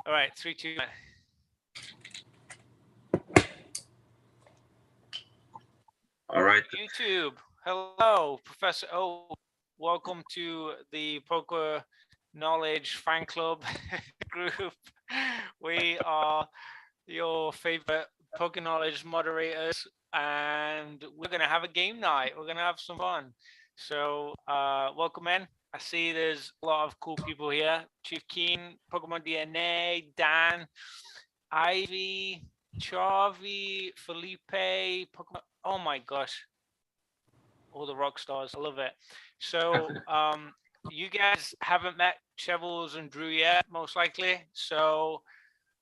All right, 3, 2, 1. All right. YouTube. Hello, Professor O. Welcome to the Poker Knowledge Fan Club group. We are your favorite Poker Knowledge moderators, and we're going to have a game night. We're going to have some fun. So, welcome in. I see there's a lot of cool people here. Chief Keen, Pokemon DNA, Dan, Ivy, Chavi, Felipe, Pokemon. Oh my gosh. All the rock stars. I love it. So, you guys haven't met Chevals and Drew yet, most likely. So,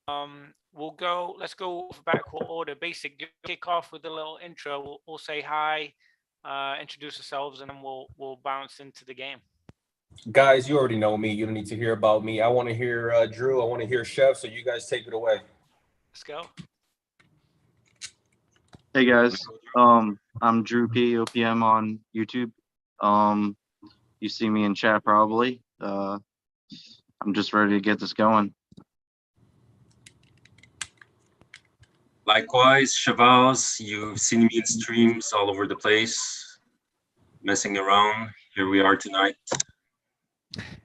let's go alphabetical order. Basic, kick off with a little intro. We'll say hi, introduce ourselves, and then we'll bounce into the game. Guys, you already know me. You don't need to hear about me. I want to hear Drew. I want to hear Chef. So you guys take it away. Let's go. Hey guys, I'm Drew P, OPM on YouTube. You see me in chat probably. I'm just ready to get this going. Likewise, Chevals, you've seen me in streams all over the place, messing around. Here we are tonight.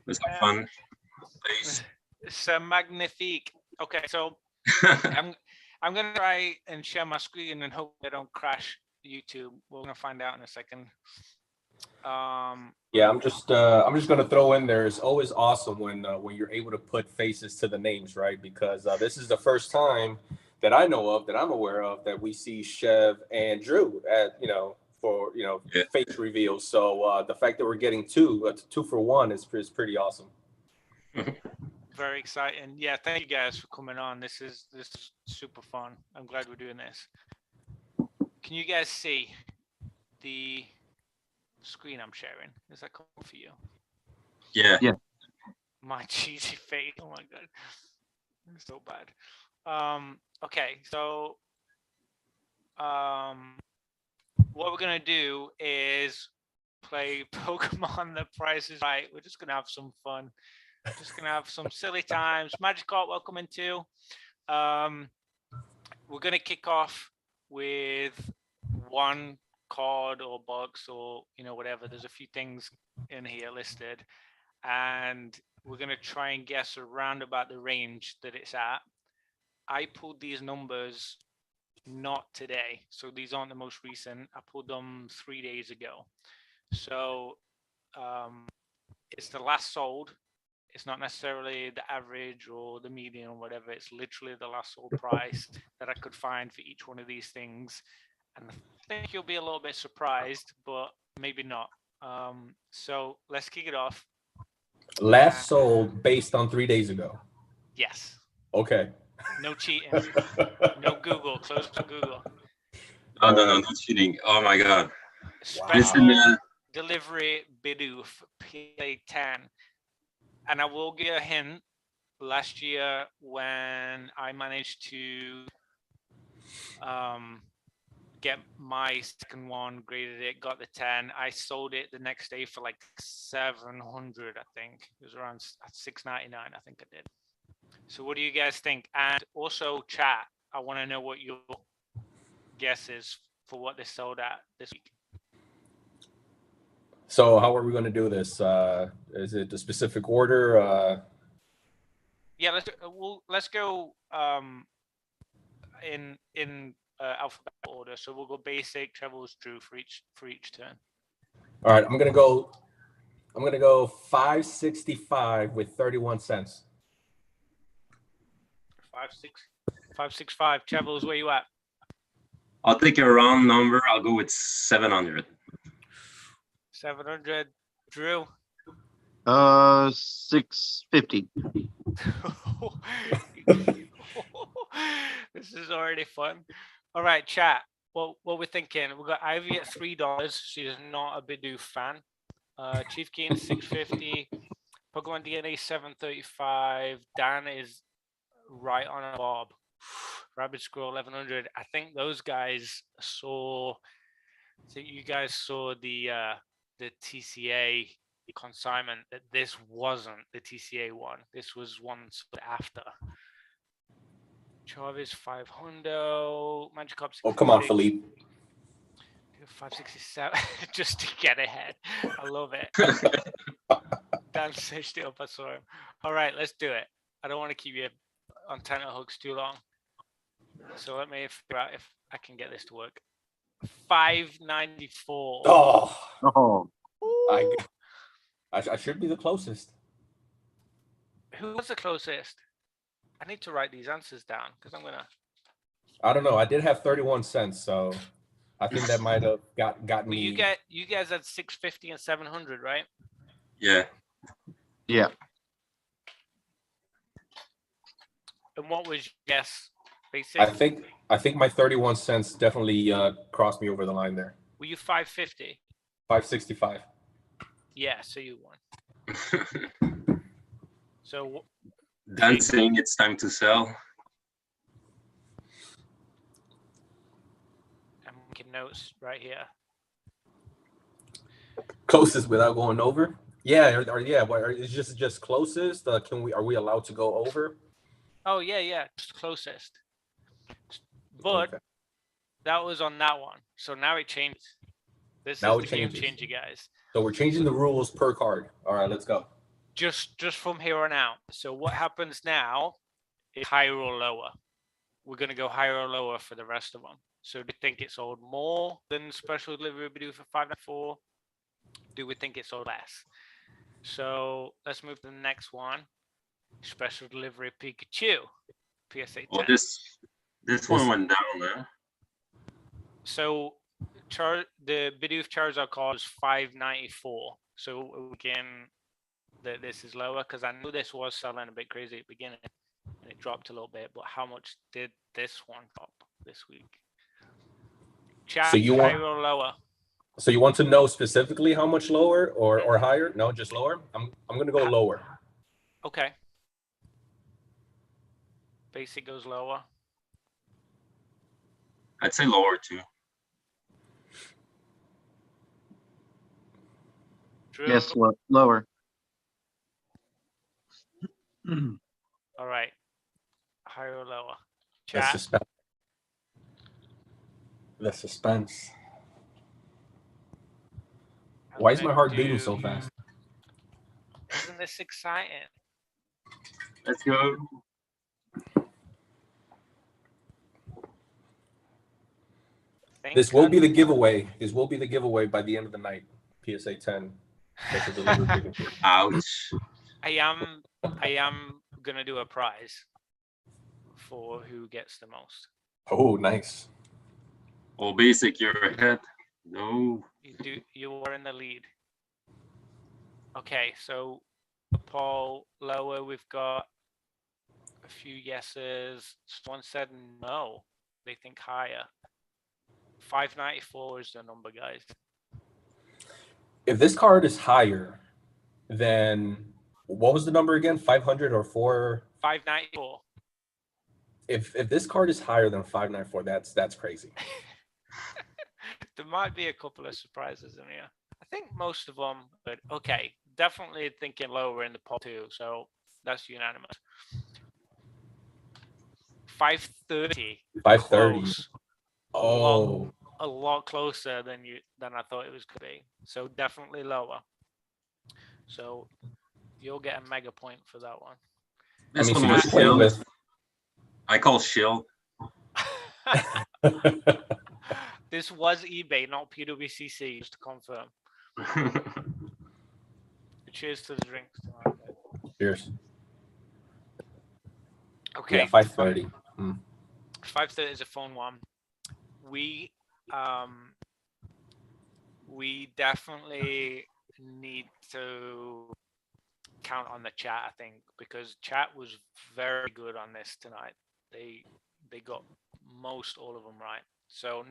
Let's have fun. C'est magnifique. Okay, so I'm gonna try and share my screen and hope I don't crash YouTube. We're gonna find out in a second. Yeah, I'm just gonna throw in there. It's always awesome when you're able to put faces to the names, right? Because this is the first time that I know of, that I'm aware of, that we see Chev and Drew at for face reveals. So the fact that we're getting two for one is pretty awesome. Very exciting. Yeah, thank you guys for coming on. This is super fun. I'm glad we're doing this. Can you guys see the screen I'm sharing? Is that cool for you? Yeah. My cheesy face. Oh my god. It's so bad. Okay, so what we're gonna do is play Pokemon The Price is Right. We're just gonna have some fun. Just gonna have some silly times. Magikarp, welcome in too. We're gonna kick off with one card or box or whatever. There's a few things in here listed, and we're gonna try and guess around about the range that it's at. I pulled these numbers not today, so these aren't the most recent. I pulled them 3 days ago. So it's the last sold. It's not necessarily the average or the median or whatever. It's literally the last sold price that I could find for each one of these things. And I think you'll be a little bit surprised, but maybe not. So let's kick it off. Last sold based on 3 days ago. Yes. Okay. No cheating. No Google. Close to Google. No cheating. Oh my god. Special delivery Bidoof PA10. And I will give a hint. Last year, when I managed to get my second one, graded it, got the 10, I sold it the next day for like 700. I think it was around 699. I think I did. So, what do you guys think? And also, chat. I want to know what your guess is for what they sold at this week. So how are we going to do this? Is it a specific order? Yeah, let's go in alphabetical order. So we'll go basic, Chevals, Drew for each turn. All right, I'm gonna go 565 with 31 cents. 565. Chevals, where you at? I'll take a round number. I'll go with 700. 700. Drew? 650. This is already fun. All right, chat. What we're thinking? We've got Ivy at $3. She's not a Bidoof fan. Chief Keen 650. Pokemon DNA 735. Dan is right on a bob. Rabbit Squirrel 1100. I think those guys saw. So you guys saw the TCA consignment that this wasn't the TCA one. This was one after. Chavez 500. Magikarp 66. Oh, come on, Philippe. 567 just to get ahead. I love it. Dan stitched it up. I saw him. All right, let's do it. I don't want to keep you on tenterhooks too long. So let me figure out if I can get this to work. 594. Oh, Oh, I should be the closest. Who was the closest? I need to write these answers down because I'm gonna. I don't know. I did have 31 cents, so I think that might have gotten Well, me. you guys had 650 and 700, right? Yeah. yeah. And what was your guess? Basic. I think my 31 cents definitely crossed me over the line there. Were you 550? 565. Yeah, so you won. So Dan saying it's time to sell. I'm making notes right here. Closest without going over. Yeah, it's just closest. Are we allowed to go over? Oh yeah, just closest. But Okay. that was on that one. So now it changed. This Now is it the game changes. changer, guys. So we're changing the rules per card. All right, let's go. Just from here on out. So what happens now is higher or lower. We're gonna go higher or lower for the rest of them. So do you think it sold more than special delivery we do for 594? Do we think it sold less? So let's move to the next one. Special delivery Pikachu. PSA 10. Well, this one went down, huh? So the Bidoof Charizard card is 594. So we can that this is lower because I knew this was selling a bit crazy at the beginning and it dropped a little bit. But how much did this one drop this week? Chat, So you higher or lower? So you want to know specifically how much lower or higher? No, just lower. I'm gonna go lower. Okay. Basic goes lower. I'd say lower too. Drew? Yes, lower. All right. Higher or lower? The Chat. suspense. The suspense. Why is my heart beating so fast? Isn't this exciting? Let's go. This will be the giveaway. This will be the giveaway by the end of the night. PSA 10. Special delivery Pikachu. Ouch. I am gonna do a prize for who gets the most. Oh, nice. Oh, basic, you're ahead. No. You are in the lead. Okay, so Paul lower. We've got a few yeses. Someone said no. They think higher. 594 is the number, guys. If this card is higher, then what was the number again? 500 or 4? 594. If this card is higher than 594, that's crazy. There might be a couple of surprises in here. I think most of them, but okay, definitely thinking lower in the poll too. So that's unanimous. 530. 530. Close. Oh, A lot closer than I thought it was going to be. So definitely lower. So you'll get a mega point for that one. This I mean, one so was you're playing shill. with. I call shill. This was eBay, not PWCC, just to confirm. Cheers to the drinks. Cheers. Okay. Yeah, 530. 530 is a phone one. We definitely need to count on the chat, I think, because chat was very good on this tonight. They got most all of them right. So,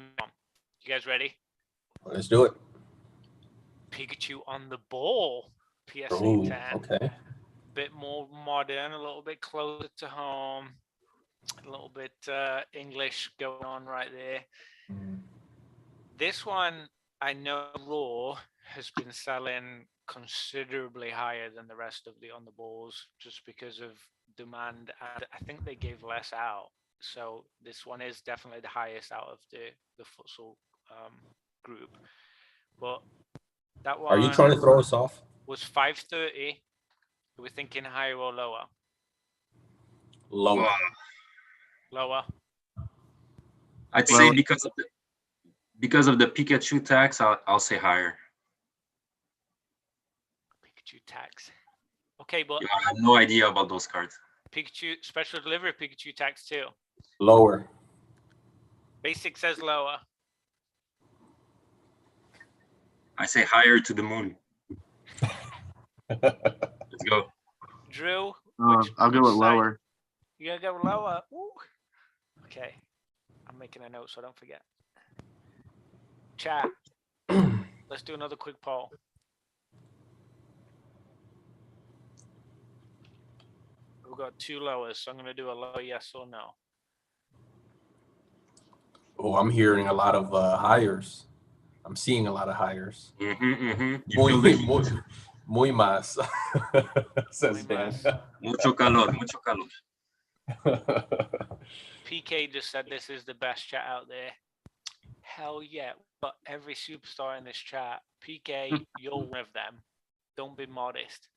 you guys ready? Let's do it. Pikachu on the ball. PSA Ooh, 10. okay. Bit more modern, a little bit closer to home, a little bit English going on right there. This one, I know Raw has been selling considerably higher than the rest of the on the balls just because of demand, and I think they gave less out. So this one is definitely the highest out of the futsal group. But that one Are you trying to throw us off? was 530. We're thinking higher or lower? Lower. Lower. I'd Well- say because of the Pikachu tax, I'll say higher. Pikachu tax. Okay, but Yeah, I have no idea about those cards. Pikachu special delivery Pikachu tax too. Lower. Basic says lower. I say higher to the moon. Let's go. Drew, I'll go with side? lower. You gotta go lower. Ooh. Okay. I'm making a note so I don't forget. Chat. Let's do another quick poll. We've got 2 lowers, so I'm gonna do a low yes or no. Oh, I'm hearing a lot of hires. I'm seeing a lot of hires. You feel Muy, the muy, muy más, says Muy Dan. más. mucho calor, mucho calor. PK just said this is the best chat out there. Hell yeah. But every superstar in this chat, PK, you're one of them. Don't be modest.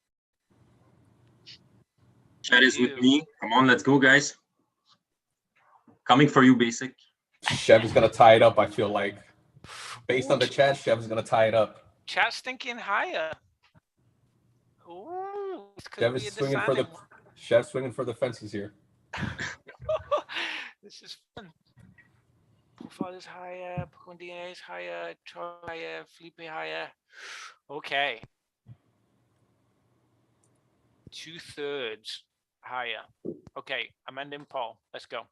Chat is with Dude. me. Come on, let's go, guys. Coming for you, Basic. Chev is gonna tie it up. I feel like, based on the chat, Chev is gonna tie it up. Chat's thinking higher. Ooh, this could Chev be a is swinging for the deciding one. Chev's swinging for the fences here. This is fun. Profiles higher, Pokemon DNA is higher, Troy higher, Felipe higher. Okay. 2/3 higher. Okay, amending poll. Let's go.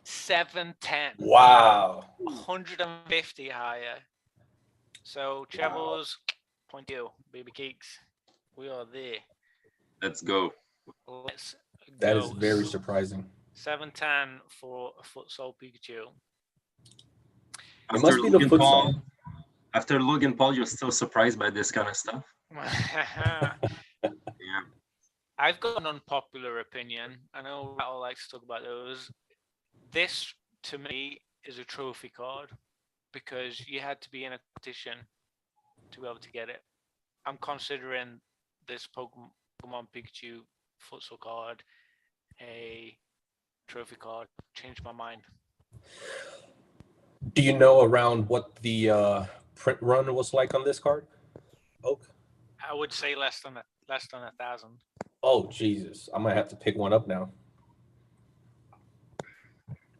710. Wow. 150 higher. So Chevals, point you, baby cakes. We are there. Let's go. Let's That go. is very surprising. 710 for a futsal Pikachu. It must be the Logan futsal. Paul, after Logan Paul, you're still surprised by this kind of stuff? Yeah. I've got an unpopular opinion. I know Rattle likes to talk about those. This, to me, is a trophy card because you had to be in a competition to be able to get it. I'm considering this Pokemon Pikachu futsal card a trophy card. Changed my mind. Do you know around what the print run was like on this card? Oak. I would say less than 1,000. Oh Jesus! I might have to pick one up now.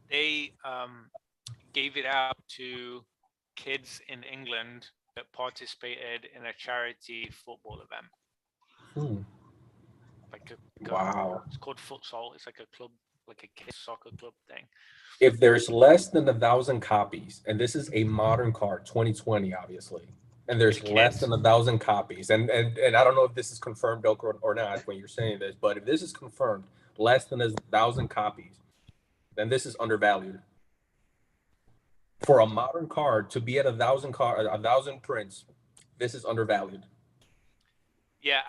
They gave it out to kids in England that participated in a charity football event. Like Wow. It's called futsal. It's like a club, like a kids soccer club thing. If there's less than 1,000 copies, and this is a modern card, 2020, obviously, and there's The less kids. than 1,000 copies, and I don't know if this is confirmed or not when you're saying this, but if this is confirmed, less than 1,000 copies, then this is undervalued. For a modern card to be at 1,000 prints, this is undervalued. Yeah,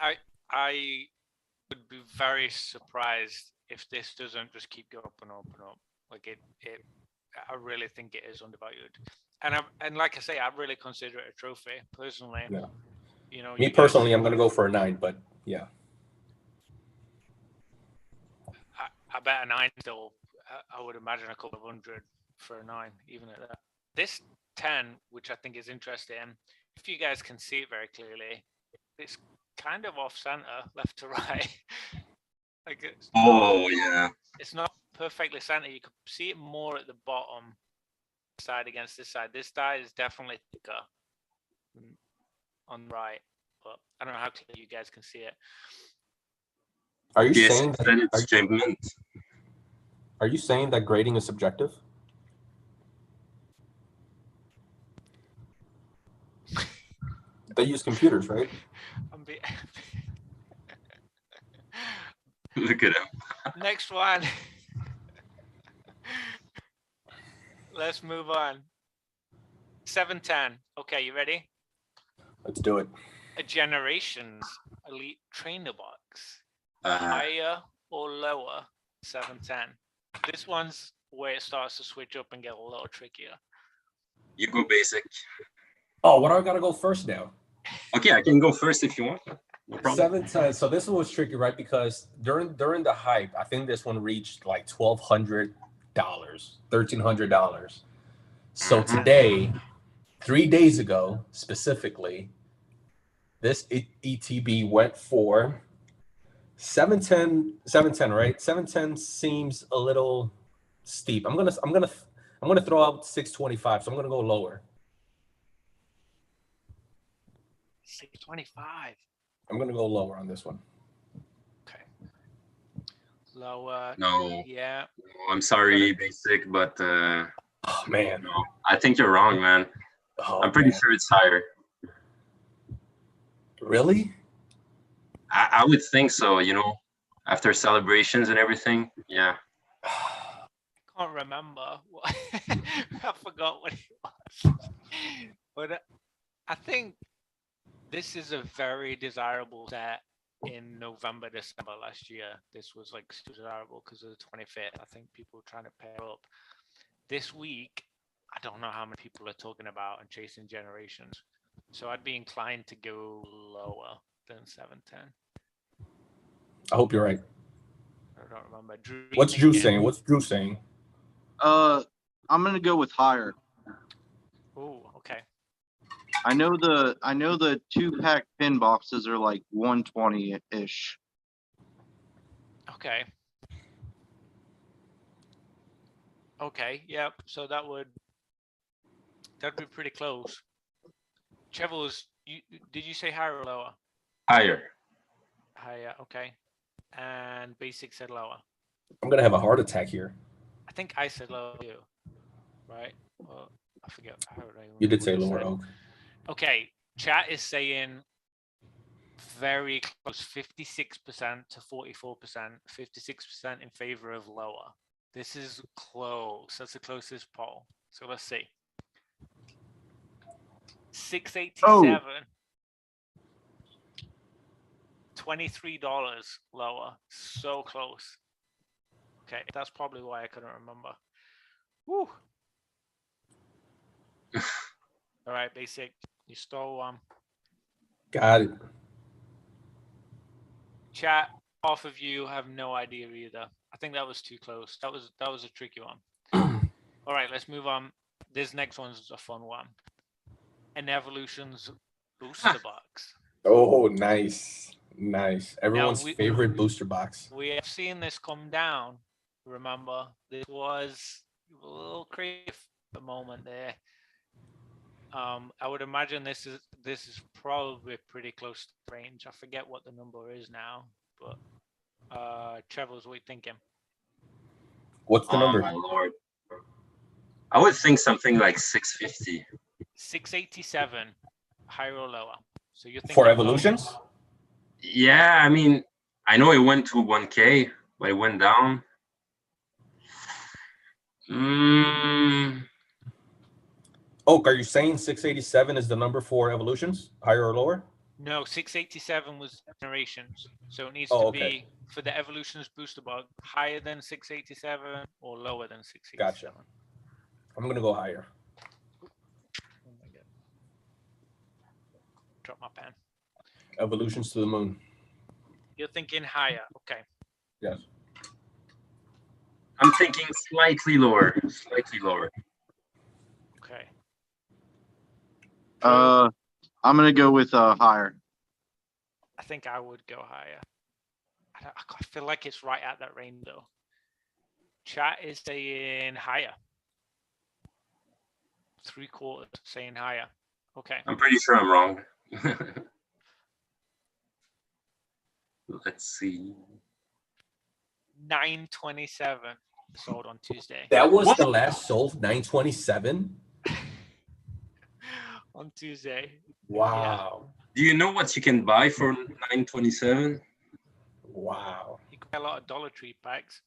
I would be very surprised if this doesn't just keep going up and up and up. Like it I really think it is undervalued. And like I say, I really consider it a trophy personally. Yeah. You know, Me you guys- personally, I'm gonna go for a 9, but yeah. I bet a 9 still. I would imagine a couple of hundred for a 9, even at that. This 10, which I think is interesting, if you guys can see it very clearly, it's kind of off center, left to right. Like it's not perfectly center. You could see it more at the bottom side against this side. This side is definitely thicker on the right, but I don't know how clear you guys can see it. Are you Yes, saying then it's mint. Are you saying that grading is subjective? They use computers, right? Look at him. Next one. Let's move on. 710. Okay, you ready? Let's do it. A Generations Elite Trainer Box. Uh, Higher or lower 710. This one's where it starts to switch up and get a little trickier. You go basic. Oh, what do I gotta go first now? Okay, I can go first if you want. No problem. 710. So this one was tricky, right? Because during the hype, I think this one reached like $1,200, $1,300. So today, 3 days ago specifically, this ETB went for 710, right? 710 seems a little steep. I'm gonna throw out 625, so I'm gonna go lower. 625. I'm gonna go lower on this one. Okay. Lower. No. Yeah. No, I'm sorry, basic, but Oh man. no, I think you're wrong, man. Oh, I'm pretty man. sure it's higher. Really? I would think so, you know, after celebrations and everything. Yeah. Can't remember. I forgot what it was. But I think this is a very desirable set in November, December last year. This was like desirable because of the 25th. I think people were trying to pair up. This week, I don't know how many people are talking about and chasing generations. So I'd be inclined to go lower than 710. I hope you're right. I don't remember. Drew, What's Drew saying? What's Drew saying? I'm gonna go with higher. Oh, okay. I know the 2-pack pin boxes are like 120-ish. Okay. Okay, yep. So that'd be pretty close. Chevals, did you say higher or lower? Higher. Higher, okay. And basic said lower. I'm gonna have a heart attack here. I think I said lower too, right? Well, I forget. You did say lower, Oak. Okay, chat is saying very close, 56% to 44%, 56% in favor of lower. This is close. That's the closest poll. So let's see. 687. $23 lower. So close. Okay, that's probably why I couldn't remember. Woo. All right, basic. You stole one. Got it. Chat, half of you have no idea either. I think that was too close. That was a tricky one. All right, let's move on. This next one's a fun one. An Evolution's booster box. Oh, nice. Nice. Everyone's favorite booster box. We have seen this come down. Remember, this was a little crazy at the moment there. I would imagine this is probably pretty close to range. I forget what the number is now, but Chevals, what are you thinking? What's the number? Oh my lord. I would think something like 650. 687, higher or lower? So you're thinking For Evolutions? lower. Yeah, I mean, I know it went to 1K, but it went down. Oh, are you saying 687 is the number for Evolutions? Higher or lower? No, 687 was generations. So it needs Oh, to okay. be for the Evolutions booster bug higher than 687 or lower than 687. Gotcha. I'm going to go higher. Oh my God. Drop my pen. Evolutions to the moon. You're thinking higher. Okay. Yes. I'm thinking slightly lower. Slightly lower. Okay. I'm gonna go with higher. I think I would go higher. I feel like it's right at that range though. Chat is saying higher. 3/4 saying higher. Okay. I'm pretty sure I'm wrong. Let's see. 927 sold on Tuesday. That was the last sold, 927? On Tuesday. Wow. Do you know what you can buy for 927? Wow. You can buy a lot of Dollar Tree packs.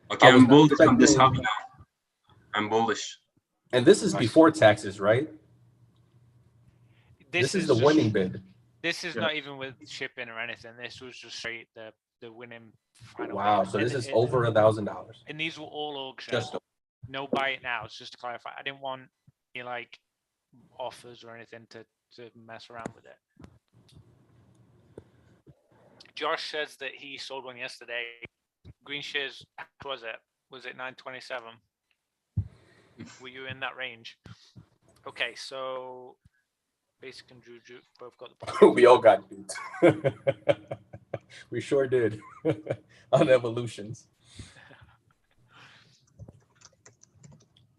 Okay, I'm bullish on this hobby now. I'm bullish. And this is before taxes, right? This is the just winning bid. This is Yeah. not even with shipping or anything. This was just straight the winning final. Wow. bid. So this And is over $1,000. And these were all auction. Just No buy it now. It's just to clarify. I didn't want any like offers or anything to mess around with it. Josh says that he sold one yesterday. Green shares, how much was it? Was it 927? Were you in that range? Okay, so Basic and Juju both got the point. we all got duped. We sure did on evolutions.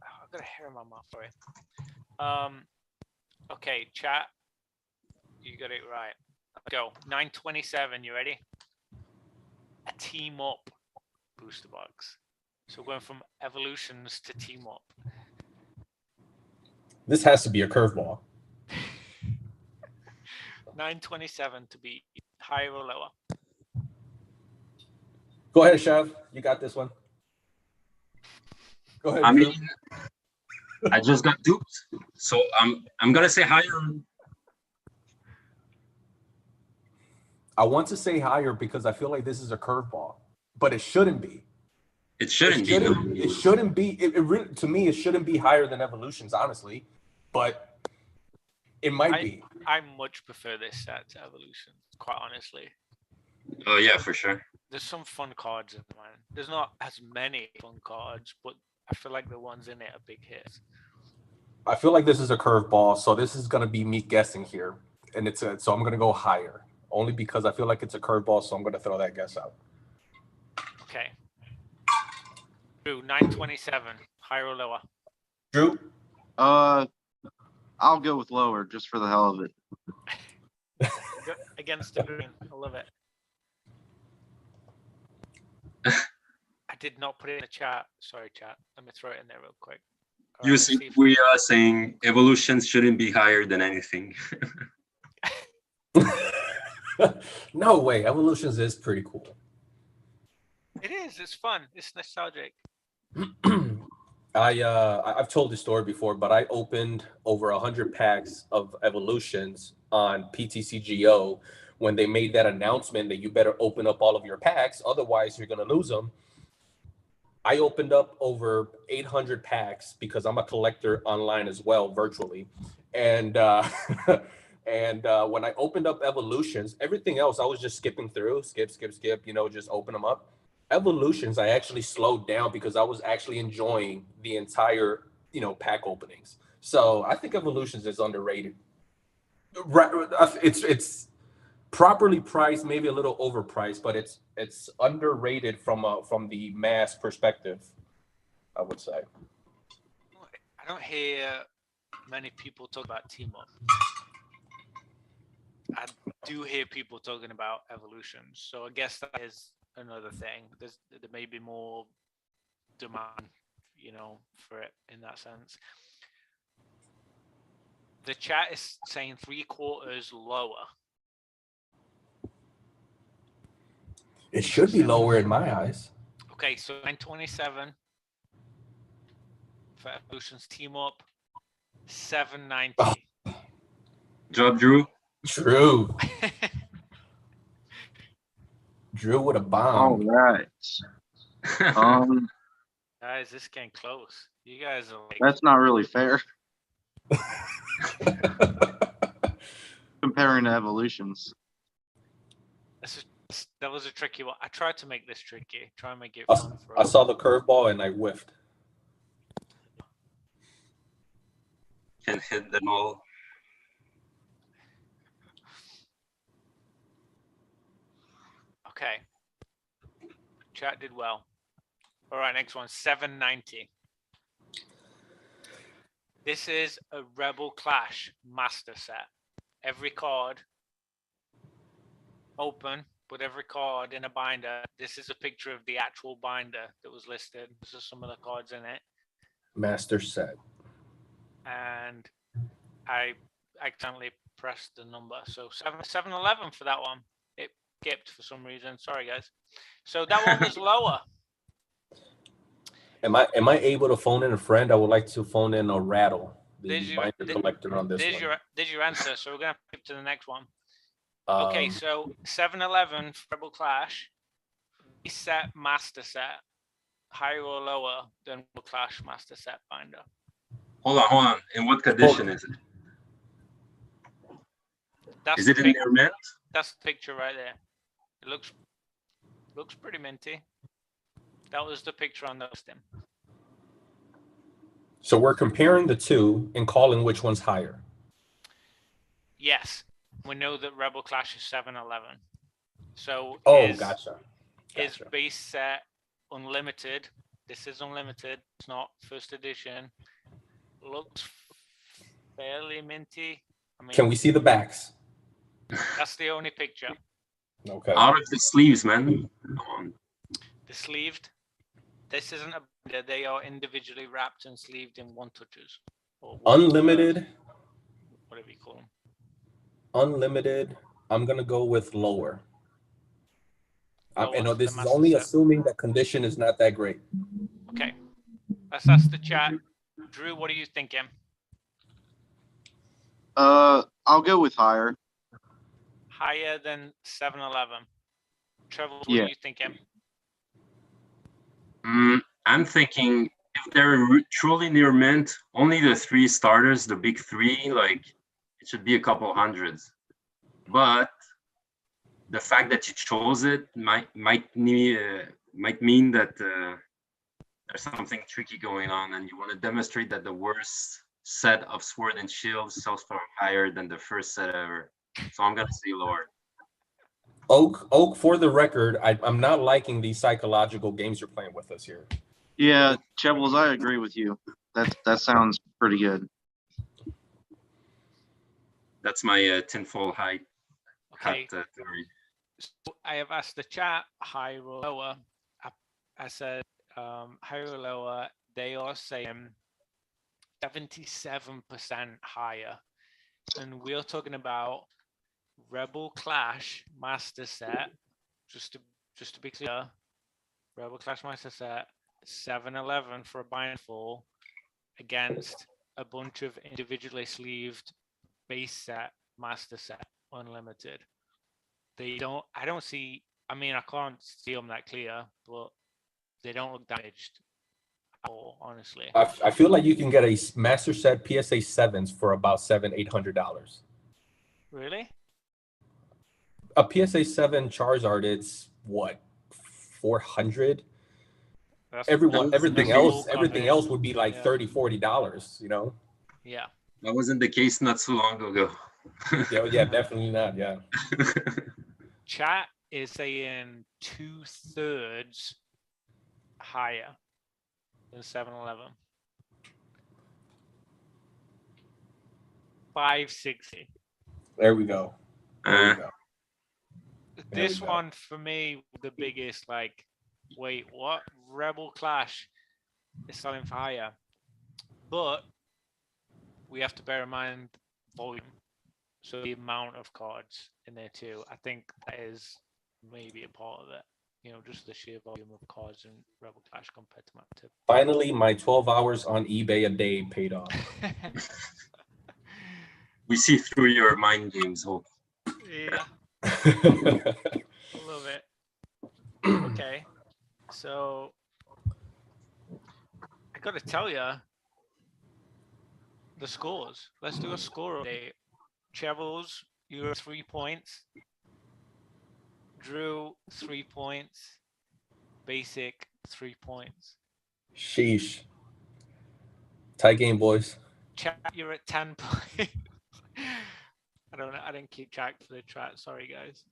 I've got a hair in my mouth, sorry. Okay, chat. You got it right. Let's go. 927, you ready? A team up booster box. So going from evolutions to team up. This has to be a curveball. 927 to be higher or lower. Go ahead, Chev. You got this one. Go ahead. I Drew. mean, I just got duped, so I'm gonna say higher. I want to say higher because I feel like this is a curveball, but it shouldn't be. It shouldn't be. It shouldn't be. It really, to me, it shouldn't be higher than evolutions, honestly. But it might be. I much prefer this set to evolution, quite honestly. Oh yeah, for sure. There's some fun cards in mine. There's not as many fun cards, but I feel like the ones in it are big hits. I feel like this is a curveball, so this is gonna be me guessing here, and so I'm gonna go higher, only because I feel like it's a curveball, so I'm gonna throw that guess out. Okay. Drew, 927, higher or lower? Drew, I'll go with lower just for the hell of it. Against the green. I love it. I did not put it in the chat. Sorry, chat. Let me throw it in there real quick. All You right, see, let's see if- we are saying evolutions shouldn't be higher than anything. no way. Evolutions is pretty cool. It is. It's fun. It's nostalgic. I've told this story before, but I opened over 100 packs of evolutions on PTCGO when they made that announcement that you better open up all of your packs, otherwise you're gonna lose them. I opened up over 800 packs because I'm a collector online as well, virtually, and when I opened up evolutions, everything else I was just skipping through, skip, just open them up. Evolutions, I actually slowed down because I was actually enjoying the entire, pack openings. So I think evolutions is underrated. It's properly priced, maybe a little overpriced, but it's underrated from the mass perspective, I would say. I don't hear many people talk about team up. I do hear people talking about evolutions, so I guess that is another thing. There may be more demand, for it in that sense. The chat is saying 3/4 lower. It should be lower in my eyes. Okay, so 927 for evolutions team up, 790. Job, Drew. True. Drew with a All bomb. right. Guys, this getting close. You guys are like, That's not really fair. Comparing to evolutions. that was a tricky one. I tried to make this tricky. Try and make it I fun for I us. saw the curveball and I whiffed. Can hit them all. Okay. Chat did well. All right, next one, 790. This is a Rebel Clash master set. Every card open, put every card in a binder. This is a picture of the actual binder that was listed. This is some of the cards in it. Master set. And I accidentally pressed the number. So 711 for that one. It skipped for some reason. Sorry, guys. So that one was lower. Am I able to phone in a friend? I would like to phone in a Rattle, the There's your- binder collector on this one. There's your answer. So we're going to skip to the next one. Okay, so 7-Eleven Rebel Clash, base set, master set, higher or lower than Rebel Clash master set binder? Hold on. In what condition is it? That's Is it in their mint? That's the picture right there. It looks pretty minty. That was the picture on the listing. So we're comparing the two and calling which one's higher. Yes, we know that Rebel Clash is 7-Eleven. So Gotcha. is base set unlimited? This is unlimited. It's not first edition. Looks fairly minty. I mean, Can we see the backs? that's the only picture. Okay. Out of the sleeves, man. Come on. The sleeved. This isn't a binder. They are individually wrapped and sleeved in one touches. Or Unlimited. Whatever you call them. Unlimited. I'm gonna go with lower. I know this is master only set. assuming that condition is not that great. Okay. Let's ask the chat. Drew, what are you thinking? I'll go with higher. Higher than 7-Eleven. Trevor, what Yeah. are you thinking? I'm thinking if they're truly near mint, only the 3 starters, the big 3, like it should be a couple hundreds. But the fact that you chose it might mean that there's something tricky going on, and you want to demonstrate that the worst set of Sword and Shield sells for higher than the first set ever. So I'm gonna say lower. Oak, for the record, I'm not liking these psychological games you're playing with us here. Yeah, Chevals, I agree with you. That sounds pretty good. That's my tinfoil hat Okay. theory. So I have asked the chat, higher or lower. I said higher or lower. They are saying 77% higher. And we're talking about Rebel Clash Master Set. Just to be clear, Rebel Clash Master Set, 7-Eleven for a bindful against a bunch of individually sleeved base set Master Set Unlimited. I don't see, I mean, I can't see them that clear, but they don't look damaged at all, honestly. I feel like you can get a master set PSA 7s for about $700-800. Really? A PSA 7 Charizard, it's what, 400? Everything else would be like $30-40, you know? Yeah. That wasn't the case not so long ago. Yeah, definitely not. Yeah. Chat is saying 2/3 higher than 7-Eleven. 560. There we go. This one for me, the biggest, like, wait, what? Rebel Clash is selling for higher. But we have to bear in mind volume. So the amount of cards in there too. I think that is maybe a part of it. You know, just the sheer volume of cards in Rebel Clash compared to map 2. Finally, my 12 hours on eBay a day paid off. We see through your mind games, Hope. Yeah. I love it. Okay. So I gotta tell you the scores. Let's do a score update. Chevals, you're 3 points. Drew, 3 points. Basic, 3 points. Sheesh. Tight game, boys. Chat, you're at 10 points. I don't know. I didn't keep track for the chat. Sorry, guys.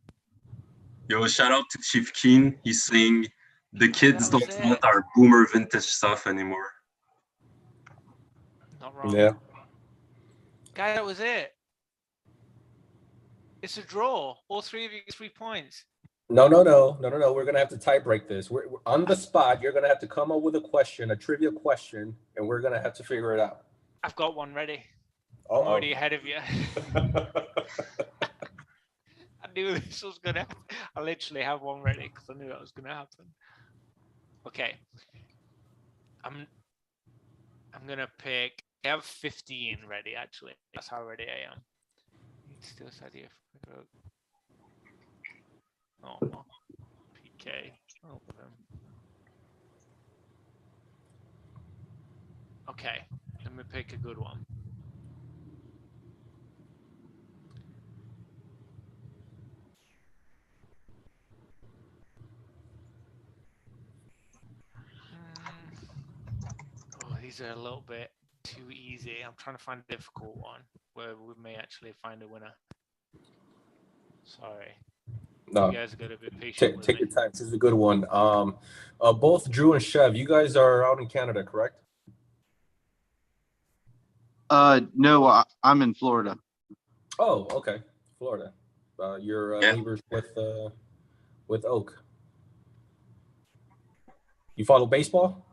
Yo, shout out to Chief Keen. He's saying the kids don't want our boomer vintage stuff anymore. Not wrong. Yeah. Guy, that was it. It's a draw. All 3 of you get 3 points. No. We're gonna have to tie break this. We're on the spot. You're gonna have to come up with a question, a trivia question, and we're gonna have to figure it out. I've got one ready. Uh-oh. I'm already ahead of you. I knew this was gonna happen. I literally have one ready because I knew that was gonna happen. Okay. I'm gonna pick. I have 15 ready actually. That's how ready I am. Still Oh, PK. Oh, okay, let me pick a good one. Oh, these are a little bit too easy. I'm trying to find a difficult one where we may actually find a winner. Sorry. No, You guys got to be patient with take me. your time. This is a good one. Both Drew and Chev, you guys are out in Canada, correct? No, I'm in Florida. Oh, okay, Florida. You're Yeah. neighbors with Oak. You follow baseball?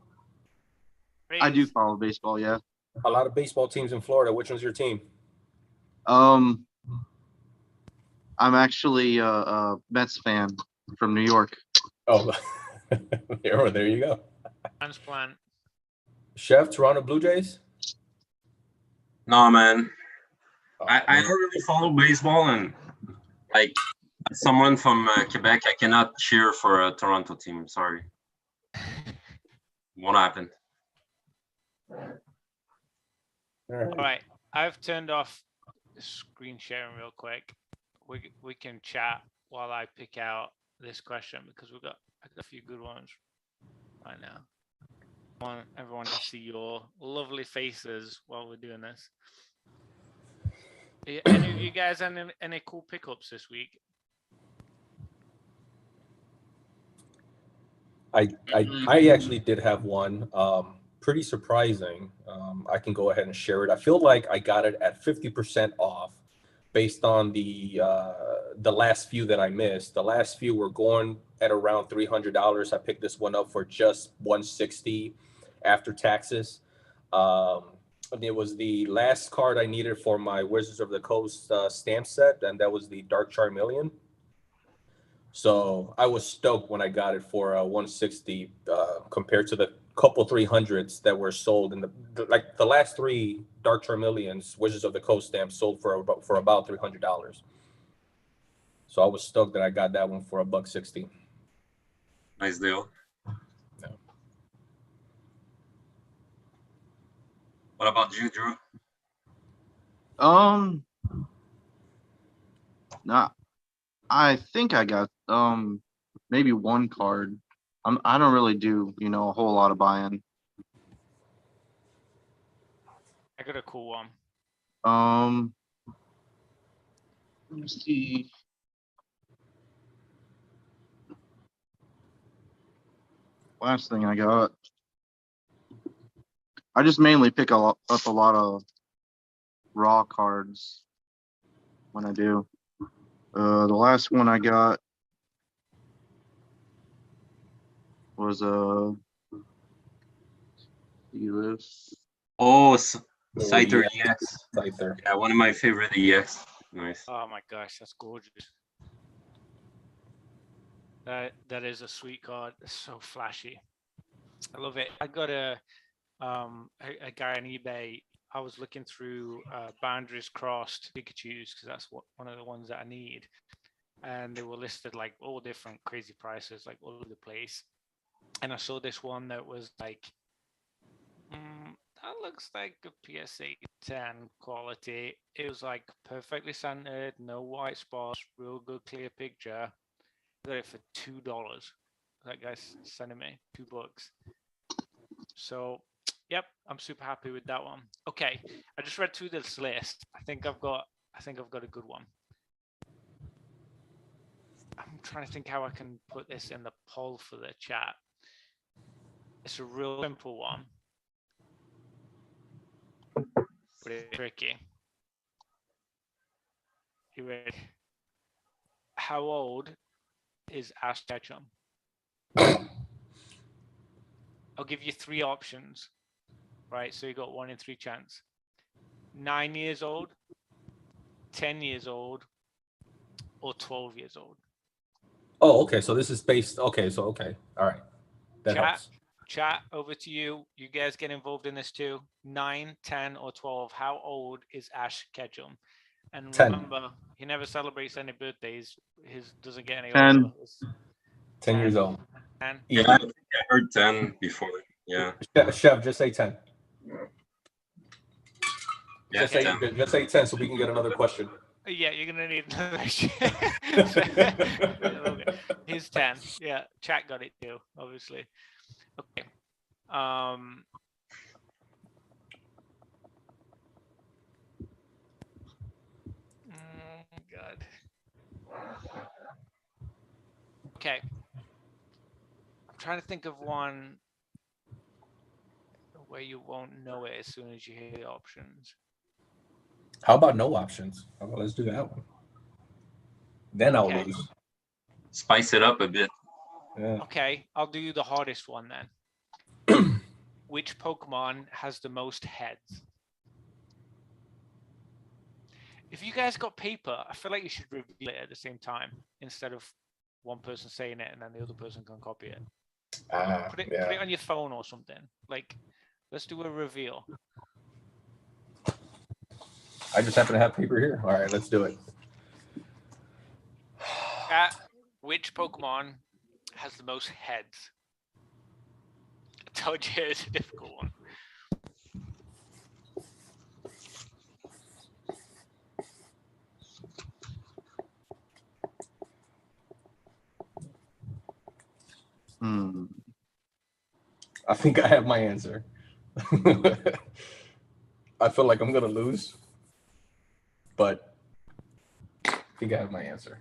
I do Raise. follow baseball, yeah. A lot of baseball teams in Florida. Which one's your team? I'm actually a Mets fan from New York. Oh, there you go. Transplant. Chef, Toronto Blue Jays? No, man. Oh, I man. don't really follow baseball, and like as someone from Quebec, I cannot cheer for a Toronto team. Sorry, won't happen. All right, I've turned off screen sharing real quick. We can chat while I pick out this question because I got a few good ones right now. I want everyone to see your lovely faces while we're doing this. Any of you guys any cool pickups this week? I actually did have one. Pretty surprising. I can go ahead and share it. I feel like I got it at 50% off based on the last few that I missed. The last few were going at around $300. I picked this one up for just $160 after taxes. And it was the last card I needed for my Wizards of the Coast stamp set, and that was the Dark Charmeleon. So I was stoked when I got it for 160 compared to the couple 300s that were sold in the last three Dark Charmeleons, Wizards of the Coast stamps sold for about $300. So I was stoked that I got that one for $160. Nice deal. Yeah. What about you, Drew? Nah, I think I got maybe one card. I don't really do a whole lot of buying. I got a cool one. Let me see. Last thing I got. I just mainly pick up a lot of raw cards when I do. The last one I got was Oh, Scyther yeah. EX. Scyther. Yeah, one of my favorite EX. Nice. Oh my gosh, that's gorgeous. That is a sweet card. It's so flashy. I love it. I got a guy on eBay. I was looking through boundaries crossed Pikachu's because that's one of the ones that I need, and they were listed like all different crazy prices, like all over the place. And I saw this one that was like, that looks like a PSA 10 quality. It was like perfectly centered, no white spots, real good clear picture. I got it for $2. That guy's sending me $2. So, yep, I'm super happy with that one. Okay, I just read through this list. I think I've got a good one. I'm trying to think how I can put this in the poll for the chat. It's a real simple one, but it's tricky. You ready? How old is Ash Ketchum? I'll give you three options, right? So you got 1 in 3 chance. 9 years old, 10 years old, or 12 years old. Oh, okay. So this is based. Okay. So okay. All right. That helps. Chat, over to you. You guys get involved in this too. 9, 10, or 12. How old is Ash Ketchum? And 10. remember, he never celebrates any birthdays. His doesn't get any 10. older. It's 10 years old. 10. Yeah, I think I heard 10 before. Yeah. Chef, just say 10. Yeah, Just say 10. just say 10 so we can get another question. Yeah, you're gonna need another question. Okay. He's 10. Yeah, chat got it too, obviously. Okay. God. Okay. I'm trying to think of one where you won't know it as soon as you hear the options. How about no options? How about let's do that one? Then I'll Okay. lose. Spice it up a bit. Yeah. Okay, I'll do you the hardest one then. Which Pokemon has the most heads? If you guys got paper, I feel like you should reveal it at the same time instead of one person saying it and then the other person can copy it. Put it on your phone or something. Like, let's do a reveal. I just happen to have paper here. All right, let's do it. Which Pokemon has the most heads? I told you it's a difficult one. I think I have my answer. I feel like I'm gonna lose, but I think I have my answer.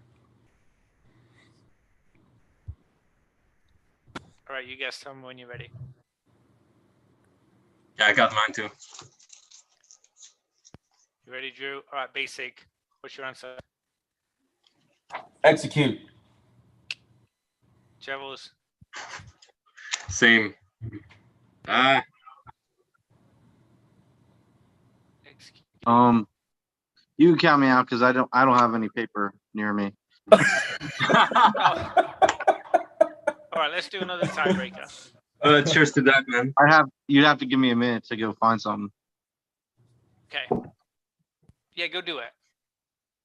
All right, you guys tell me when you're ready. Yeah, I got mine too. You ready, Drew? All right, basic. What's your answer? Execute. Chevals. Same. Execute. You can count me out because I don't have any paper near me. Oh. All right, let's do another tiebreaker. Cheers to that, man. You'd have to give me a minute to go find something. Okay. Yeah, go do it.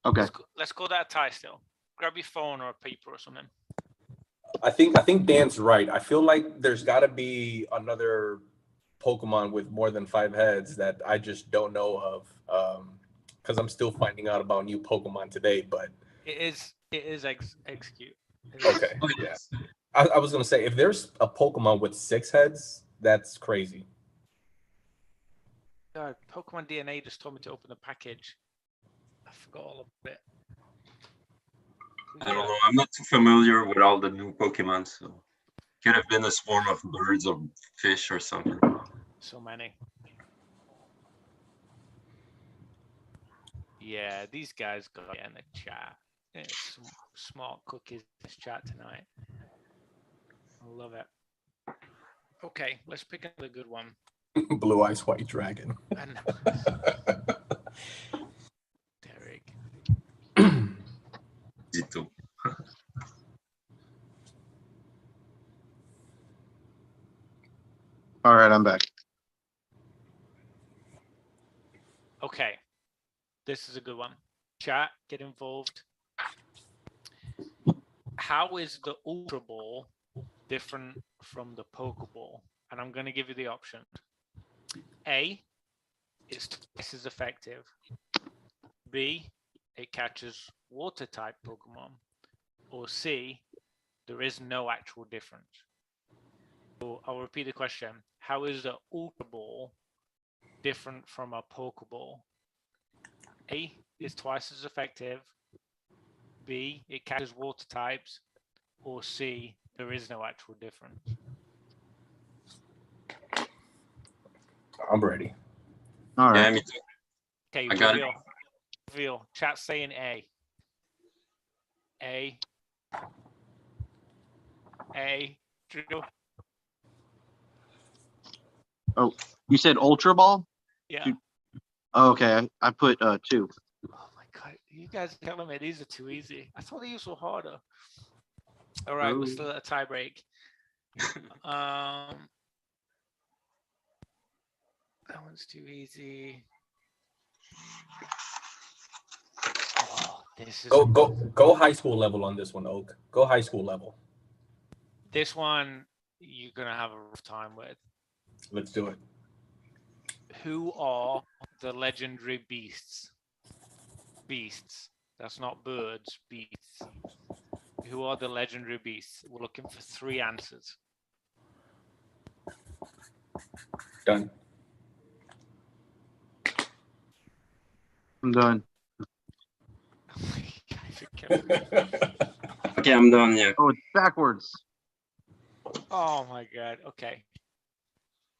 Okay. Let's call that a tie still. Grab your phone or a paper or something. I think Dan's right. I feel like there's got to be another Pokemon with more than 5 heads that I just don't know of. Because I'm still finding out about new Pokemon today. But it is execute. Okay. Yeah. I was gonna say if there's a Pokemon with 6 heads, that's crazy. God, Pokemon DNA just told me to open the package. I forgot all of it. I don't know. I'm not too familiar with all the new Pokemon, so could have been a swarm of birds or fish or something. So many. Yeah, these guys got it in the chat. It's some smart cookies in this chat tonight. I love it. Okay, let's pick another good one. Blue Eyes White Dragon. I know. Derek. Zito. All right, I'm back. Okay, this is a good one. Chat, get involved. How is the Ultra Ball different from the Pokeball? And I'm going to give you the option. A, it's twice as effective. B, it catches water type Pokemon. Or C, there is no actual difference. So I'll repeat the question. How is the Ultra Ball different from a Pokeball? A, is twice as effective. B, it catches water types. Or C, there is no actual difference. I'm ready. All right. Yeah, me too. Okay, I got it. reveal. Chat saying A. A. Drew. Oh, you said Ultra Ball? Yeah. Oh, okay, I put 2. Oh my god, you guys are telling me these are too easy. I thought these were harder. All right, we're still at a tie break. That one's too easy. This is Go high school level on this one, Oak. Go high school level. this one you're gonna have a rough time with. Let's do it. Who are the legendary beasts? Beasts. That's not birds, beasts. Who are the legendary beasts? We're looking for 3 answers. Done. I'm done. You guys are killing me. Okay, I'm done. Yeah. Oh, it's backwards. Oh my god. Okay.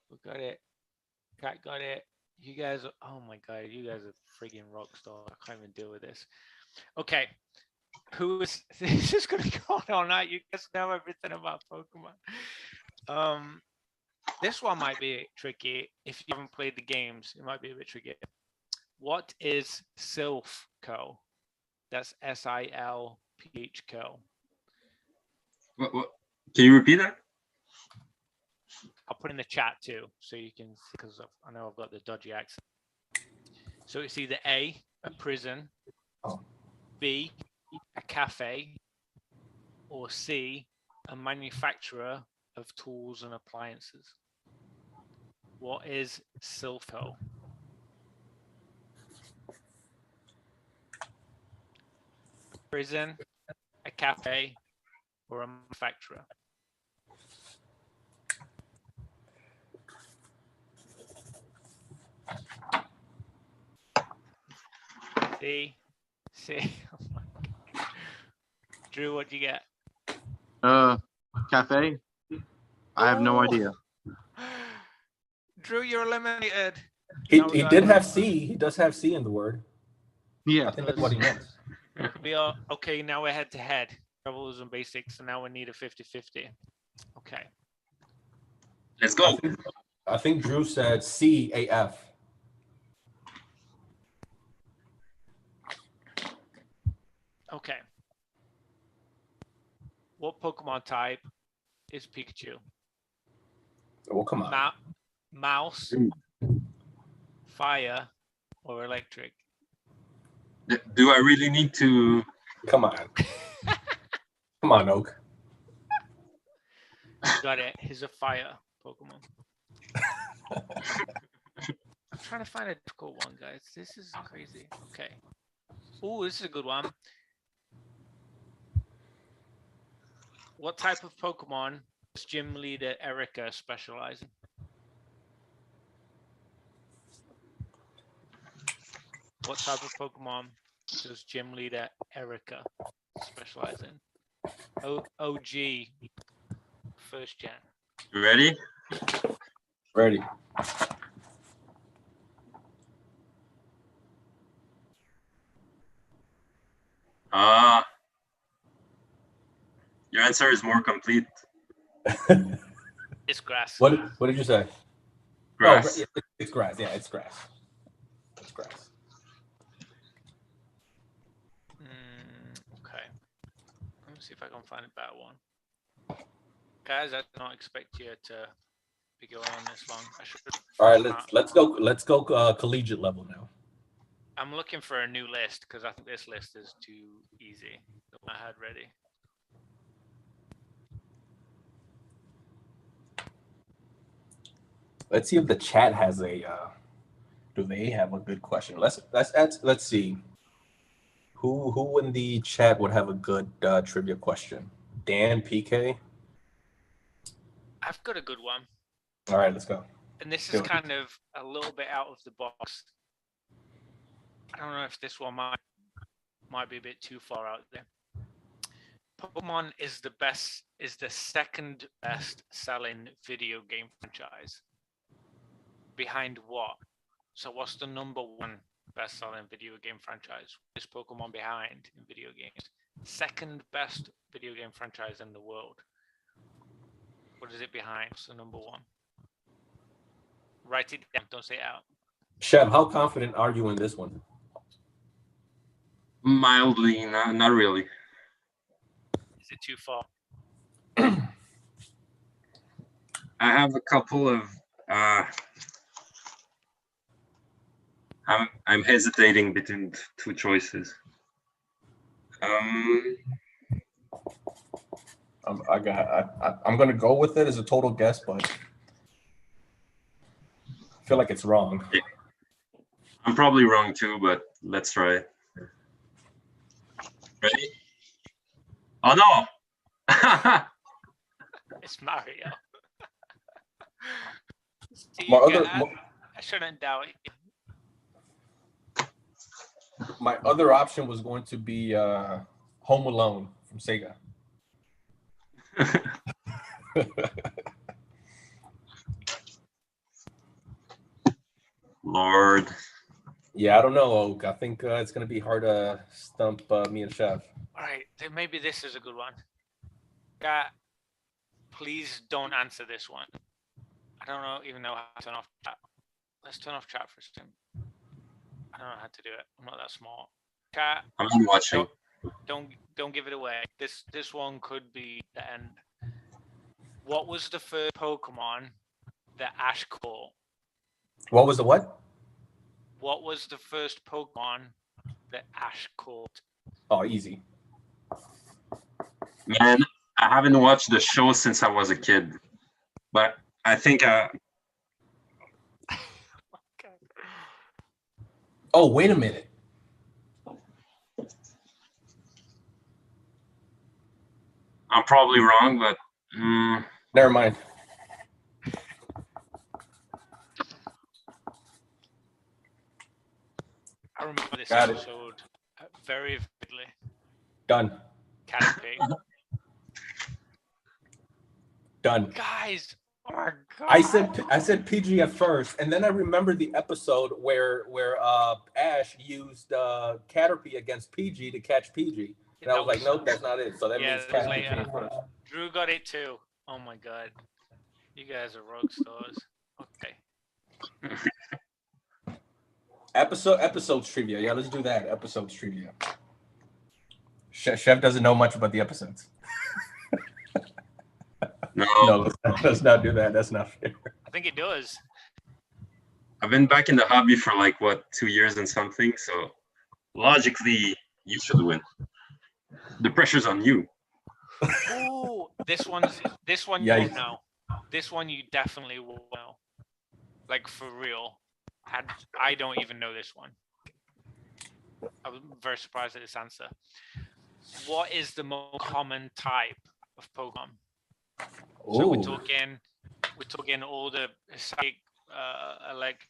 We got it. Cat got it. You guys are, oh my god, you guys are friggin' rock star. I can't even deal with this. Okay. Who is this is gonna go on all night. You guys know everything about Pokemon. This one might be tricky. If you haven't played the games, it might be a bit tricky. What is Silphco? That's Silphco. What? Can you repeat that? I'll put in the chat too, so you can, because I know I've got the dodgy accent. So it's either A, a prison, B, a cafe, or C, a manufacturer of tools and appliances. What is Silphco? A prison, a cafe, or a manufacturer? C. Oh my God. Drew, what do you get? Cafe. I have no idea. Drew, you're eliminated. He No, did have C. He does have C in the word. Yeah. I think that's what he meant. We are okay. Now we're head to head. Chevals and basics, and now we need a 50-50. Okay. Let's go. I think Drew said CAF. Okay. What Pokemon type is Pikachu? Oh, come on. Mouse, fire, or electric? Do I really need to? Come on. Come on, Oak. Got it. He's a fire Pokemon. I'm trying to find a difficult one, guys. This is crazy. Okay. Oh, this is a good one. What type of Pokemon does gym leader Erica specialize in? What type of Pokemon does gym leader Erica specialize in? OG, first gen. You ready? Ready. Your answer is more complete. It's grass. What did you say? Grass. Oh, it's grass. Yeah, it's grass. It's grass. Okay. Let me see if I can find a better one. Guys, I did not expect you to be going on this long. I should. All right, let's go collegiate level now. I'm looking for a new list because I think this list is too easy. The one I had ready. Let's see if the chat has a. Do they have a good question? Let's see. Who in the chat would have a good trivia question? Dan, PK. I've got a good one. All right, let's go. And this is kind of a little bit out of the box. I don't know if this one might be a bit too far out there. Pokemon is the second best selling video game franchise. Behind what? So what's the number one best selling video game franchise? What is Pokemon behind in video games? Second best video game franchise in the world. What is it behind? What's the number one? Write it down, don't say it out. Chev, how confident are you in this one? Mildly, not really. Is it too far? I have a couple of. I'm hesitating between two choices. Um, I'm gonna go with it as a total guess, but I feel like it's wrong. I'm probably wrong too, but let's try it. Ready? Oh no! It's Mario. See, My other I shouldn't doubt you. my other option was going to be Home Alone from Sega. Lord. Yeah, I don't know, Oak. I think it's gonna be hard to stump me and Chef. All right, then maybe this is a good one. Please don't answer this one. I don't even know how to turn off chat. Let's turn off chat for a second. I don't know how to do it. I'm not that smart. Chat. I'm not watching. Don't give it away. This one could be the end. What was the first Pokemon that Ash caught? What was the what? What was the first Pokemon that Ash caught? Oh, easy. Man, I haven't watched the show since I was a kid, but I think Oh, wait a minute. I'm probably wrong, but Never mind. I remember this Got it. episode very vividly. Done. Caterpie. Done. Guys, oh my God. I said PG at first, and then I remember the episode where Ash used Caterpie against PG to catch PG. And I was like, nope, that's not it. So that means that was Caterpie came first. Drew got it too. Oh my God. You guys are rock stars. Okay. Episodes trivia. Yeah, let's do that. Episodes trivia. Chef doesn't know much about the episodes. No, let's not do that. That's not fair. I think it does. I've been back in the hobby for like what 2 years and something, so logically you should win. The pressure's on you. Oh, this one you Yikes. won't know. This one you definitely will know. Like for real. I don't even know this one. I was very surprised at this answer. What is the most common type of Pokemon? So we're talking all the psychic, like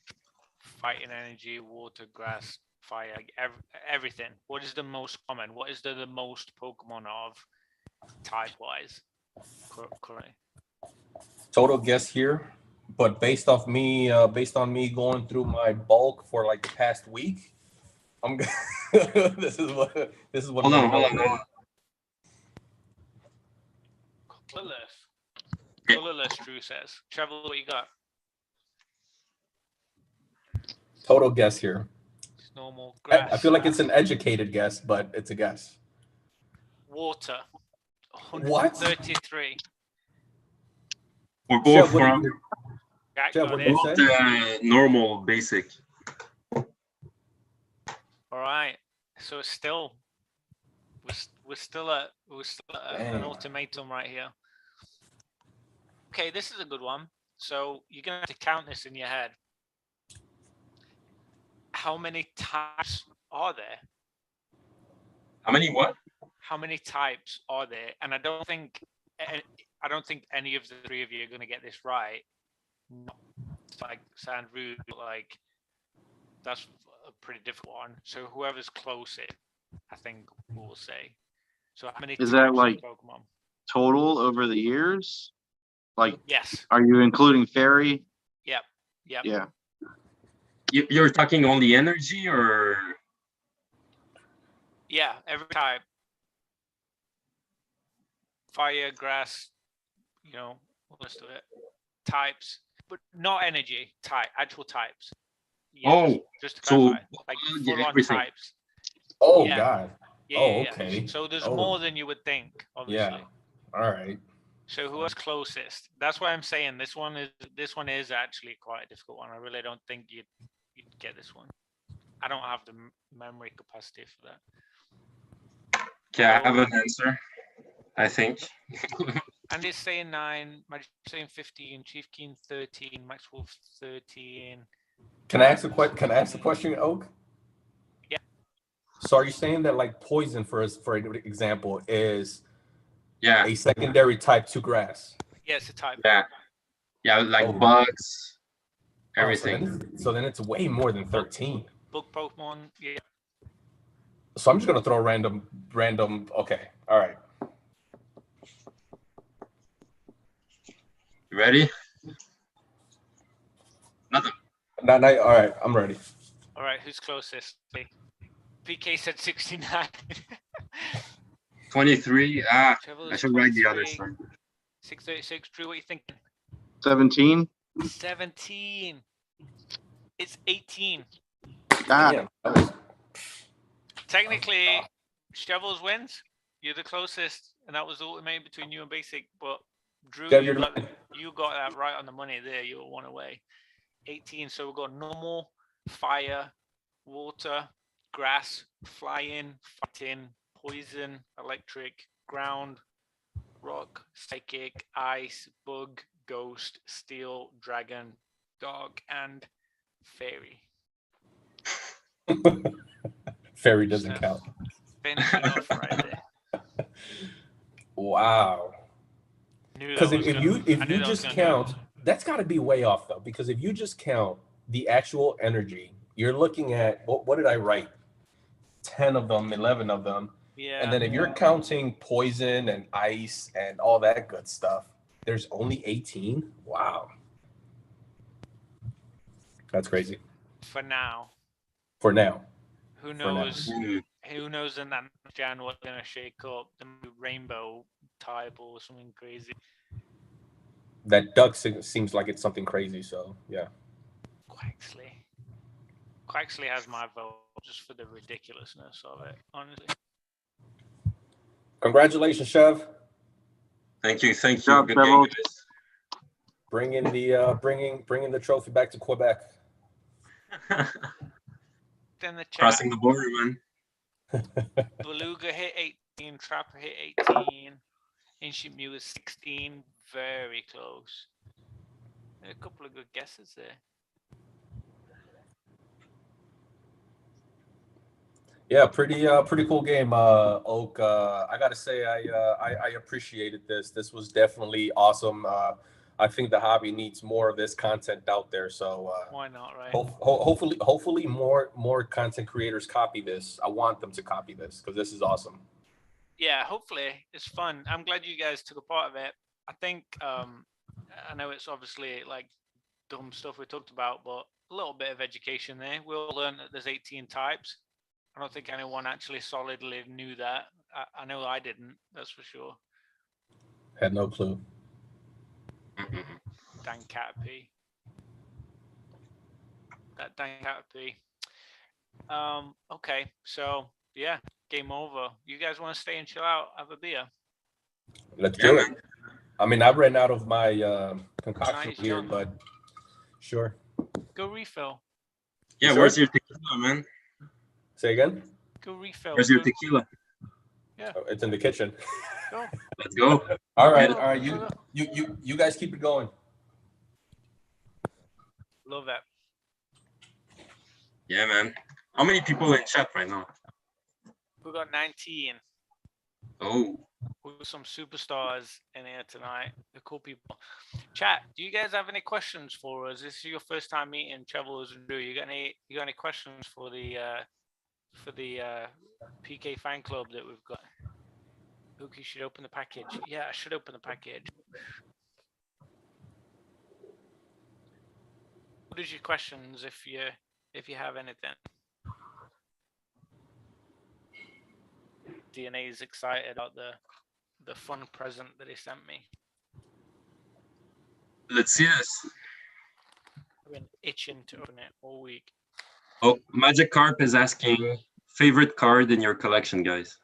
fighting energy, water, grass, fire, like everything. What is the most common? What is the most Pokemon of type wise currently? Total guess here, but based on me going through my bulk for like the past week, I'm this is what Hold on. Colorless, Drew says. Chevals, what you got? Total guess here. It's normal grass. I feel like it's an educated guess, but it's a guess. Water. What? 133. We're both from normal basic. All right. So it's still we're still at an ultimatum right here. Okay, this is a good one. So you're gonna have to count this in your head. How many types are there? How many what? How many types are there? And I don't think any of the three of you are gonna get this right. No. It's like sound rude, but like that's a pretty difficult one. So whoever's closest, I think will say. So how many Is types that of like Pokemon? total over the years? Like, Yes. are you including fairy? Yep. Yeah. You're talking only energy or? Yeah, every type. Fire, grass, let's do it. Types, but not energy. Actual types. Yes, just to clarify, like full-on everything. types. Oh Yeah. God. Yeah. Okay. So there's more than you would think, obviously. Yeah. All right. So who was closest? That's why I'm saying this one is actually quite a difficult one. I really don't think you'd get this one. I don't have the memory capacity for that. Okay, I have an answer, I think. Andy's saying 9, Magic's saying 15, Chief Keen 13, Max Wolf 13. Can I ask a question? Can I ask a question, Oak? Yeah. So are you saying that like poison, for example, is Yeah, a secondary type to grass? Yeah, it's a type. yeah, like Oh. bugs, Oh, everything. so then it's way more than 13. Bug Pokemon, yeah. So I'm just gonna throw random. Okay, all right. You ready? Nothing. All right, I'm ready. All right, who's closest? PK said 69. 23. I Chevals should write the other 23. side. 636. Drew, what are you thinking? 17. 17. It's 18. Ah, Damn. Technically, Chevals wins. You're the closest, and that was the ultimate between you and Basic. But Drew, Dev, you you're got that right on the money there. You were one away. 18. So we've got normal, fire, water, grass, flying, fighting, poison, electric, ground, rock, psychic, ice, bug, ghost, steel, dragon, dog, and fairy. Fairy doesn't count. Finishing off right there. Wow. Because if you just count, that's got to be way off though. Because if you just count the actual energy, you're looking at what did I write? 10 of them, 11 of them. Yeah. And then if you're counting poison and ice and all that good stuff, there's only 18. Wow. That's crazy. For now. For now. Who knows? Who knows in that Jan what's gonna shake up? The rainbow type or something crazy. That duck seems like it's something crazy, so yeah. Quaxley has my vote just for the ridiculousness of it, honestly. Congratulations, Chev. Thank you. Good job, Good game, Chevals. guys. Bringing the trophy back to Quebec. Then the chat. Crossing the border, man. Beluga hit 18, Trapper hit 18, Ancient Mew is 16, very close. A couple of good guesses there. Yeah, pretty cool game, Oak. I gotta say, I appreciated this. This was definitely awesome. I think the hobby needs more of this content out there. So why not, right? Hopefully, more content creators copy this. I want them to copy this because this is awesome. Yeah, hopefully it's fun. I'm glad you guys took a part of it. I think I know it's obviously like dumb stuff we talked about, but a little bit of education there. We all learned that there's 18 types. I don't think anyone actually solidly knew that. I know I didn't, that's for sure. Had no clue. Dan Caterpie. That Dan Caterpie. Okay, so yeah, game over. You guys want to stay and chill out, have a beer? Let's do it. I mean, I ran out of my concoction here, but sure. Go refill. Yeah, sure? Where's your tequila, man? Say again? Go refill. Where's your tequila? Yeah. Oh, it's in the kitchen. Go. Let's go. All right. You guys keep it going. Love that. Yeah, man. How many people in chat right now? We got 19. Oh. We got some superstars in here tonight. They're cool people. Chat, do you guys have any questions for us? This is your first time meeting Chevals and Drew. You got any questions for the PK fan club that we've got? Luke, you should open the package. Yeah, I should open the package. What is your questions if you have anything? DNA is excited about the fun present that he sent me. Let's see this. I've been itching to open it all week. Oh, Magic Carp is asking favorite card in your collection, guys.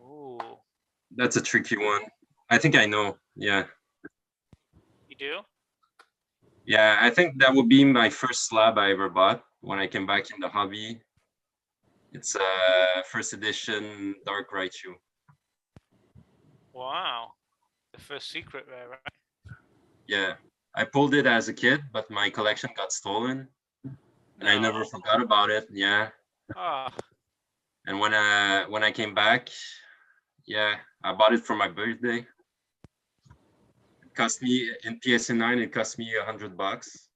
Ooh. That's a tricky one. I think I know. Yeah. You do? Yeah, I think that would be my first slab I ever bought when I came back in the hobby. It's first edition Dark Raichu. Wow. The first secret there, right? Yeah, I pulled it as a kid, but my collection got stolen, and I never No. forgot about it. Yeah, Ah, and when I came back, yeah, I bought it for my birthday. It cost me in PSN9. It cost me $100,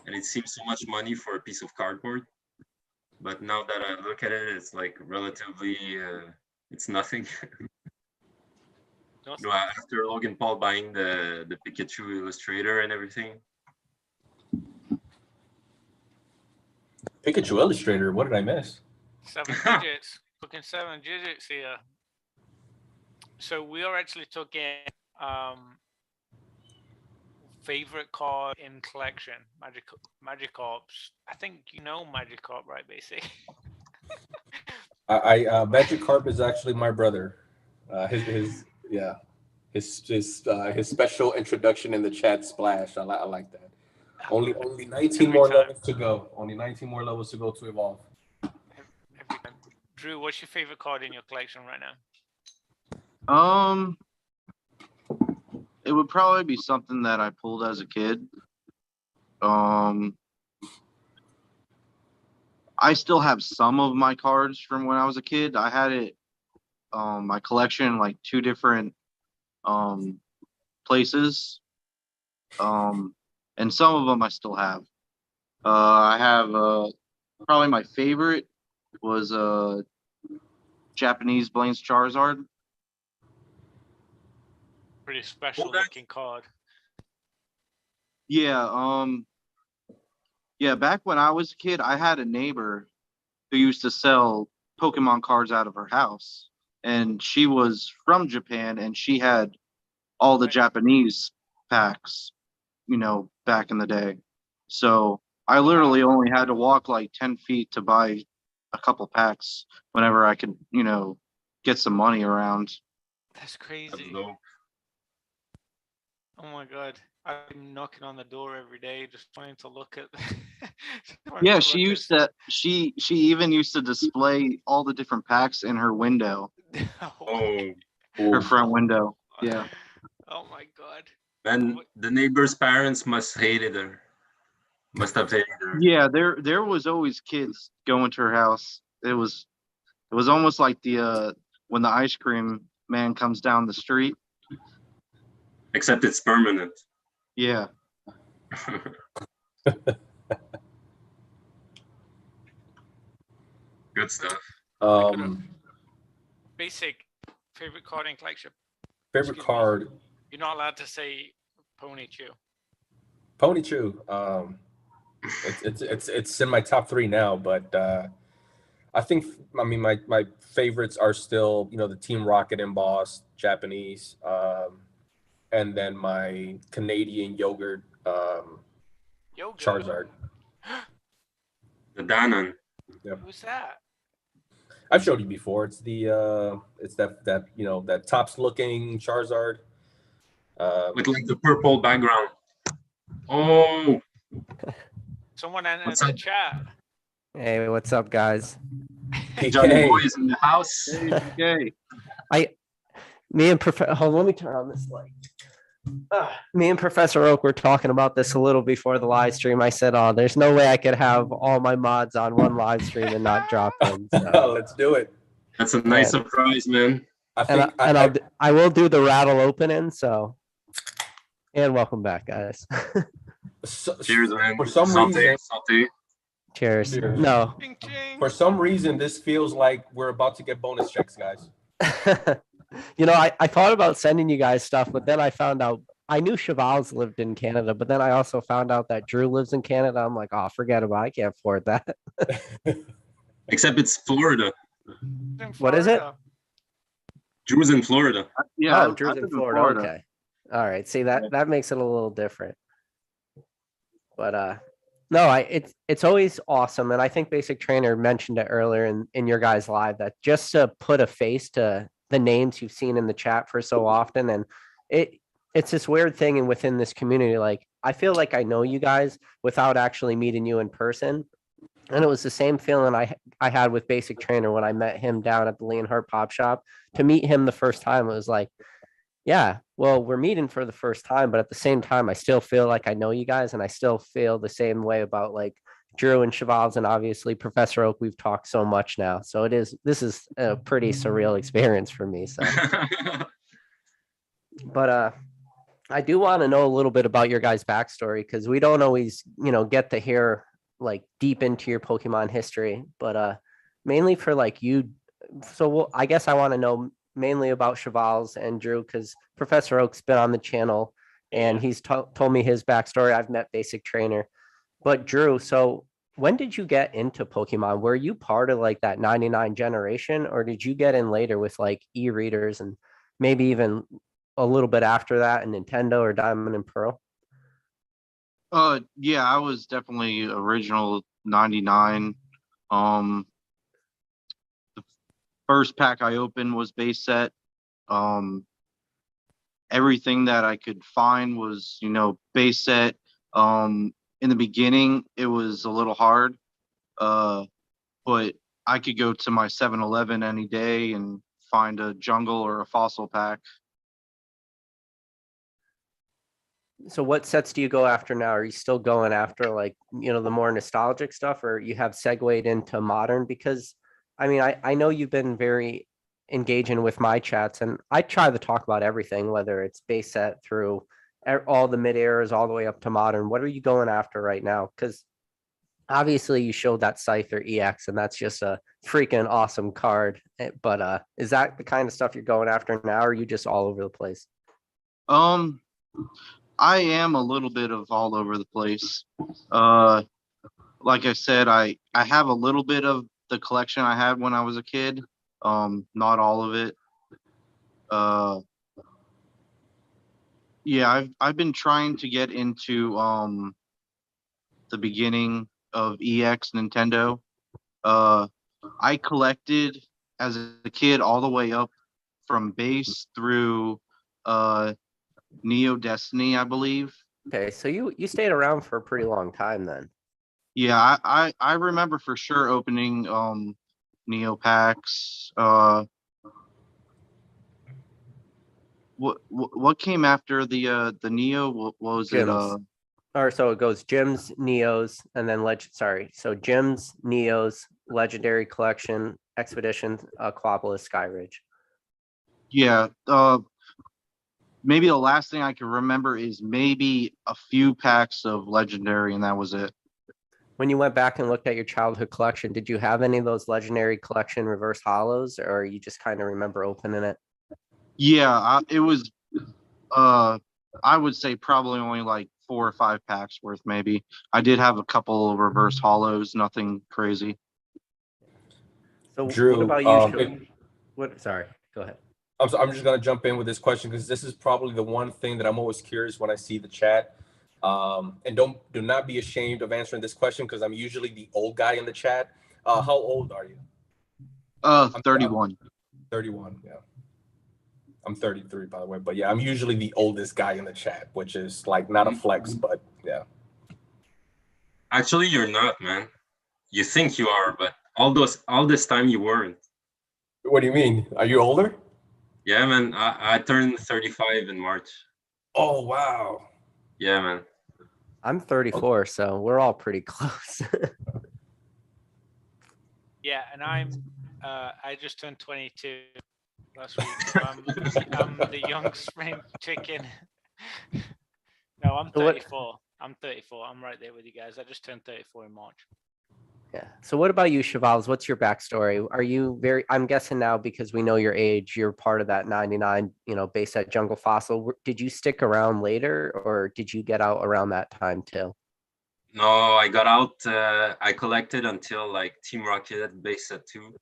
and it seems so much money for a piece of cardboard. But now that I look at it, it's like relatively, it's nothing. nothing. You know, after Logan Paul buying the Pikachu illustrator and everything. Pikachu Illustrator. What did I miss? 7 digits. Fucking 7 digits here. So we are actually talking favorite card in collection, Magikarps. I think you know Magikarp, right, Basic? Magikarp is actually my brother. His special introduction in the chat splash. I like that. Only 19 more levels to go. Only 19 more levels to go to evolve. Every time. Drew, what's your favorite card in your collection right now? It would probably be something that I pulled as a kid. I still have some of my cards from when I was a kid. I had it, my collection, like 2 different places. And some of them I still have. I have probably my favorite was Japanese Blaine's Charizard. Pretty special looking card. Yeah, yeah, back when I was a kid, I had a neighbor who used to sell Pokemon cards out of her house. And she was from Japan, and she had all the Japanese packs, back in the day. So I literally only had to walk like 10 feet to buy a couple packs whenever I could, get some money around. That's crazy. That's dope. Oh my god. I'm knocking on the door every day just trying to look at Yeah, she even used to display all the different packs in her window. Oh, her front window. Yeah. Oh my god. And the neighbor's parents must have hated her. Yeah, there was always kids going to her house. It was almost like the when the ice cream man comes down the street. Except it's permanent. Yeah. Good stuff. Basic favorite card in collection. Favorite card. You're not allowed to say Ponychu. Ponychu. It's in my top 3 now, but I mean my favorites are still, the Team Rocket embossed Japanese, and then my Canadian yogurt Charizard. The Danon. Yep. Who's that? I've showed you before. It's that tops looking Charizard. With like the purple background. Oh. Someone entered the chat. Hey, what's up, guys? Hey, Johnny Boy is in the house. Hey. Hold on, let me turn on this light. Me and Professor Oak were talking about this a little before the live stream. I said, "Oh, there's no way I could have all my mods on one live stream and not drop them." So. Let's do it. That's a nice surprise, man. I will do the rattle opening. So, and welcome back, guys. Cheers, man. For some reason, Cheers. Cheers. No. For some reason, this feels like we're about to get bonus checks, guys. I thought about sending you guys stuff, but then I found out I knew Chevals lived in Canada, but then I also found out that Drew lives in Canada. I'm like, oh, forget about it. I can't afford that. Except it's Florida. What is it? Drew's in Florida. Yeah. Oh, Drew's in Florida. Okay. All right. See, that makes it a little different. But no, it's always awesome. And I think Basic Trainer mentioned it earlier in your guys' live that just to put a face to the names you've seen in the chat for so often. And it's this weird thing and within this community, like I feel like I know you guys without actually meeting you in person. And it was the same feeling I had with Basic Trainer when I met him down at the Leonhardt Pop Shop. To meet him the first time, it was like, yeah, well, we're meeting for the first time, but at the same time, I still feel like I know you guys, and I still feel the same way about like Drew and Chevals, and obviously Professor Oak. We've talked so much now, so this is a pretty surreal experience for me. So, but I do want to know a little bit about your guys' backstory because we don't always, get to hear like deep into your Pokemon history, but mainly for like you. So I guess I want to know mainly about Chevals and Drew because Professor Oak's been on the channel and he's told me his backstory. I've met Basic Trainer, but Drew, so when did you get into Pokemon? Were you part of like that 99 generation or did you get in later with like e-readers and maybe even a little bit after that in Nintendo or Diamond and Pearl? Yeah, I was definitely original 99. The first pack I opened was base set. Everything that I could find was, base set. In the beginning, it was a little hard, but I could go to my 7-Eleven any day and find a jungle or a fossil pack. So what sets do you go after now? Are you still going after like, the more nostalgic stuff or you have segued into modern? Because I mean, I know you've been very engaging with my chats and I try to talk about everything, whether it's base set through all the mid eras all the way up to modern. What are you going after right now? Because obviously you showed that Scyther EX and that's just a freaking awesome card. But is that the kind of stuff you're going after now or are you just all over the place? I am a little bit of all over the place. Like I said, I have a little bit of the collection I had when I was a kid. Not all of it. Yeah, I've been trying to get into the beginning of EX Nintendo. I collected as a kid all the way up from base through Neo Destiny, I believe. Okay, so you stayed around for a pretty long time then. Yeah, I remember for sure opening Neo packs. What came after the Neo? What was it? Gyms. Or so it goes Gyms, Neos, and then sorry. So Gyms, Neos, Legendary Collection, Expedition, Aquapolis, Skyridge. Yeah. Maybe the last thing I can remember is maybe a few packs of Legendary, and that was it. When you went back and looked at your childhood collection, did you have any of those Legendary Collection reverse hollows, or you just kind of remember opening it? Yeah, it was. I would say probably only like 4 or 5 packs worth. Maybe I did have a couple of reverse hollows, nothing crazy. So Drew, what about you? Sorry, go ahead. I'm just gonna jump in with this question because this is probably the one thing that I'm always curious when I see the chat. And do not be ashamed of answering this question because I'm usually the old guy in the chat. How old are you? 31. 31. Yeah. I'm 33, by the way, but yeah, I'm usually the oldest guy in the chat, which is like not a flex, but yeah. Actually, you're not, man. You think you are, but all this time you weren't. What do you mean? Are you older? Yeah, man. I turned 35 in March. Oh, wow. Yeah, man. I'm 34, so we're all pretty close. Yeah, and I just turned 22 last week. So I'm the young spring chicken. No, I'm 34. I'm 34. I'm right there with you guys. I just turned 34 in March. Yeah. So what about you, Chevals? What's your backstory? Are you I'm guessing now because we know your age, you're part of that 99, base set Jungle Fossil. Did you stick around later or did you get out around that time too? No, I got out. I collected until like Team Rocket base set 2.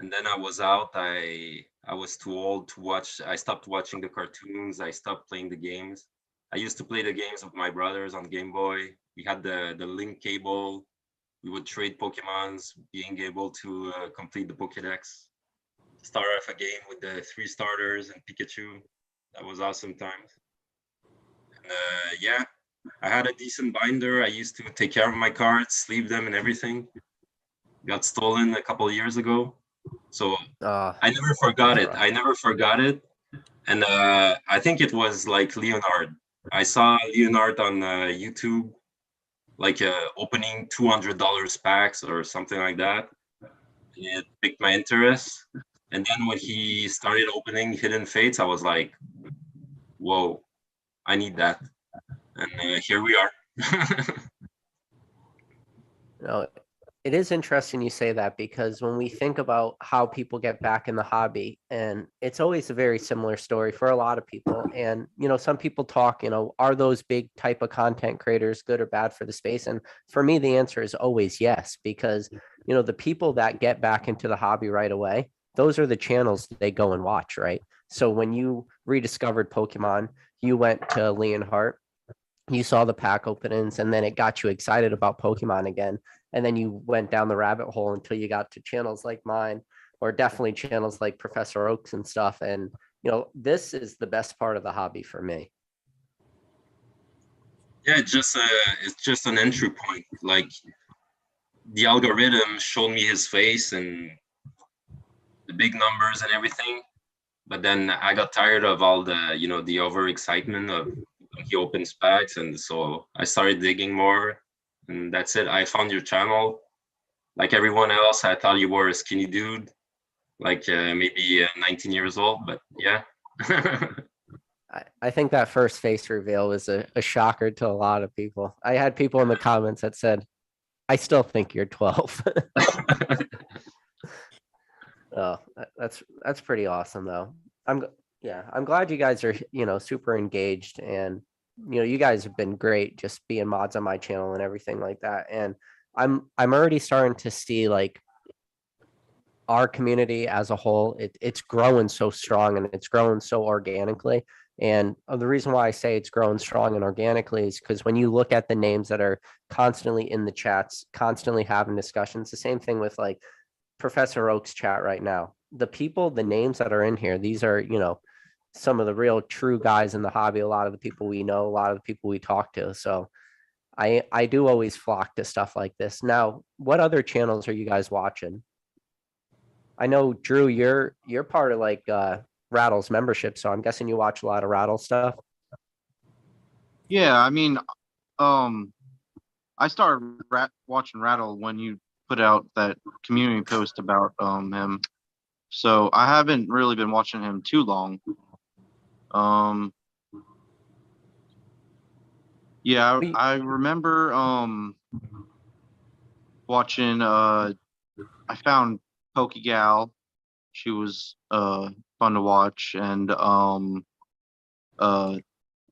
And then I was out. I was too old to watch. I stopped watching the cartoons. I stopped playing the games. I used to play the games with my brothers on Game Boy. We had the link cable. We would trade Pokemons, being able to complete the Pokédex, start off a game with the 3 starters and Pikachu. That was awesome times. And, yeah, I had a decent binder. I used to take care of my cards, sleeve them and everything. Got stolen a couple of years ago. So I never forgot it. I never forgot it. And I think it was like Leonard. I saw Leonard on YouTube, like opening $200 packs or something like that. It piqued my interest. And then when he started opening Hidden Fates, I was like, whoa, I need that. And here we are. No, it is interesting you say that, because when we think about how people get back in the hobby, and it's always a very similar story for a lot of people. And, some people talk, are those big type of content creators good or bad for the space? And for me, the answer is always yes, because, the people that get back into the hobby right away, those are the channels that they go and watch, right? So when you rediscovered Pokemon, you went to Leonhardt, you saw the pack openings, and then it got you excited about Pokemon again. And then you went down the rabbit hole until you got to channels like mine, or definitely channels like Professor Oaks and stuff. And, this is the best part of the hobby for me. Yeah, it's just an entry point. Like, the algorithm showed me his face and the big numbers and everything. But then I got tired of all the, the overexcitement of when he opens packs. And so I started digging more, and that's it. I found your channel. Like everyone else, I thought you were a skinny dude, like maybe 19 years old, but yeah. I think that first face reveal was a shocker to a lot of people. I had people in the comments that said, I still think you're 12. Oh, that's pretty awesome though. I'm glad you guys are, super engaged, and, you guys have been great just being mods on my channel and everything like that. And I'm already starting to see like our community as a whole, it's growing so strong, and it's growing so organically. And the reason why I say it's growing strong and organically is because when you look at the names that are constantly in the chats, constantly having discussions, the same thing with like Professor Oak's chat right now. The names that are in here, these are, some of the real true guys in the hobby. A lot of the people we know, a lot of the people we talk to. So I do always flock to stuff like this. Now, what other channels are you guys watching? I know, Drew, you're part of like Rattle's membership, so I'm guessing you watch a lot of Rattle stuff. Yeah, I mean, I started watching Rattle when you put out that community post about him, so I haven't really been watching him too long. Yeah, I remember watching. I found Pokegal. She was fun to watch, and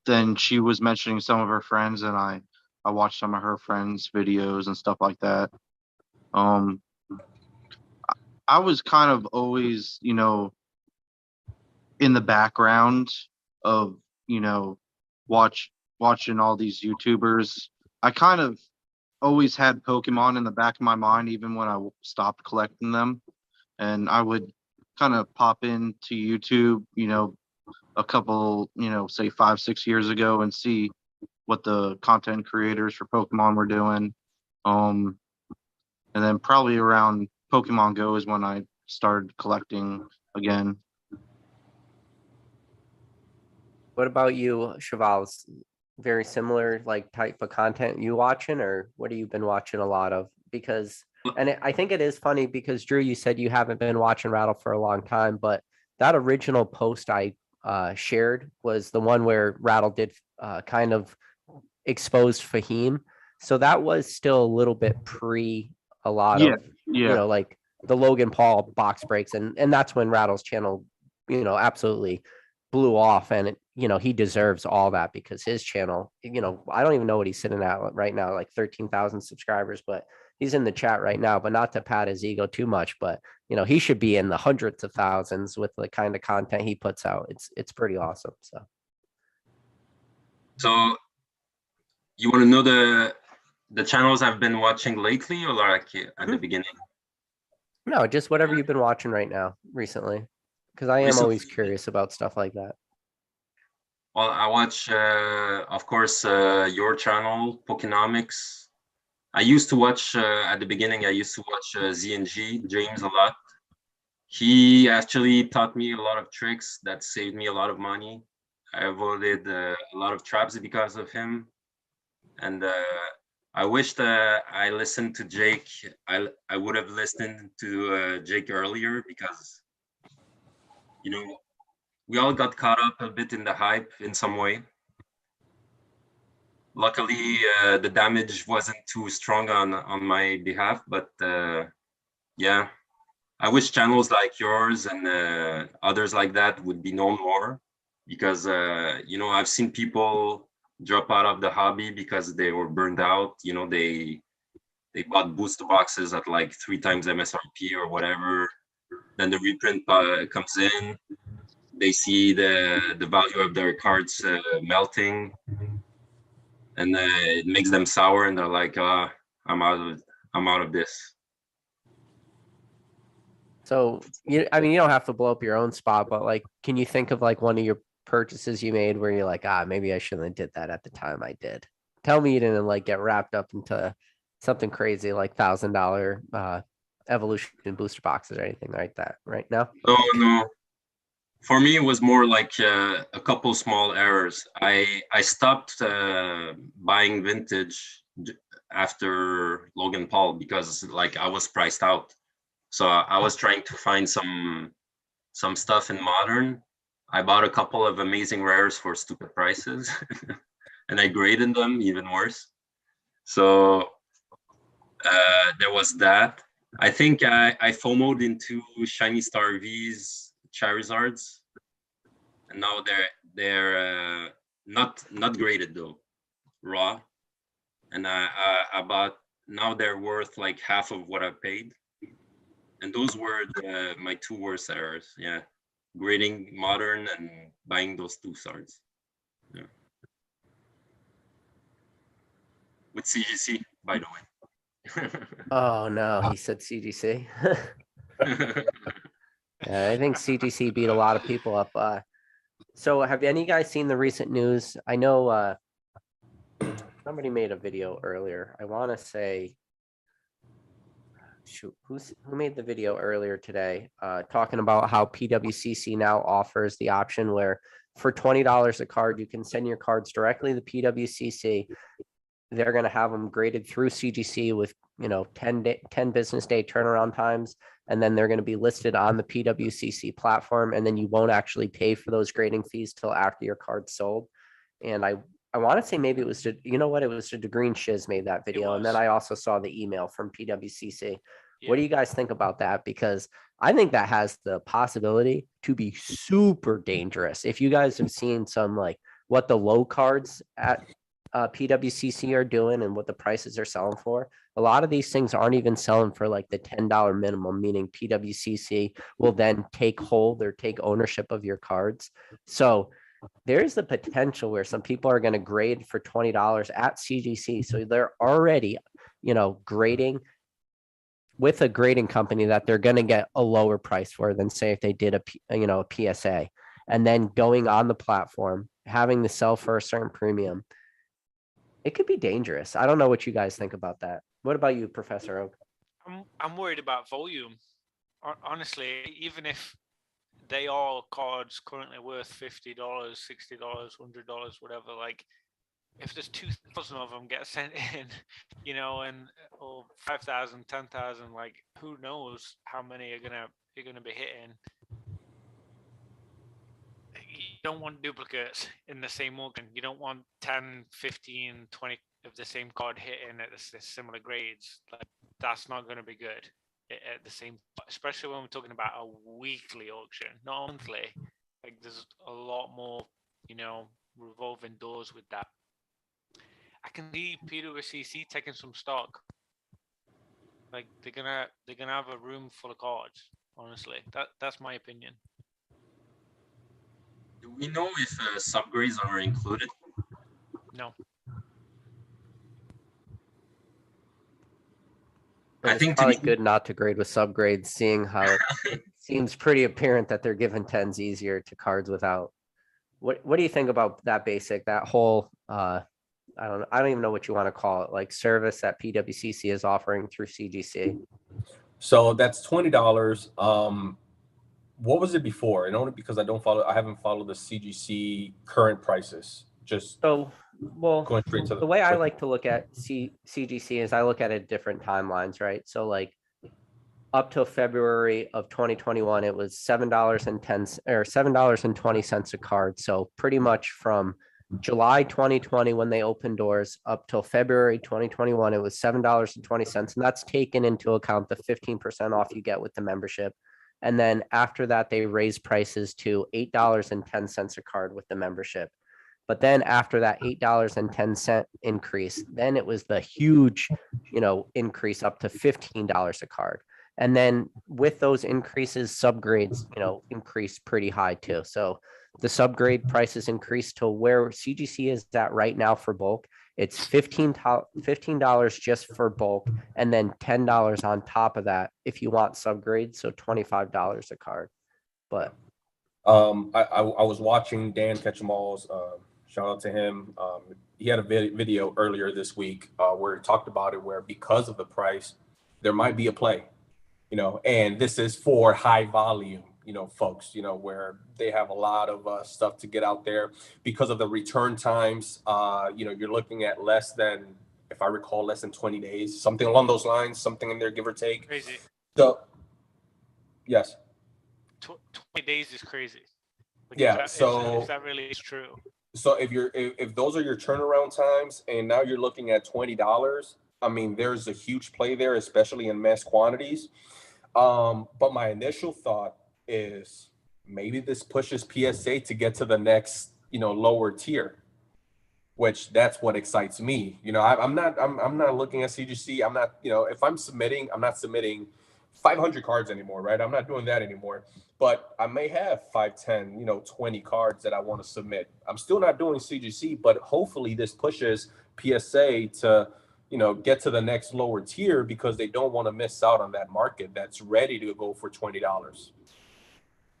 then she was mentioning some of her friends, and I watched some of her friends' videos and stuff like that. I was kind of always, in the background of, watching all these YouTubers. I kind of always had Pokemon in the back of my mind, even when I stopped collecting them. And I would kind of pop into YouTube, a couple, say 5-6 years ago, and see what the content creators for Pokemon were doing. And then probably around Pokemon Go is when I started collecting again. What about you, Chevals? Very similar like type of content you watching, or what have you been watching a lot of? Because, and I think it is funny because, Drew, you said you haven't been watching Rattle for a long time, but that original post I shared was the one where Rattle did kind of exposed Fahim. So that was still a little bit pre a lot of, like the Logan Paul box breaks. And that's when Rattle's channel, absolutely blew off. And, he deserves all that because his channel, I don't even know what he's sitting at right now, like 13,000 subscribers, but he's in the chat right now, but not to pat his ego too much, but he should be in the hundreds of thousands with the kind of content he puts out. It's pretty awesome. So you want to know the channels I've been watching lately, or like at the beginning? No, just whatever you've been watching right now recently, because I am always curious about stuff like that. Well, I watch, of course, your channel, Pokenomics. I used to watch, at the beginning, I used to watch Z&G, James, a lot. He actually taught me a lot of tricks that saved me a lot of money. I avoided a lot of traps because of him. And I wish that I listened to Jake. I would have listened to Jake earlier because, you know, we all got caught up a bit in the hype in some way. Luckily, the damage wasn't too strong on my behalf, but yeah, I wish channels like yours and others like that would be known more because, you know, I've seen people drop out of the hobby because they were burned out. You know, they bought booster boxes at like 3 times MSRP or whatever. Then the reprint comes in. They see the value of their cards melting, and it makes them sour, and they're like, I'm out of this. So I mean, you don't have to blow up your own spot, but like, can you think of like one of your purchases you made where you're like, maybe I shouldn't have did that at the time I did. Tell me you didn't like get wrapped up into something crazy like $1,000 evolution booster boxes or anything like that right now. Oh no. For me, it was more like a couple small errors. I stopped buying vintage after Logan Paul because like I was priced out. So I was trying to find some stuff in modern. I bought a couple of amazing rares for stupid prices, and I graded them even worse. So there was that. I think I FOMO'd into Shiny Star V's Charizards, and now they're not graded though, raw. And I bought, now they're worth like half of what I paid. And those were my 2 worst errors. Yeah, grading modern and buying those 2 swords. Yeah. With CGC, by the way. Oh no, he said CGC. Yeah, I think CGC beat a lot of people up. So have any of you guys seen the recent news? I know somebody made a video earlier. I want to say, shoot, who made the video earlier today? Talking about how PWCC now offers the option where for $20 a card, you can send your cards directly to PWCC. They're going to have them graded through CGC with 10 business day turnaround times, and then they're going to be listed on the PWCC platform, and then you won't actually pay for those grading fees till after your card's sold. And I want to say maybe it was it was the Green Shiz made that video, and then I also saw the email from PWCC. Yeah. What do you guys think about that? Because I think that has the possibility to be super dangerous. If you guys have seen some like what the low cards at PWCC are doing and what the prices are selling for, a lot of these things aren't even selling for like the $10 minimum, meaning PWCC will then take hold or take ownership of your cards. So there's the potential where some people are going to grade for $20 at CGC. So they're already, grading with a grading company that they're going to get a lower price for than say if they did a PSA, and then going on the platform, having to sell for a certain premium. It could be dangerous. I don't know what you guys think about that. What about you, Professor Oak? I'm worried about volume. Honestly, even if they are cards currently worth $50, $60, $100, whatever, like if there's 2,000 of them get sent in, or 5,000, 10,000, like who knows how many you're gonna be hitting. You don't want duplicates in the same auction. You don't want 10, 15, 20 of the same card hitting at the similar grades. Like that's not going to be good at the same, especially when we're talking about a weekly auction, not monthly. Like there's a lot more, revolving doors with that. I can see PWCC taking some stock. Like they're gonna have a room full of cards. Honestly, that's my opinion. Do we know if subgrades are included? No. I think it's probably good not to grade with subgrades, seeing how it seems pretty apparent that they're giving 10s easier to cards without. What do you think about that basic, that whole I don't even know what you want to call it, like service that PWCC is offering through CGC? So that's $20. What was it before? And only because I haven't followed the CGC current prices. Just So, well, going straight to the way I quick. like to look at CGC is I look at it different timelines, right? So like up till February of 2021, it was $7.10 or $7.20 a card. So pretty much from July 2020 when they opened doors up till February 2021, it was $7.20, and that's taken into account the 15% off you get with the membership. And then after that, they raised prices to $8.10 a card with the membership. But then after that $8.10 increase, then it was the huge, increase up to $15 a card. And then with those increases, subgrades, increased pretty high too. So the subgrade prices increased to where CGC is at right now for bulk. It's $15 just for bulk, and then $10 on top of that if you want subgrades. So $25 a card. But I was watching Dan Ketchum's, shout out to him. He had a video earlier this week where he talked about it, where because of the price, there might be a play, and this is for high volume, folks, where they have a lot of stuff to get out there because of the return times. You're looking at less than, if I recall, less than 20 days, something along those lines, something in there, give or take. Crazy. So, yes. 20 days is crazy. Like, Yeah. if that really is true. So if those are your turnaround times, and now you're looking at $20, I mean, there's a huge play there, especially in mass quantities. But my initial thought is maybe this pushes PSA to get to the next, lower tier, which that's what excites me. I'm not looking at CGC. I'm not, if I'm submitting, I'm not submitting 500 cards anymore, right? I'm not doing that anymore. But I may have 5, 10, 20 cards that I want to submit. I'm still not doing CGC, but hopefully this pushes PSA to, get to the next lower tier, because they don't want to miss out on that market that's ready to go for $20.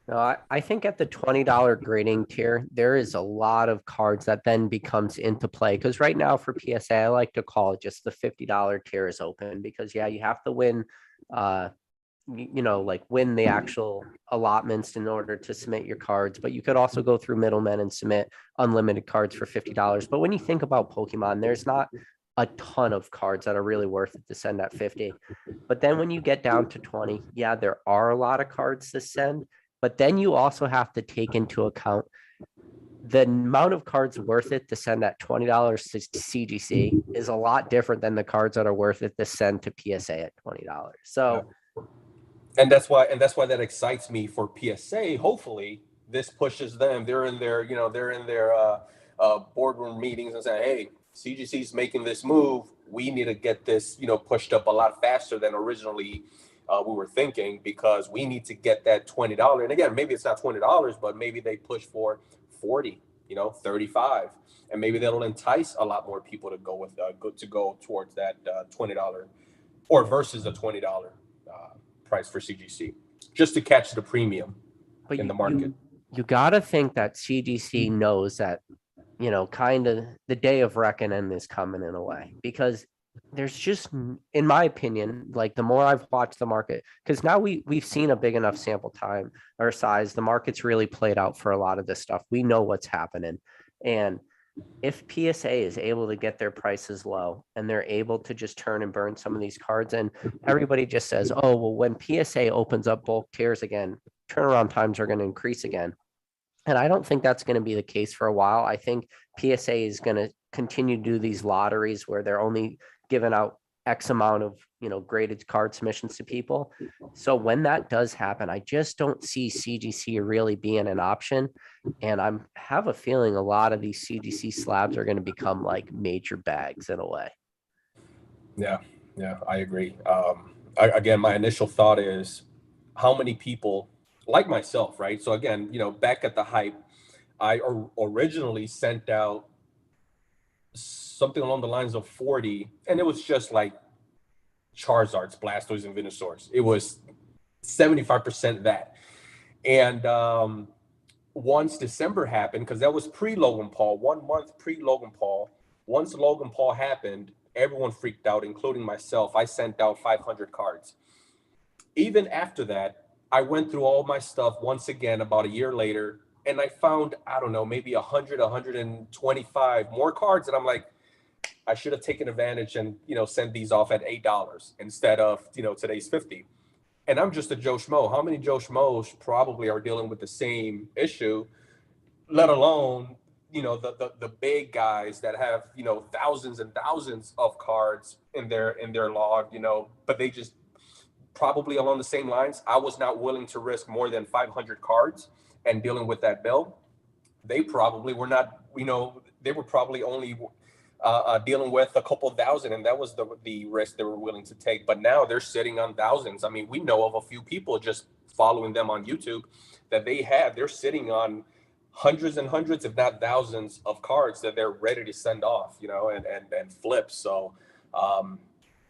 no, I think at the $20 grading tier, there is a lot of cards that then becomes into play. Because right now for PSA, I like to call it just the $50 tier is open, because you have to win like win the actual allotments in order to submit your cards, but you could also go through middlemen and submit unlimited cards for $50. But when you think about Pokemon, there's not a ton of cards that are really worth it to send at 50. But then when you get down to 20, yeah, there are a lot of cards to send, but then you also have to take into account the amount of cards worth it to send at $20 to CGC is a lot different than the cards that are worth it to send to PSA at $20. So And that's why that excites me for PSA. Hopefully this pushes them. They're in their boardroom meetings and saying, hey, CGC's making this move. We need to get this, pushed up a lot faster than originally we were thinking, because we need to get that $20. And again, maybe it's not $20, but maybe they push for 40, 35, and maybe that'll entice a lot more people to go towards that $20 or versus a $20 price for CGC, just to catch the premium in the market. You got to think that CGC knows that, kind of the day of reckoning is coming in a way, because there's just, in my opinion, like the more I've watched the market, because now we've seen a big enough sample time or size, the market's really played out for a lot of this stuff. We know what's happening. And if PSA is able to get their prices low and they're able to just turn and burn some of these cards, and everybody just says, oh, well, when PSA opens up bulk tiers again, turnaround times are going to increase again. And I don't think that's going to be the case for a while. I think PSA is going to continue to do these lotteries where they're only giving out X amount of, graded card submissions to people. So when that does happen, I just don't see CGC really being an option. And I have a feeling a lot of these CGC slabs are going to become like major bags in a way. Yeah, I agree. Again, my initial thought is how many people like myself, right? So again, back at the hype, I originally sent out something along the lines of 40, and it was just like Charizards, Blastoise, and Venusaurs. It was 75% that. And once December happened, because that was pre-Logan Paul, 1 month pre-Logan Paul. Once Logan Paul happened, everyone freaked out, including myself. I sent out 500 cards. Even after that, I went through all my stuff once again about a year later, and I found, I don't know, maybe 100, 125 more cards. And I'm like, I should have taken advantage and, sent these off at $8 instead of, today's 50. And I'm just a Joe Schmo. How many Joe Schmoes probably are dealing with the same issue, let alone, the big guys that have, thousands and thousands of cards in their log, but they just probably along the same lines. I was not willing to risk more than 500 cards and dealing with that bill. They probably were not, they were probably only dealing with a couple thousand, and that was the risk they were willing to take. But now they're sitting on thousands. I mean, we know of a few people just following them on YouTube that they're sitting on hundreds and hundreds, if not thousands, of cards that they're ready to send off, and flip. So,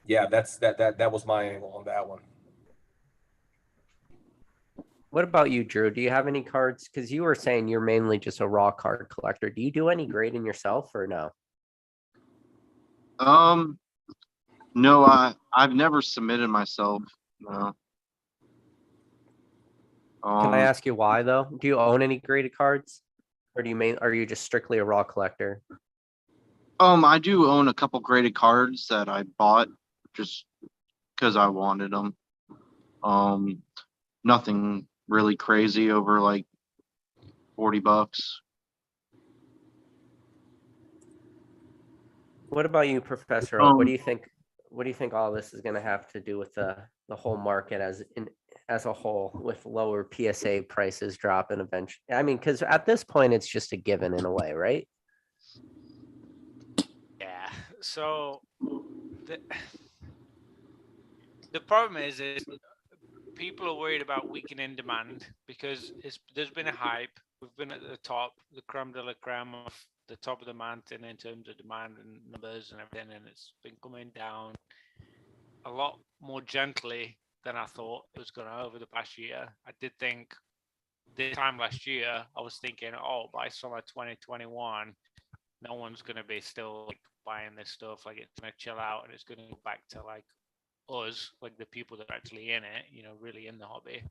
yeah, that was my angle on that one. What about you, Drew? Do you have any cards? Because you were saying you're mainly just a raw card collector. Do you do any grading yourself or no? No, I've never submitted myself. No. Can I ask you why though? Do you own any graded cards, or are you just strictly a raw collector? I do own a couple graded cards that I bought just because I wanted them. Nothing really crazy, over like $40. What about you, Professor Oak? What do you think? What do you think all this is going to have to do with the whole market as a whole, with lower PSA prices dropping eventually? I mean, because at this point, it's just a given in a way, right? Yeah. So the problem is people are worried about weakening demand because there's been a hype. We've been at the top, the creme de la creme of the top of the mountain in terms of demand and numbers and everything, and it's been coming down a lot more gently than I thought it was going to over the past year. I did think this time last year, I was thinking, by summer 2021, no one's going to be still like buying this stuff. Like, it's going to chill out and it's going to go back to like us, like the people that are actually in it, really in the hobby.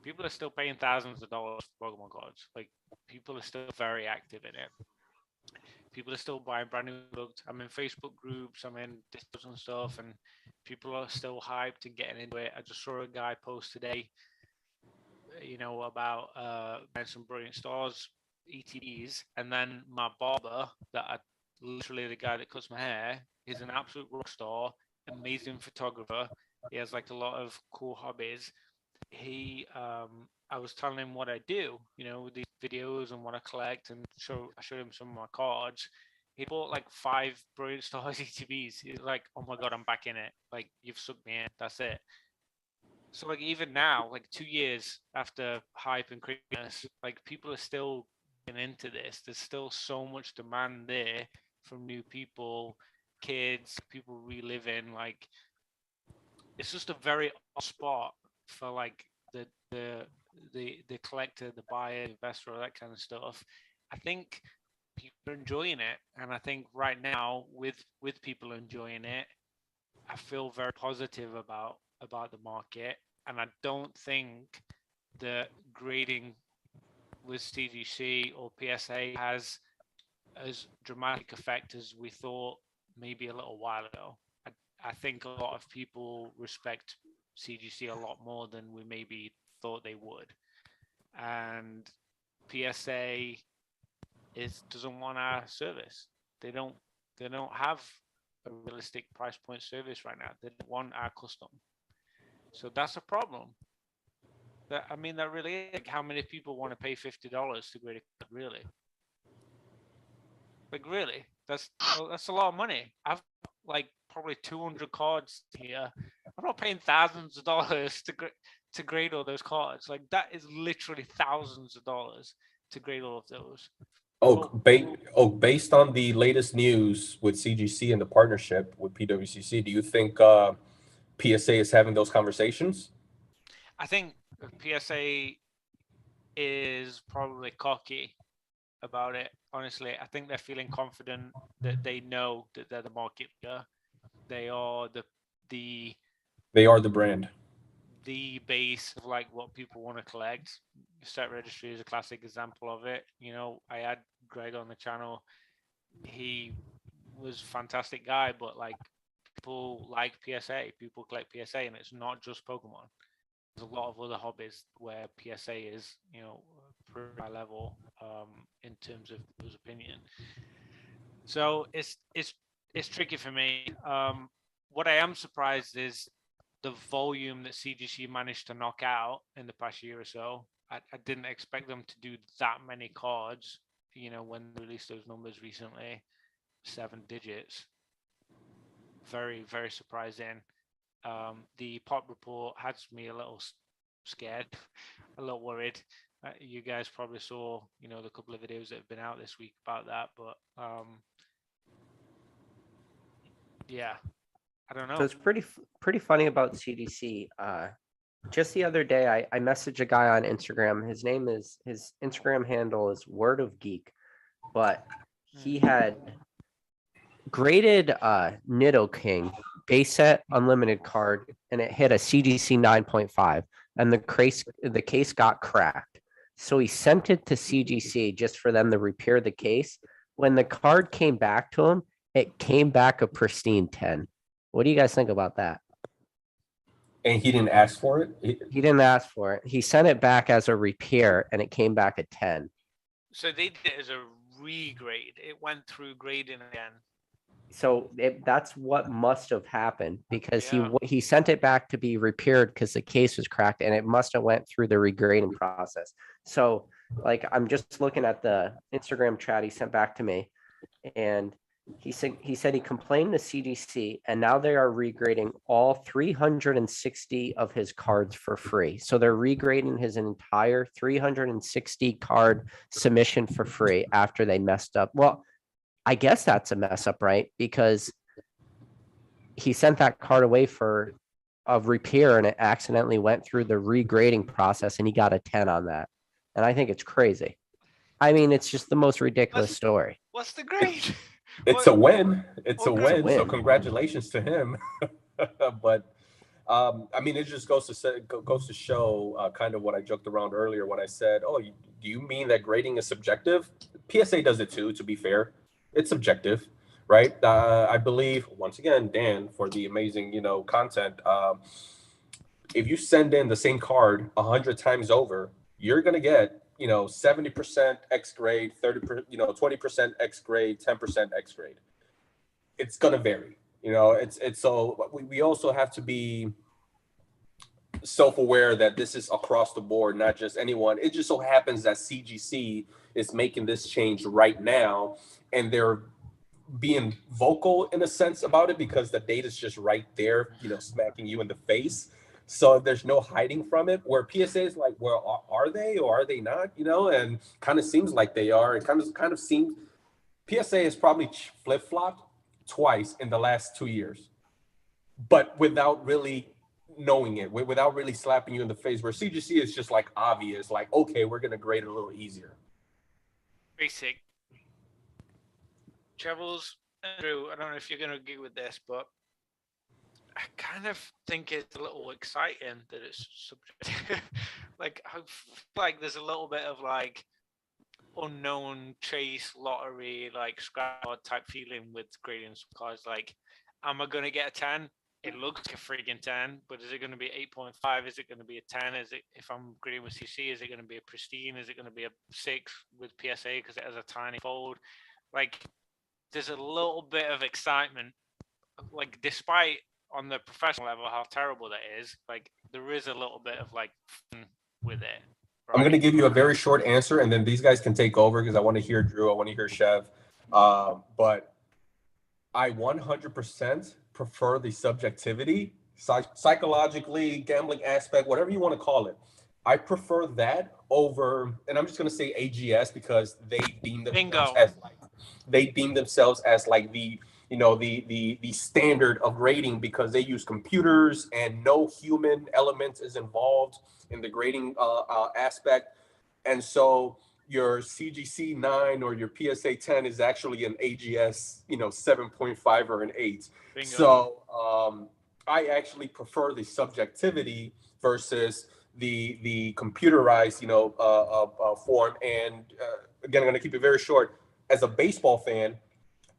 People are still paying thousands of dollars for Pokemon cards. Like, people are still very active in it. People are still buying brand new products. I'm in Facebook groups, I'm in Discord and stuff, and people are still hyped and getting into it. I just saw a guy post today, about buying some Brilliant Stars ETBs, and then my barber, literally the guy that cuts my hair, is an absolute rock star, amazing photographer. He has like a lot of cool hobbies. I was telling him what I do, with these videos and what I collect, and I showed him some of my cards. He bought like 5 Brilliant Stars ETBs. He's like, "Oh my god, I'm back in it. Like, you've sucked me in. That's it." So like, even now, like 2 years after hype and craziness, like, people are still getting into this. There's still so much demand there from new people, kids, people reliving. Like, it's just a very odd spot for like the collector, the buyer, investor, all that kind of stuff. I think people are enjoying it, and I think right now, with people enjoying it, I feel very positive about the market, and I don't think the grading with CGC or PSA has as dramatic effect as we thought maybe a little while ago. I think a lot of people respect CGC a lot more than we maybe thought they would, and PSA doesn't want our service. They don't have a realistic price point service right now. They don't want our custom, so that's a problem. That really is. Like, how many people want to pay $50 to grade a card? Really? Like, really? That's a lot of money. I've like probably 200 cards here. I'm not paying thousands of dollars to grade all those cards. Like, that is literally thousands of dollars to grade all of those. Based on the latest news with CGC and the partnership with PWCC, do you think PSA is having those conversations? I think PSA is probably cocky about it. Honestly, I think they're feeling confident that they know that they're the market leader. They are They are the brand. the base of like what people want to collect. Set Registry is a classic example of it. You know, I had Greg on the channel. He was a fantastic guy, but like people like PSA, people collect PSA, and it's not just Pokemon. There's a lot of other hobbies where PSA is, you know, pretty high level in terms of his opinion. So it's tricky for me. What I am surprised is the volume that CGC managed to knock out in the past year or so. I didn't expect them to do that many cards, you know, when they released those numbers recently, 7 digits. Very, very surprising. The pop report has me a little scared, a little worried. You guys probably saw, you know, the couple of videos that have been out this week about that, but yeah, I don't know. So it's pretty funny about CDC. Just the other day, I messaged a guy on Instagram. His Instagram handle is Word of Geek, but he had graded Nidoking base set unlimited card, and it hit a CGC 9.5, and the case got cracked. So he sent it to CGC just for them to repair the case. When the card came back to him, it came back a pristine 10. What do you guys think about that? And he didn't ask for it? He didn't ask for it. He sent it back as a repair, and it came back a 10. So they did it as a regrade. It went through grading again. So that's what must have happened, because Yeah. he sent it back to be repaired because the case was cracked, and it must have went through the regrading process. So like, I'm just looking at the Instagram chat he sent back to me, and he said he complained to CDC, and now they are regrading all 360 of his cards for free. So they're regrading his entire 360 card submission for free after they messed up. Well, I guess that's a mess up, right? Because he sent that card away for a repair, and it accidentally went through the regrading process, and he got a 10 on that. And I think it's crazy. I mean, it's just the most ridiculous story. What's the grade? It's a win. It's a What win. So win? congratulations to him. But I mean, it just goes to show kind of what I joked around earlier when I said, "Oh, do you mean that grading is subjective?" PSA does it too. To be fair, it's subjective, right? I believe, once again, Dan, for the amazing, you know, content. If you send in the same card 100 times over, you're gonna get, you know, 70% X grade, 30%, you know, 20% X grade, 10% X grade. It's gonna vary, you know. It's so we also have to be self-aware that this is across the board, not just anyone. It just so happens that CGC is making this change right now, and they're being vocal in a sense about it because the data is just right there, you know, smacking you in the face. So there's no hiding from it. Where PSA is like, well, are they or are they not? You know, and kind of seems like they are. It kind of seems PSA has probably flip-flopped twice in the last 2 years, but without really knowing it, without really slapping you in the face. Where CGC is just like obvious, like, okay, we're gonna grade it a little easier. Basic. Chevals, Andrew, I don't know if you're going to agree with this, but I kind of think it's a little exciting that it's subjective. Like, I feel like there's a little bit of like unknown chase lottery, like scrap type feeling with grading some cards. Like, am I going to get a 10? It looks like a freaking 10, but is it going to be 8.5? Is it going to be a 10? Is it, if I'm grading with CC, is it going to be a pristine? Is it going to be a 6 with PSA because it has a tiny fold? Like, there's a little bit of excitement, like, despite on the professional level how terrible that is, like, there is a little bit of like fun with it. Right? I'm going to give you a very short answer, and then these guys can take over because I want to hear Drew, I want to hear Chev. But I 100% prefer the subjectivity, psychologically, gambling aspect, whatever you want to call it. I prefer that over, and I'm just going to say AGS because they deem themselves as like the, you know, the standard of grading because they use computers and no human element is involved in the grading aspect. And so your CGC 9 or your PSA 10 is actually an AGS, 7.5 or an 8. Bingo. So I actually prefer the subjectivity versus the computerized, form. And again, I'm going to keep it very short. As a baseball fan,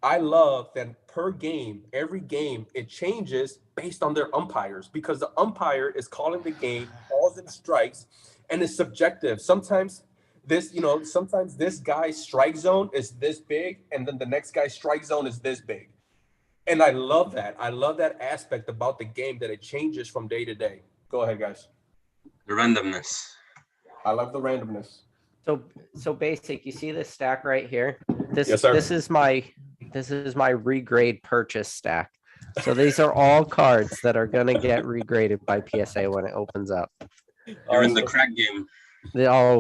I love that per game, every game, it changes based on their umpires, because the umpire is calling the game, balls and strikes, and it's subjective. Sometimes this guy's strike zone is this big, and then the next guy's strike zone is this big. And I love that. I love that aspect about the game, that it changes from day to day. Go ahead, guys. The randomness. I love the randomness. So basic, you see this stack right here? Yes, sir. This is my regrade purchase stack. So these are all cards that are gonna get regraded by PSA when it opens up. You're in the crack game.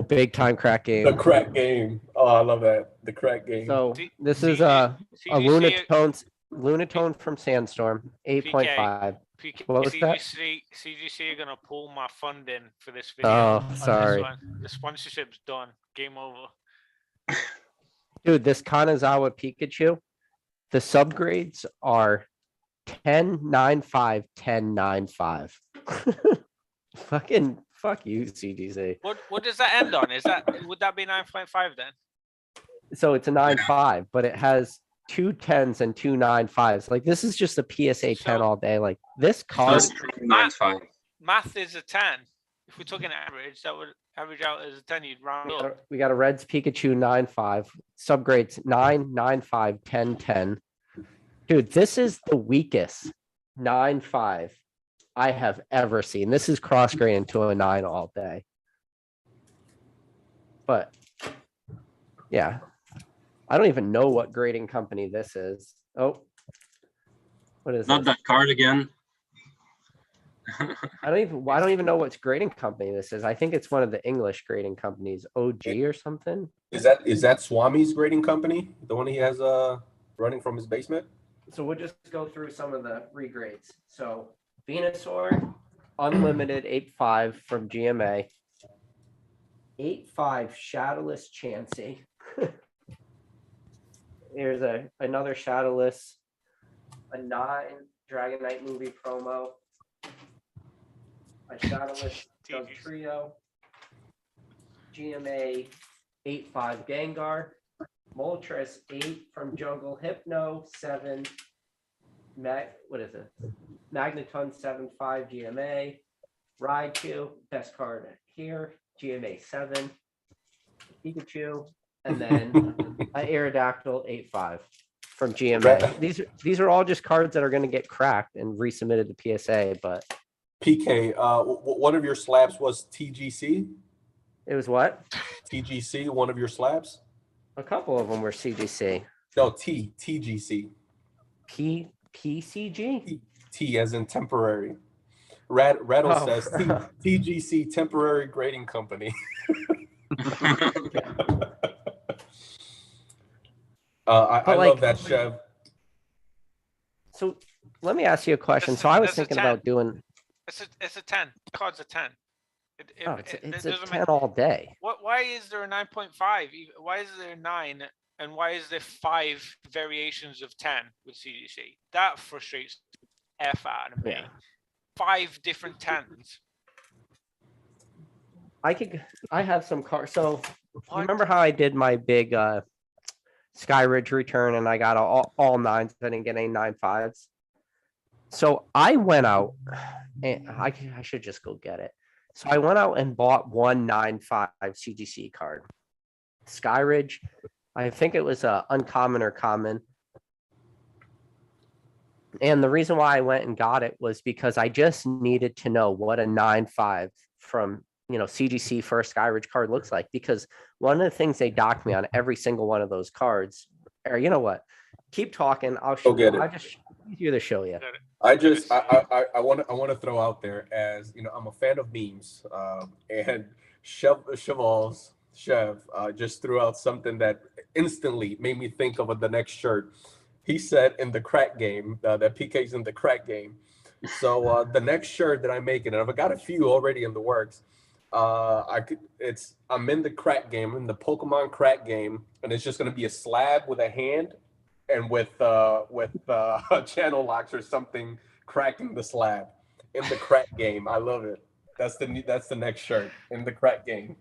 Big time crack game. The crack game. Oh, I love that. The crack game. So this is CGC a Lunatone from Sandstorm, 8.5. PK, What was that? CGC are gonna pull my funding for this video. Oh, on this sorry. one. The sponsorship's done. Game over. Dude, this Kanazawa Pikachu, the subgrades are 10.95, 10.95. Fuck you, CGC. What does that end on? Would that be 9.5 then? So it's a 9.5, but it has 2 10s and 2 9.5s. Like, this is just a PSA 10 So- all day. Like, this card, Plus 9.5. Math is a 10. If we're talking average, that would average out as a 10. You'd round up. we got a Reds Pikachu 9.5, subgrades 9, 9.5, 10, 10. Dude, this is the weakest 9.5 I have ever seen. This is cross grading to a 9 all day. But yeah, I don't even know what grading company this is. Oh, what is Not this? that card again. I don't even know what grading company this is. I think it's one of the English grading companies, OG or something. Is that Swami's grading company? The one he has running from his basement? So we'll just go through some of the regrades. So Venusaur, Unlimited 8.5 from GMA. 8.5 Shadowless Chansey. Here's another Shadowless. A 9 Dragonite movie promo. A Shadowless Doug Trio. GMA 8.5 Gengar. Moltres 8 from Jungle Hypno 7. What is it? Magneton 7.5 GMA. Raichu, best card here. GMA 7. Pikachu, and then an Aerodactyl 8.5 from GMA. These are all just cards that are going to get cracked and resubmitted to PSA, but PK, one of your slabs was TGC? it was what? TGC, one of your slabs? A couple of them were CGC. No, TGC. PCG? T as in temporary. Rattle Oh. says TGC, temporary grading company. I love that, Chev. So let me ask you a question. That's So I was a thinking 10. about doing. It's a 10. The card's a 10. It's a doesn't 10 make- all day. Why is there a 9.5? Why is there a 9? And why is there 5 variations of 10 with CGC? That frustrates the F out of me. Yeah. 5 different 10s. I have some cards. So What? remember how I did my big Skyridge return and I got all 9s. I didn't get any 9.5s. So I went out and I should just go get it. So I went out and bought one 9.5 CGC card. Skyridge. I think it was a uncommon or common. And the reason why I went and got it was because I just needed to know what a 9.5 from CGC for a Skyridge card looks like, because one of the things they docked me on every single one of those cards, or you know what? Keep talking. I'll show get you. it. I just easier to show you. I want to throw out there, as I'm a fan of memes, and Chevals just threw out something that instantly made me think of the next shirt. He said in the crack game that PK's in the crack game. So the next shirt that I'm making, and I've got a few already in the works. I'm in the crack game, in the Pokemon crack game, and it's just gonna be a slab with a hand and with channel locks or something cracking the slab in the crack game. I love it. That's the next shirt, in the crack game.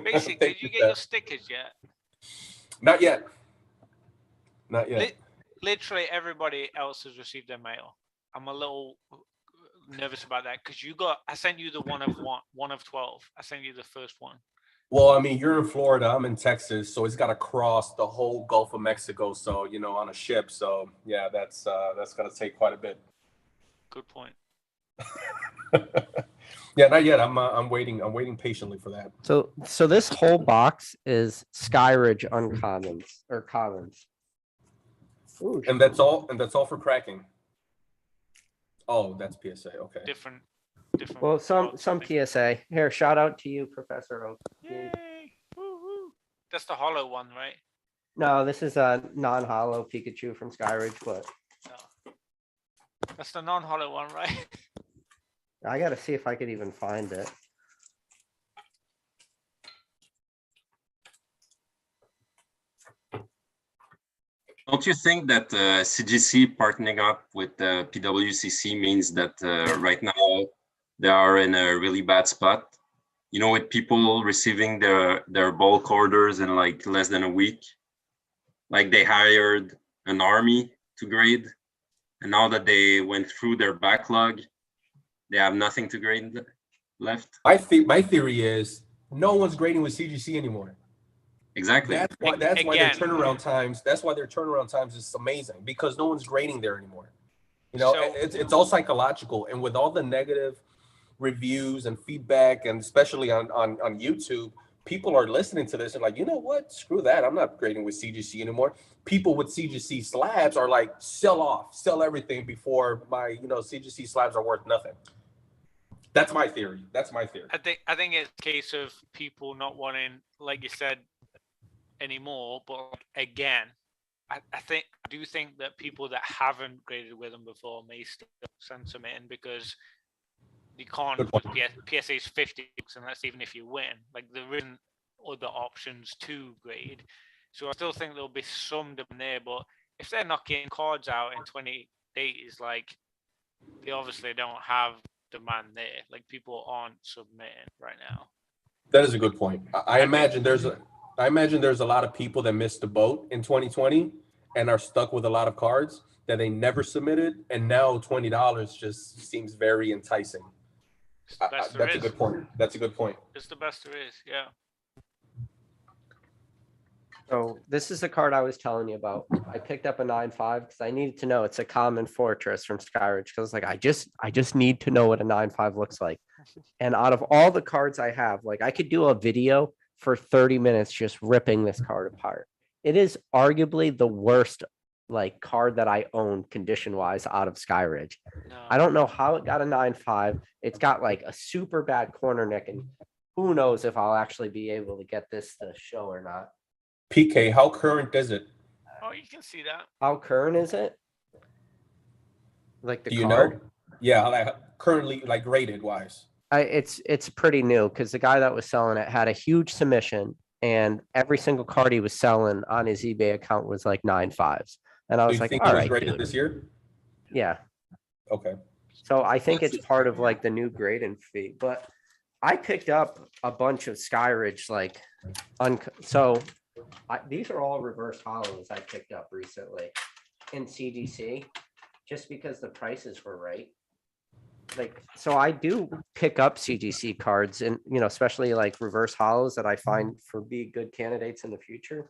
Basic, did you get your stickers yet? Not yet. Not yet. Literally everybody else has received their mail. I'm a little nervous about that because I sent you the one of 12. I sent you the first one. Well, I mean, you're in Florida, I'm in Texas, so it's got to cross the whole Gulf of Mexico. So, on a ship. So, yeah, that's going to take quite a bit. Good point. Yeah, not yet. I'm waiting patiently for that. So this whole box is Skyridge uncommons or commons. Ooh, And that's all for cracking. Oh, that's PSA. Okay. Different. well, some PSA. Here, shout out to you, Professor Oak. Yay! Woo-hoo. That's the hollow one, right? No, this is a non-hollow Pikachu from Skyridge, but No. That's the non-hollow one, right? I gotta see if I could even find it. Don't you think that CGC partnering up with PWCC means that right now they are in a really bad spot? With people receiving their bulk orders in like less than a week. Like they hired an army to grade, and now that they went through their backlog, they have nothing to grade left. My theory is no one's grading with CGC anymore. Exactly. That's why their turnaround times. That's why their turnaround times is amazing, because no one's grading there anymore. It's all psychological, and with all the negative reviews and feedback, and especially on YouTube, people are listening to this and like, you know what? Screw that. I'm not grading with CGC anymore. People with CGC slabs are like, sell everything before my CGC slabs are worth nothing. That's my theory. I think it's a case of people not wanting, like you said, anymore. But again, I do think that people that haven't graded with them before may still send some in, because you can't with PSA's 50, and that's even if you win. Like, there isn't other options to grade. So I still think there'll be some demand there, but if they're not getting cards out in 20 days, like, they obviously don't have demand there. Like, people aren't submitting right now. That is a good point. I imagine there's a lot of people that missed the boat in 2020 and are stuck with a lot of cards that they never submitted, and now $20 just seems very enticing. That's a good point. It's the best there is, yeah. So this is the card I was telling you about. I picked up a 9.5 because I needed to know it's a common fortress from Skyridge, because like I just need to know what a 9.5 looks like. And out of all the cards I have, like, I could do a video for 30 minutes just ripping this card apart. It is arguably the worst card that I own condition wise out of Skyridge. No. I don't know how it got a 9.5. It's got like a super bad corner nick, and who knows if I'll actually be able to get this to show or not. PK, how current is it? Oh, you can see that. How current is it? Like the Do card? you know? Yeah, like currently, like rated wise. It's pretty new, because the guy that was selling it had a huge submission, and every single card he was selling on his eBay account was like 9.5s. And I was like, all right, graded dude. this year? Yeah. Okay. So I think it's part of like the new grading fee. But I picked up a bunch of Skyridge these are all reverse hollows I picked up recently in CGC, just because the prices were right. Like, so I do pick up CGC cards, and especially like reverse hollows that I find for be good candidates in the future.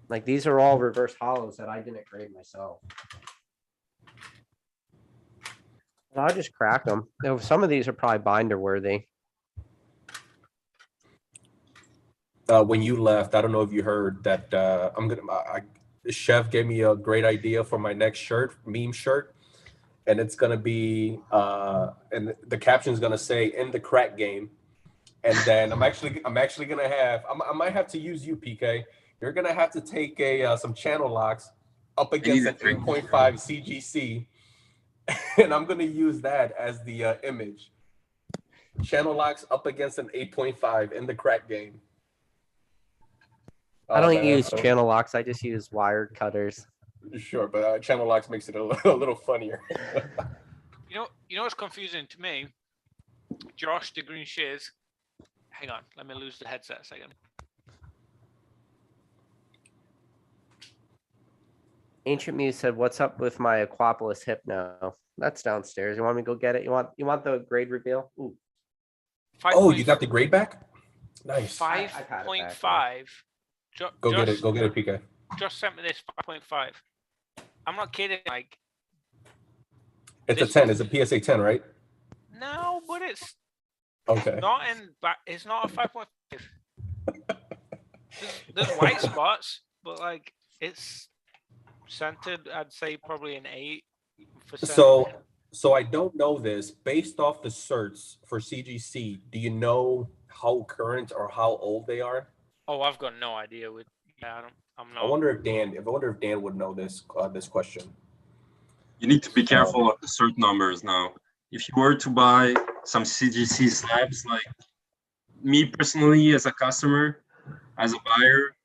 Like, these are all reverse hollows that I didn't grade myself. And I'll just crack them. Some of these are probably binder worthy. When you left, I don't know if you heard that Chef gave me a great idea for my next meme shirt. And it's gonna be and the caption is gonna say "in the crack game," and then I'm actually gonna have I might have to use you, PK. You're gonna have to take some channel locks up against an 8.5 CGC, and I'm gonna use that as the image. channel locks up against an 8.5 in the crack game. I don't use so- channel locks. I just use wired cutters. Sure, but channel locks makes it a little funnier. You know what's confusing to me? Josh the Green Shiz. Hang on, let me lose the headset a second. Ancient Muse said, "What's up with my Aquapolis Hypno?" That's downstairs. You want me to go get it? You want the grade reveal? Ooh. Oh, you got the grade back? Nice. I've had it back, 5.5. Go get it. Go get it, PK. Just sent me this 5.5. I'm not kidding. Like, It's a 10. It's a PSA 10, right? no, but it's Okay. not in. It's not a 5.5. There's white spots, but like it's scented. I'd say probably an 8. So I don't know this. Based off the certs for CGC, do you know how current or how old they are? Oh, I've got no idea. I'm not. I wonder if Dan would know this this question. You need to be careful of the cert numbers now. If you were to buy some CGC slabs, like me personally as a customer, as a buyer,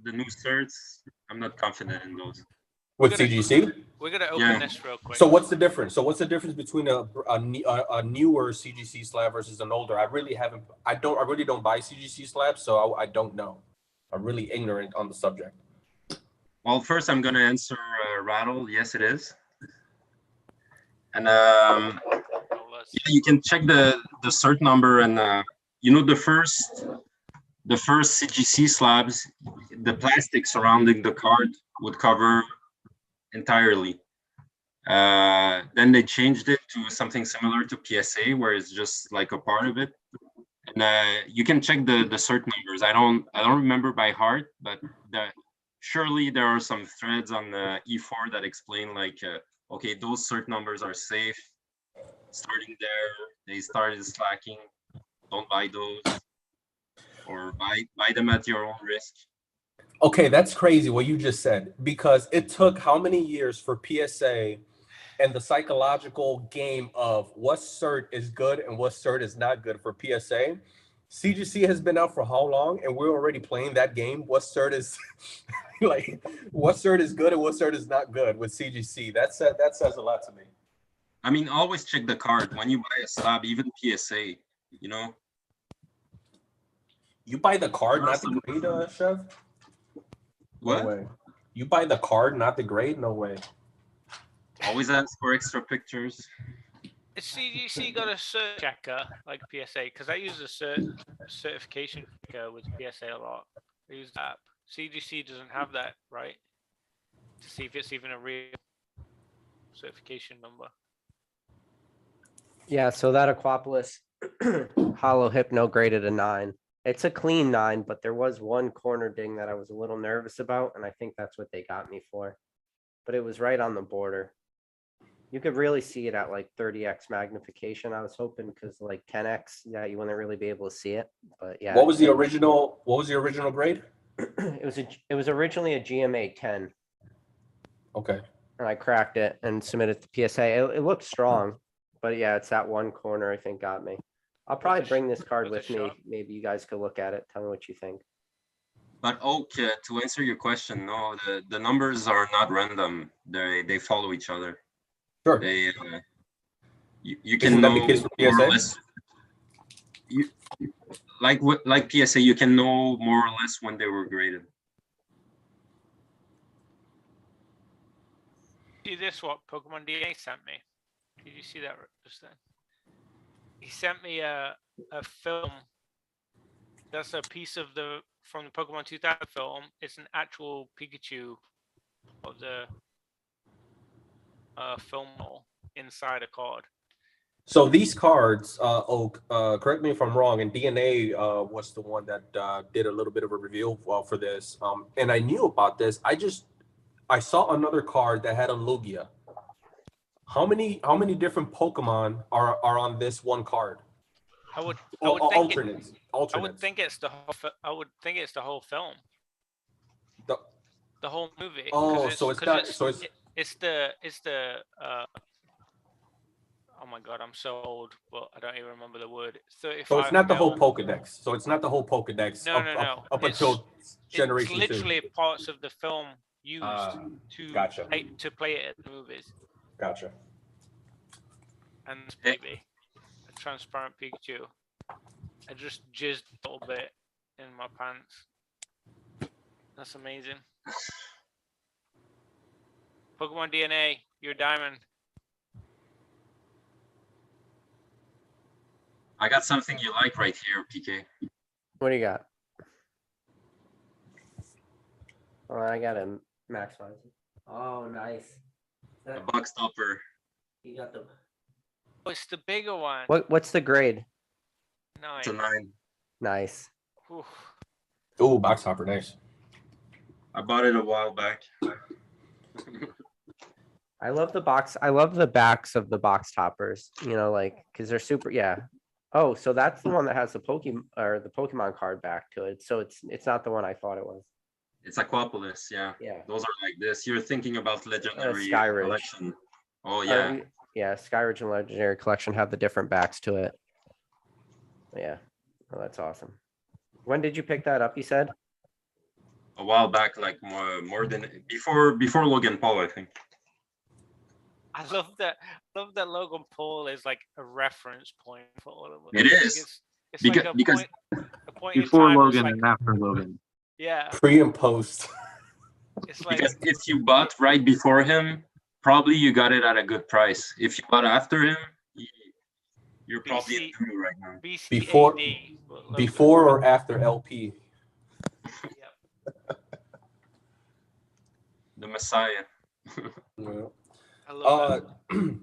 the new certs, I'm not confident in those. With CGC? We're gonna open this real quick. So what's the difference? Between a newer CGC slab versus an older? I really don't buy CGC slabs, so I don't know. I'm really ignorant on the subject. Well, first I'm gonna answer Rattle. Yes, it is. And you can check the cert number, and the first CGC slabs, the plastic surrounding the card would cover entirely. Then they changed it to something similar to PSA, where it's just like a part of it. And you can check the cert numbers. I don't remember by heart, but surely there are some threads on the E4 that explain like, okay, those cert numbers are safe. Starting there, they started slacking. Don't buy those, or buy them at your own risk. Okay, that's crazy what you just said, because it took how many years for PSA and the psychological game of what cert is good and what cert is not good for PSA. CGC has been out for how long, and we're already playing that game. What cert is like? What cert is good and what cert is not good with CGC? That says a lot to me. I mean, always check the card when you buy a slab, even PSA. You buy the card, not the grade, Chev? What? No way. You buy the card, not the grade? No way. Always ask for extra pictures. Is CGC got a cert checker like PSA? Because I use a certification checker with PSA a lot. I use that. CGC doesn't have that, right? To see if it's even a real certification number. Yeah, so that Aquapolis Hollow Hypno graded a 9. It's a clean 9, but there was one corner ding that I was a little nervous about, and I think that's what they got me for. But it was right on the border. You could really see it at like 30x magnification. I was hoping because like 10x, yeah, you wouldn't really be able to see it. But yeah. What was the original grade? It was originally a GMA 10. Okay. And I cracked it and submitted to PSA. It looked strong, but yeah, it's that one corner I think got me. I'll probably bring this card with me. Maybe you guys could look at it. Tell me what you think. But okay, to answer your question, no, the numbers are not random. They follow each other. Sure. They you can know more or less. Like PSA, you can know more or less when they were graded. See this? What Pokemon DNA sent me? Did you see that just then? He sent me a film. That's a piece of from the Pokemon 2000 film. It's an actual Pikachu of the film roll inside a card. So these cards, Oak, correct me if I'm wrong, and DNA was the one that did a little bit of a review for this. And I knew about this. I saw another card that had a Lugia. How many different Pokemon are on this one card? I would alternates. I would think it's the whole film. The whole movie. Oh, so it's not. So it's the Oh my god, I'm so old, but I don't even remember the word. 35 So it's not the whole mil. Pokédex. So it's not the whole Pokédex No, no, no. up It's until it's generation literally 2. parts of the film used Gotcha. to play it at the movies. Gotcha. And this baby, a transparent Pikachu. I just jizzed a little bit in my pants. That's amazing. Pokemon DNA, you're diamond. I got something you like right here, PK. What do you got? Oh, I got a maximize. Oh, nice. A box topper. You got the. Oh, it's the bigger one. What's the grade? It's a 9. 9. Nice. Oof. Ooh, box hopper, nice. I bought it a while back. I love the box. I love the backs of the box toppers. You know, like because they're super. Yeah. Oh, so that's the one that has the Pokemon card back to it. So it's not the one I thought it was. It's Aquapolis, yeah. Yeah. Those are like this. You're thinking about Legendary Skyridge. Collection. Oh, yeah. Yeah. Skyridge and Legendary Collection have the different backs to it. Yeah. Oh, that's awesome. When did you pick that up? You said A while back, like more than before Logan Paul, I think. I love that. Logan Paul is like a reference point for all of us. It is. It's Because- like because a point in Before time. Logan Like, and after Logan. yeah, Pre and post. it's like Because if you bought right before him, probably you got it at a good price. If you bought after him, you're probably in BC blue right now. BCAD. Before- Logan. Before or after LP? Yep. The Messiah. Yeah. I love that.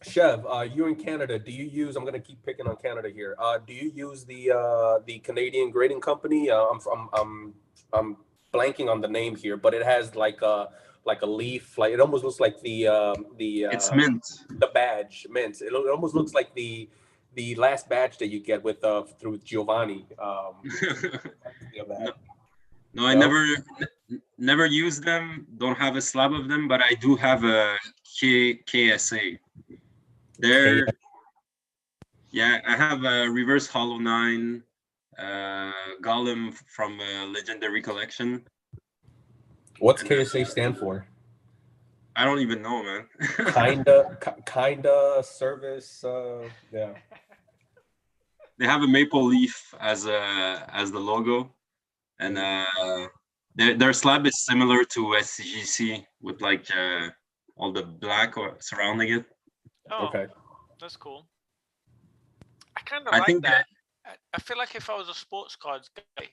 Chev, you in Canada, do you use? I'm gonna keep picking on Canada here. Do you use the Canadian grading company? I'm blanking on the name here, but it has like a leaf, like it almost looks like It's mint. the badge mint. It almost looks like the last badge that you get with through Giovanni. You know that. No, I never used them. Don't have a slab of them, but I do have a KSA. There, yeah, I have a Reverse Hollow 9, Golem from Legendary Collection. What's KSA stand for? I don't even know, man. Kinda service. Yeah. They have a maple leaf as the logo, and their slab is similar to SCGC with like all the black surrounding it. Oh, Okay. that's cool. I kind of I like think that. I feel like if I was a sports cards guy,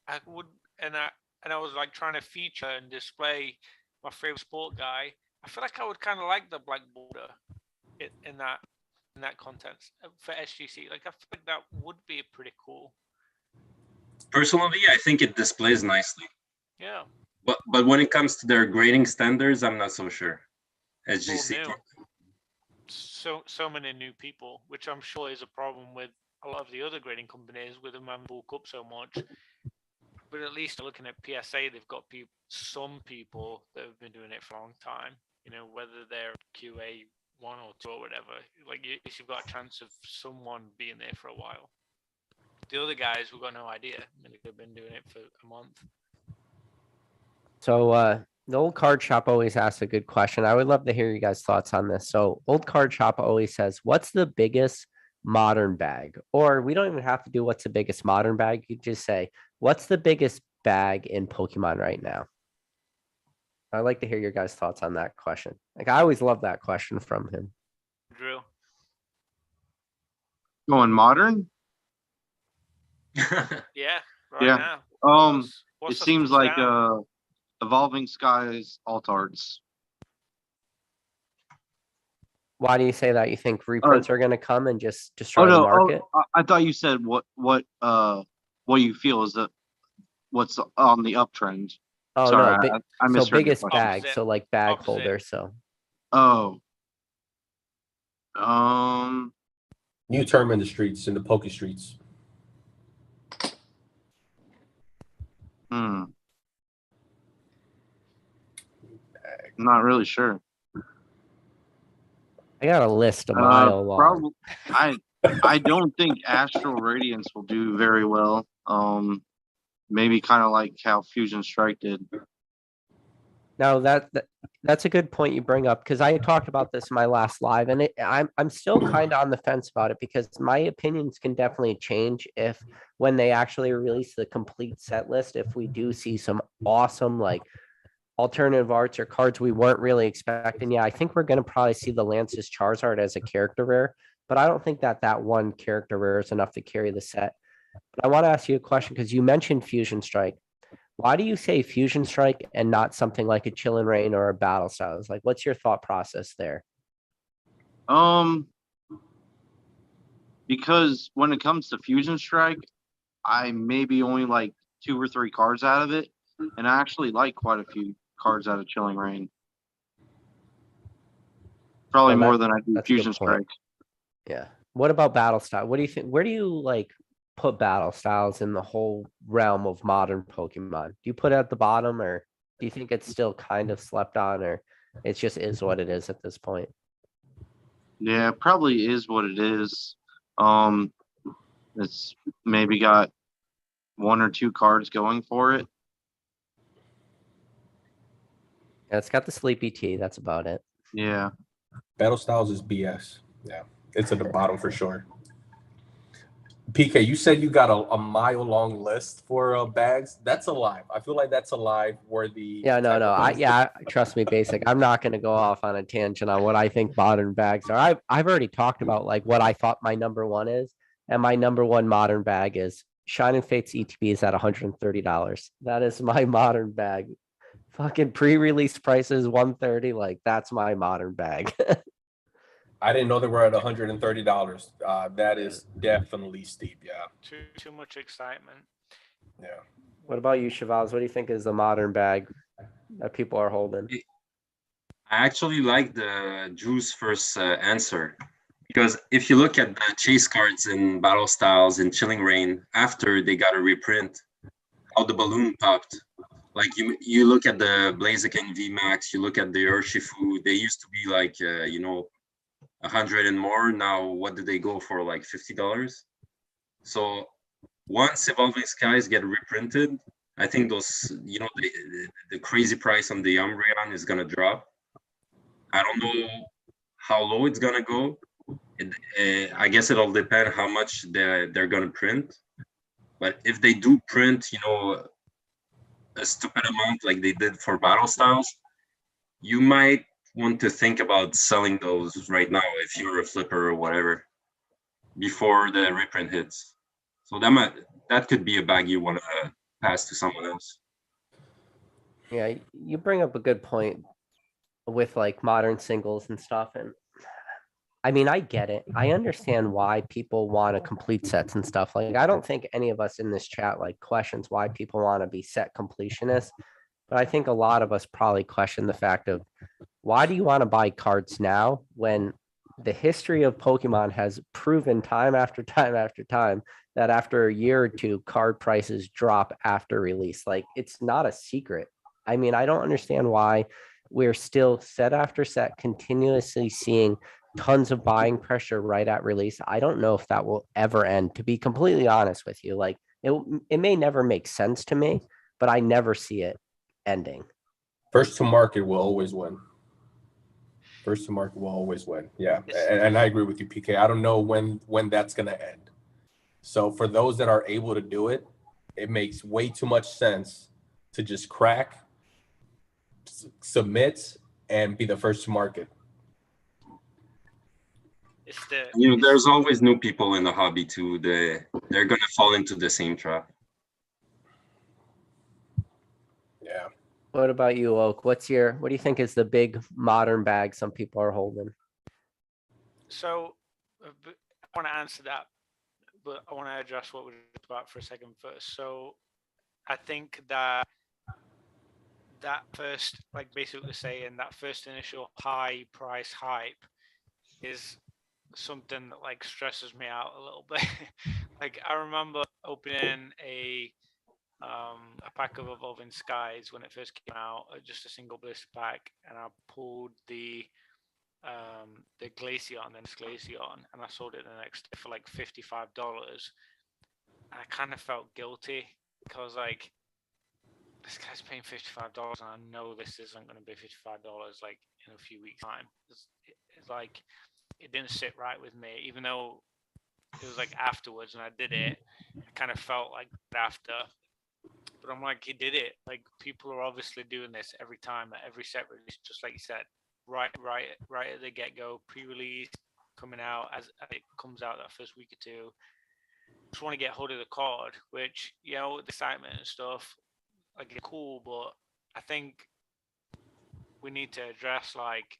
I would, and I was like trying to feature and display my favorite sport guy. I feel like I would kind of like the black border in that content for SGC. Like I feel like that would be pretty cool. Personally, I think it displays nicely. Yeah. But when it comes to their grading standards, I'm not so sure. SGC. Well, so many new people, which I'm sure is a problem with a lot of the other grading companies with them having bulk up so much. But at least looking at PSA, they've got some people that have been doing it for a long time. You know, whether they're QA 1 or 2 or whatever, like at least you've got a chance of someone being there for a while. The other guys, we've got no idea. I mean, they've been doing it for a month. so. The Old Card Shop always asks a good question. I would love to hear you guys' thoughts on this. So, Old Card Shop always says, "What's the biggest modern bag?" Or we don't even have to do what's the biggest modern bag. You just say, "What's the biggest bag in Pokemon right now?" I'd like to hear your guys' thoughts on that question. Like I always love that question from him. Drew. Going modern? Yeah. Right Yeah. now. It What's the seems thumbs like down? Evolving Skies Altards. Why do you say that? You think reprints are going to come and just Oh destroy the no! market? I thought you said what you feel is that what's on the uptrend. Oh Sorry, no! I So misheard your biggest question. bag. Opposite. So like bag Opposite. holder. So Oh. New term in the streets, in the Poke streets. I'm not really sure. I got a list a mile long. Probably, I don't think Astral Radiance will do very well. Maybe kind of like how Fusion Strike did. Now that's a good point you bring up, because I talked about this in my last live, and I'm still kind of on the fence about it, because my opinions can definitely change if when they actually release the complete set list, if we do see some awesome like alternative arts or cards we weren't really expecting. Yeah, I think we're going to probably see the Lance's Charizard as a character rare, but I don't think that one character rare is enough to carry the set. But I want to ask you a question, because you mentioned Fusion Strike. Why do you say Fusion Strike and not something like a Chillin' Rain or a Battle Styles? Like, what's your thought process there? Because when it comes to Fusion Strike, I maybe only like 2 or 3 cards out of it, and I actually like quite a few cards out of Chilling Rain. Probably more than I do Fusion Strike. Yeah. What about Battle Style? What do you think? Where do you like put Battle Styles in the whole realm of modern Pokemon? Do you put it at the bottom, or do you think it's still kind of slept on, or it just is what it is at this point? Yeah, probably is what it is. It's maybe got 1 or 2 cards going for it. Yeah, it's got the Sleepy Tea. That's about it. Yeah. Battle Styles is BS. Yeah, it's at the bottom for sure. PK, you said you got a mile-long list for bags. That's a lie. I feel like that's a lie worthy. Yeah, no. Trust me, Basic. I'm not going to go off on a tangent on what I think modern bags are. I've already talked about like what I thought my number one is, and my number one modern bag is Shining Fates ETB is at $130. That is my modern bag. Fucking pre-release prices $130. Like, that's my modern bag. I didn't know they were at $130. That is definitely steep. Yeah. Too much excitement. Yeah. What about you, Chevals? What do you think is the modern bag that people are holding? I actually like the Drew's first answer, because if you look at the chase cards in Battle Styles and Chilling Rain after they got a reprint, how the balloon popped. Like you look at the Blaziken VMAX, you look at the Urshifu, they used to be like 100 and more. Now what did they go for, like $50? So once Evolving Skies get reprinted, I think those the crazy price on the Umbreon is gonna drop. I don't know how low it's gonna go. I guess it'll depend how much they're gonna print. But if they do print, a stupid amount like they did for Battle Styles, you might want to think about selling those right now if you're a flipper or whatever before the reprint hits. So that could be a bag you want to pass to someone else. Yeah, you bring up a good point with like modern singles and stuff, and I mean, I get it. I understand why people want to complete sets and stuff. Like, I don't think any of us in this chat like questions why people want to be set completionists, but I think a lot of us probably question the fact of why do you want to buy cards now when the history of Pokemon has proven time after time after time that after a year or two, card prices drop after release. Like, it's not a secret. I mean, I don't understand why we're still set after set continuously seeing tons of buying pressure right at release. I don't know if that will ever end, to be completely honest with you. Like, it may never make sense to me, but I never see it ending. First to market will always win. First to market will always win. Yeah, and I agree with you, PK. I don't know when that's going to end. So for those that are able to do it, it makes way too much sense to just crack, submit, and be the first to market. There's always new people in the hobby too. They're going to fall into the same trap. Yeah. What about you, Oak? What do you think is the big modern bag some people are holding? So I want to answer that, but I want to address what we talked about for a second first. So I think that first, like basically saying that first initial high price hype is something that like stresses me out a little bit. Like, I remember opening a pack of Evolving Skies when it first came out, just a single blister pack, and I pulled the the Glaceon, then Glaceon, and I sold it the next day for like $55. I kind of felt guilty because like this guy's paying $55 and I know this isn't going to be $55 like in a few weeks time. It's like it didn't sit right with me, even though it was like afterwards and I did it. I kind of felt like after, but I'm like, he did it. Like people are obviously doing this every time at every set release, just like you said, right at the get-go, pre-release, coming out as it comes out that first week or two. Just want to get hold of the card, which, you know, the excitement and stuff, like it's cool, but I think we need to address like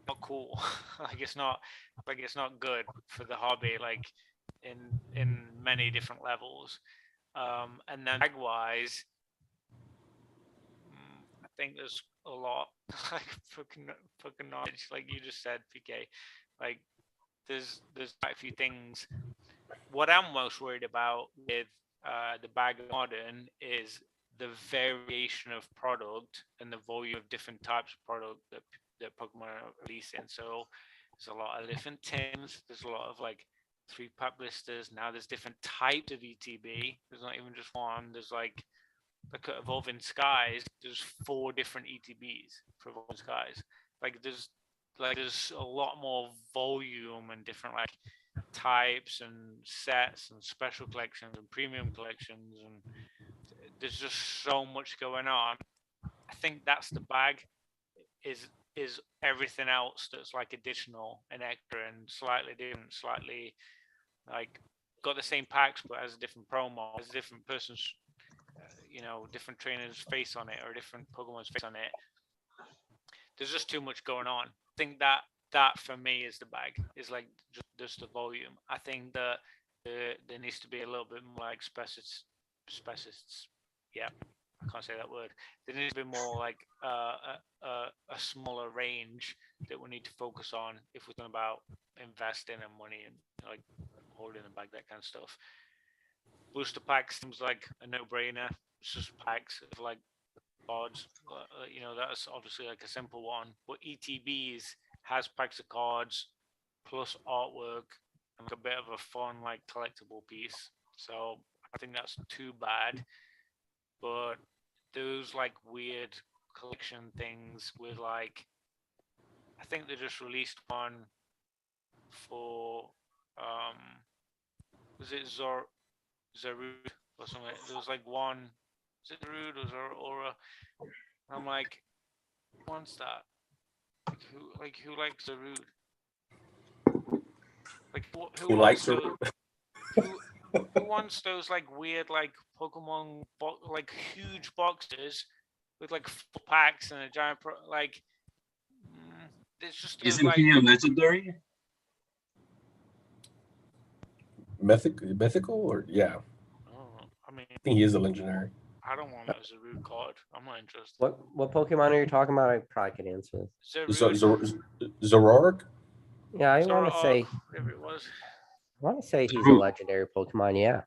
not cool. It's not good for the hobby, like in many different levels. And then bag wise, I think there's a lot like fucking knowledge, like you just said, PK. Like there's quite a few things. What I'm most worried about with the bag of modern is the variation of product and the volume of different types of product that Pokemon are releasing. So there's a lot of different tins. There's a lot of like 3-pack blisters. Now there's different types of ETB. There's not even just one. There's like at Evolving Skies, there's 4 different ETBs for Evolving Skies. There's a lot more volume and different like types and sets and special collections and premium collections, and there's just so much going on. I think that's the bag, is everything else that's like additional and extra and slightly different, slightly like got the same packs but has a different promo, has a different person's different trainer's face on it or a different Pokemon's face on it. There's just too much going on. I think that for me is the bag, is like just the volume. I think that there needs to be a little bit more like specialists. Yeah, I can't say that word. There needs to be more like a smaller range that we need to focus on if we're talking about investing and money and like holding the bag, that kind of stuff. Booster packs seems like a no-brainer. It's just packs of like cards. That's obviously like a simple one. But ETBs has packs of cards plus artwork and like a bit of a fun like collectible piece. So I think that's too bad. But those like weird collection things with like, I think they just released one for was it Zarude or something? There was like one, is it Zarude or Aura? I'm like, who wants that? Who likes Zarude? Like who likes Zarude? Who wants those like weird like Pokemon like huge boxes with like 4 packs and a giant it's just Isn't like, he a legendary? Mythical or yeah? I mean, I think he is a legendary. I don't want that as a Zarude card. I'm not interested. What Pokemon are you talking about? I probably could answer. Zoroark? Yeah, I want to say. Whatever it was. I want to say he's a legendary Pokemon. Yeah.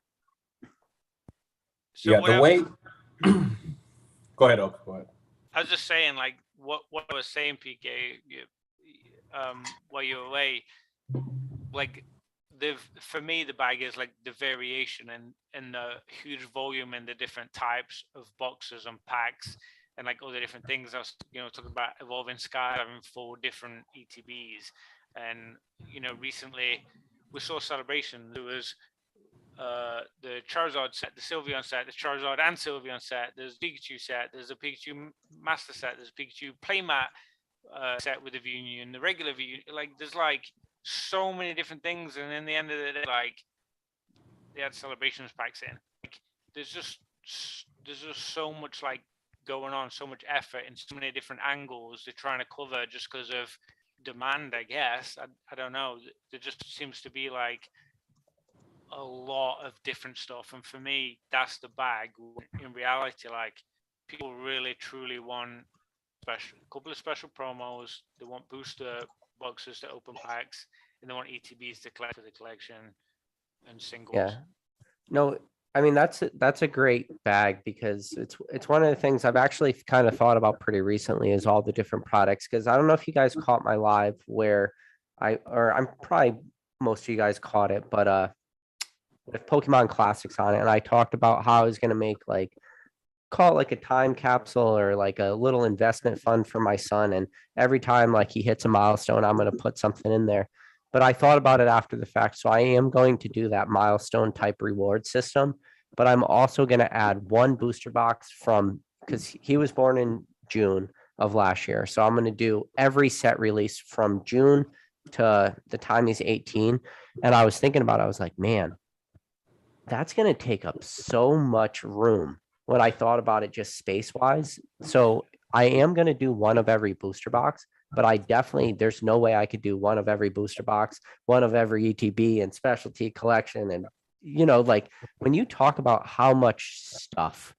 So yeah, the way. Go ahead, Oak. Go ahead. I was just saying, like what I was saying, PK, while you were away, like for me the bag is like the variation and the huge volume and the different types of boxes and packs and like all the different things. I was talking about Evolving Sky having 4 different ETBs, and recently we saw Celebration. There was the Charizard set, the Sylveon set, the Charizard and Sylveon set. There's Pikachu set. There's a Pikachu Master set. There's a Pikachu Playmat set with the V-Union, the regular V-Union. Like there's like so many different things, and in the end of the day, like they had Celebrations packs in. Like there's just so much like going on, so much effort in so many different angles they're trying to cover just because of demand, I guess. I don't know. There just seems to be like a lot of different stuff, and for me that's the bag. In reality, like people really truly want a couple of special promos. They want booster boxes to open packs, and they want ETBs to collect for the collection and singles. Yeah. No, I mean, that's a great bag because it's one of the things I've actually kind of thought about pretty recently is all the different products. Because I don't know if you guys caught my live where I'm probably most of you guys caught it, but with Pokemon Classics on it, and I talked about how I was gonna make like call it like a time capsule or like a little investment fund for my son. And every time like he hits a milestone, I'm going to put something in there. But I thought about it after the fact. So I am going to do that milestone type reward system. But I'm also going to add one booster box from because he was born in June of last year. So I'm going to do every set release from June to the time he's 18. And I was thinking about it, I was like, man, that's going to take up so much room when I thought about it just space wise. So I am going to do one of every booster box, but I definitely, there's no way I could do one of every booster box, one of every ETB and specialty collection. And, like when you talk about how much stuff,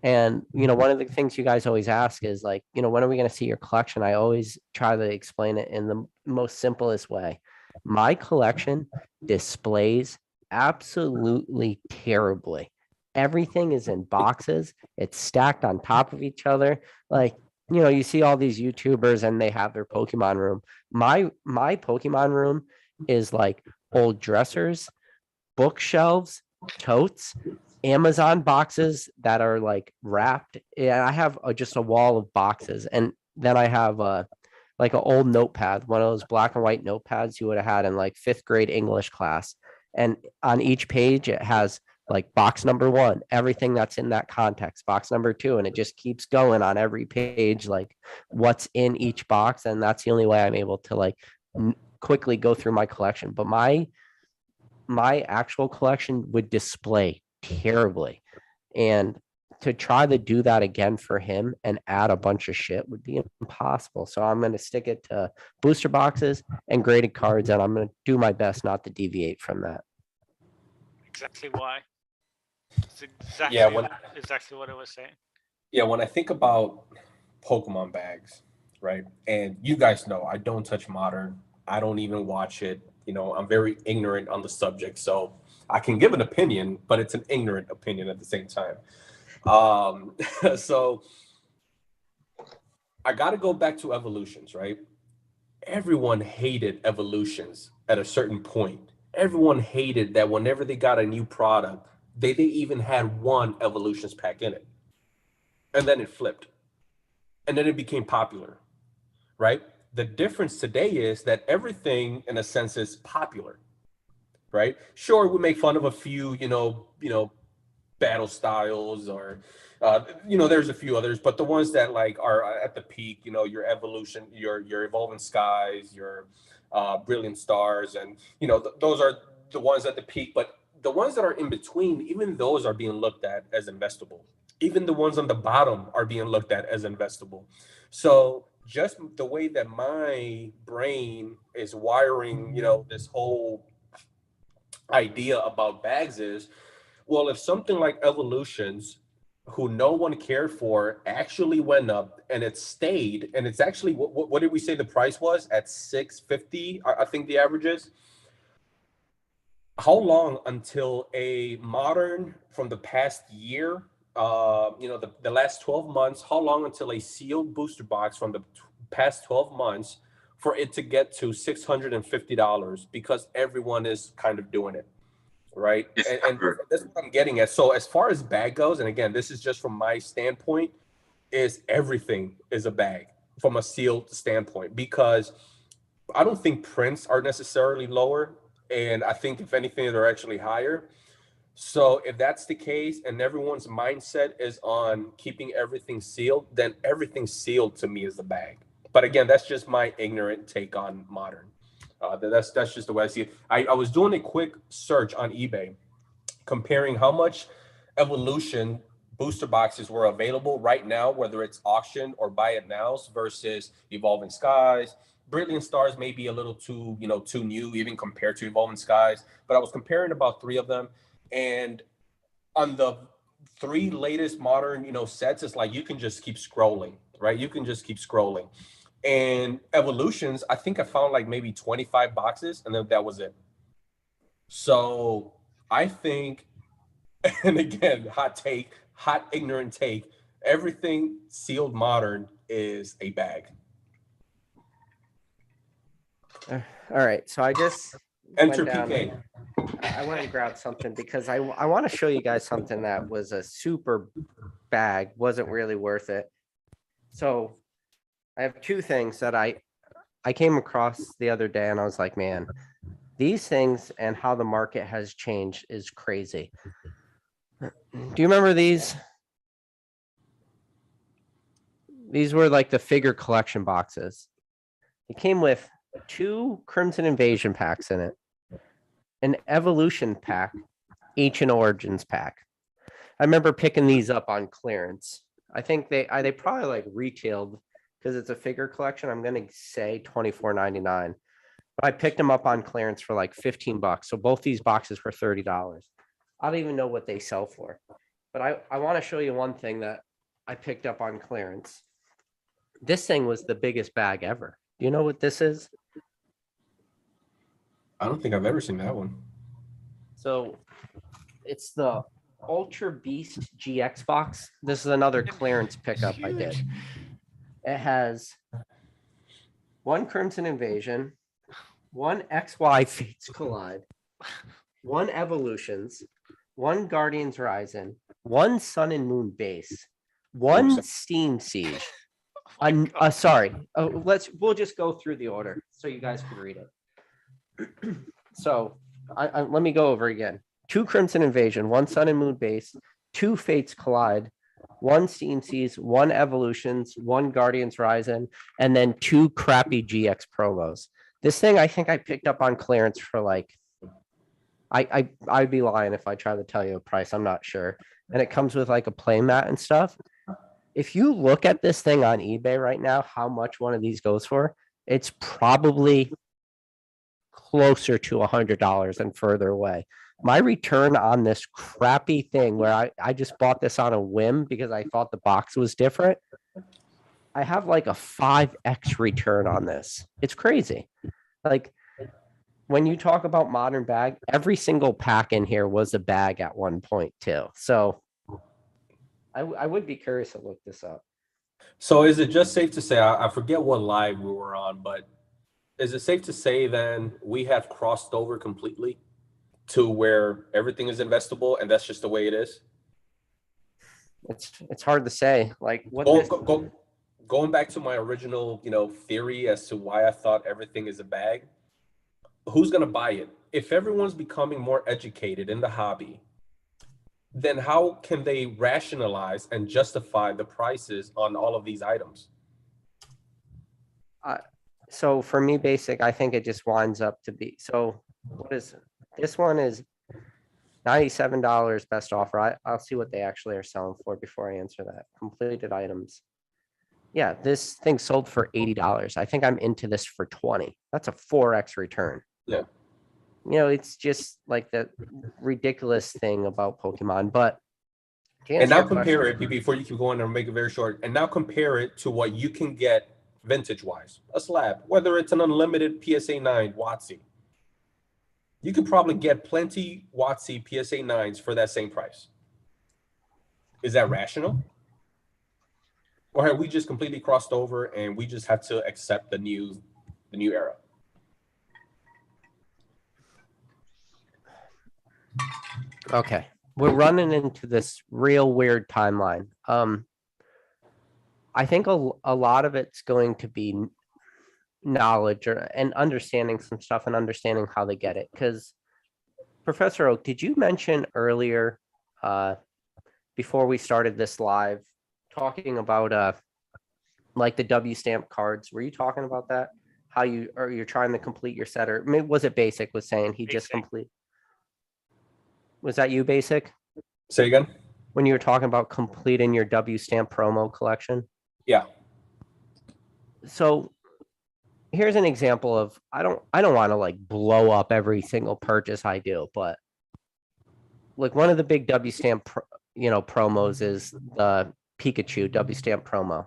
and, one of the things you guys always ask is like, when are we going to see your collection? I always try to explain it in the most simplest way. My collection displays absolutely terribly. Everything is in boxes. It's stacked on top of each other. Like, you see all these YouTubers and they have their Pokemon room. My Pokemon room is like old dressers, bookshelves, totes, Amazon boxes that are like wrapped. And I have just a wall of boxes. And then I have like an old notepad, one of those black and white notepads you would have had in like fifth grade English class. And on each page, it has like box number 1, everything that's in that context, box number 2, and it just keeps going on every page, like what's in each box. And that's the only way I'm able to like quickly go through my collection. But my actual collection would display terribly. And to try to do that again for him and add a bunch of shit would be impossible. So I'm going to stick it to booster boxes and graded cards, and I'm going to do my best not to deviate from that. Exactly why. It's exactly, exactly what I was saying. Yeah, when I think about Pokemon bags, right? And you guys know I don't touch Modern. I don't even watch it. I'm very ignorant on the subject. So I can give an opinion, but it's an ignorant opinion at the same time. So I got to go back to evolutions, right? Everyone hated evolutions at a certain point. Everyone hated that whenever they got a new product, they even had one evolutions pack in it. And then it flipped. And then it became popular, right? The difference today is that everything in a sense is popular, right? Sure, we make fun of a few, battle styles or there's a few others, but the ones that like are at the peak, your evolution, your evolving skies, your brilliant stars, and those are the ones at the peak. But the ones that are in between, even those are being looked at as investable. Even the ones on the bottom are being looked at as investable. So just the way that my brain is wiring, this whole idea about bags is, well, if something like evolutions, who no one cared for, actually went up and it stayed, and it's actually what did we say the price was at $650? I think the average is. How long until a modern from the past year, the last 12 months? How long until a sealed booster box from the past 12 months for it to get to $650? Because everyone is kind of doing it. Right. And that's what I'm getting at. So as far as bag goes, and again, this is just from my standpoint, is everything is a bag from a sealed standpoint, because I don't think prints are necessarily lower. And I think if anything, they're actually higher. So if that's the case and everyone's mindset is on keeping everything sealed, then everything sealed to me is a bag. But again, that's just my ignorant take on Modern. That's just the way I see it. I was doing a quick search on eBay, comparing how much evolution booster boxes were available right now, whether it's auction or buy it nows versus Evolving Skies. Brilliant Stars may be a little too new, even compared to Evolving Skies. But I was comparing about 3 of them, and on the 3 latest Modern, sets, it's like you can just keep scrolling, right? You can just keep scrolling. And evolutions, I think I found like maybe 25 boxes, and then that was it. So I think And again, hot ignorant take. Everything sealed modern is a bag. All right, so I just Enter went down. PK. I went and grabbed something because I want to show you guys something that was a super bag, wasn't really worth it. So I have two things that I came across the other day, and I was like, man, these things and how the market has changed is crazy. Do you remember these? These were like the figure collection boxes. It came with 2 Crimson Invasion packs in it, an Evolution pack, each an Origins pack. I remember picking these up on clearance. I think they probably like retailed, because it's a figure collection, I'm gonna say $24.99. But I picked them up on clearance for like $15. So both these boxes were $30. I don't even know what they sell for. But I want to show you one thing that I picked up on clearance. This thing was the biggest bag ever. Do you know what this is? I don't think I've ever seen that one. So it's the Ultra Beast GX box. This is another clearance pickup I did. It has 1 Crimson Invasion, 1 XY Fates Collide, 1 Evolutions, 1 Guardians Horizon, 1 Sun and Moon base, 1 Steam Siege. Sorry. We'll just go through the order so you guys can read it. So let me go over again. 2 Crimson Invasion, 1 Sun and Moon base, 2 Fates Collide, 1 Steam Siege, 1 Evolutions, 1 Guardians Horizon, and then 2 crappy GX promos. This thing I think I picked up on clearance for like, I'd be lying if I try to tell you a price. I'm not sure. And it comes with like a play mat and stuff. If you look at this thing on eBay right now, how much one of these goes for, it's probably closer to $100 and further away. My return on this crappy thing, where I just bought this on a whim because I thought the box was different, I have like a 5x return on this. It's crazy. Like, when you talk about modern bag, every single pack in here was a bag at one point too. So I would be curious to look this up. So is it just safe to say, I forget what live we were on, but is it safe to say then we have crossed over completely to where everything is investable and that's just the way it is? It's hard to say. Like, what going back to my original, theory as to why I thought everything is a bag. Who's going to buy it? If everyone's becoming more educated in the hobby, then how can they rationalize and justify the prices on all of these items? So for me, basic, I think it just winds up to be, so what is this one is $97 best offer. I'll see what they actually are selling for before I answer that. Completed items. Yeah, this thing sold for $80. I think I'm into this for 20. That's a 4x return. Yeah. It's just like the ridiculous thing about Pokemon. But and now compare it, before you keep going and make it very short, and now compare it to what you can get vintage wise. A slab, whether it's an unlimited PSA 9 WotC. You could probably get plenty WotC PSA 9s for that same price. Is that rational? Or have we just completely crossed over and we just have to accept the new era? Okay, we're running into this real weird timeline. I think a lot of it's going to be knowledge and understanding some stuff and understanding how they get it. Because Professor Oak, did you mention earlier, before we started this live, talking about like the W stamp cards? Were you talking about that? How you're trying to complete your set, or was it Basic was saying he just complete? Was that you, Basic? Say again? When you were talking about completing your W stamp promo collection? Yeah. So here's an example of, I don't want to like blow up every single purchase I do, but like one of the big W stamp promos is the Pikachu W stamp promo.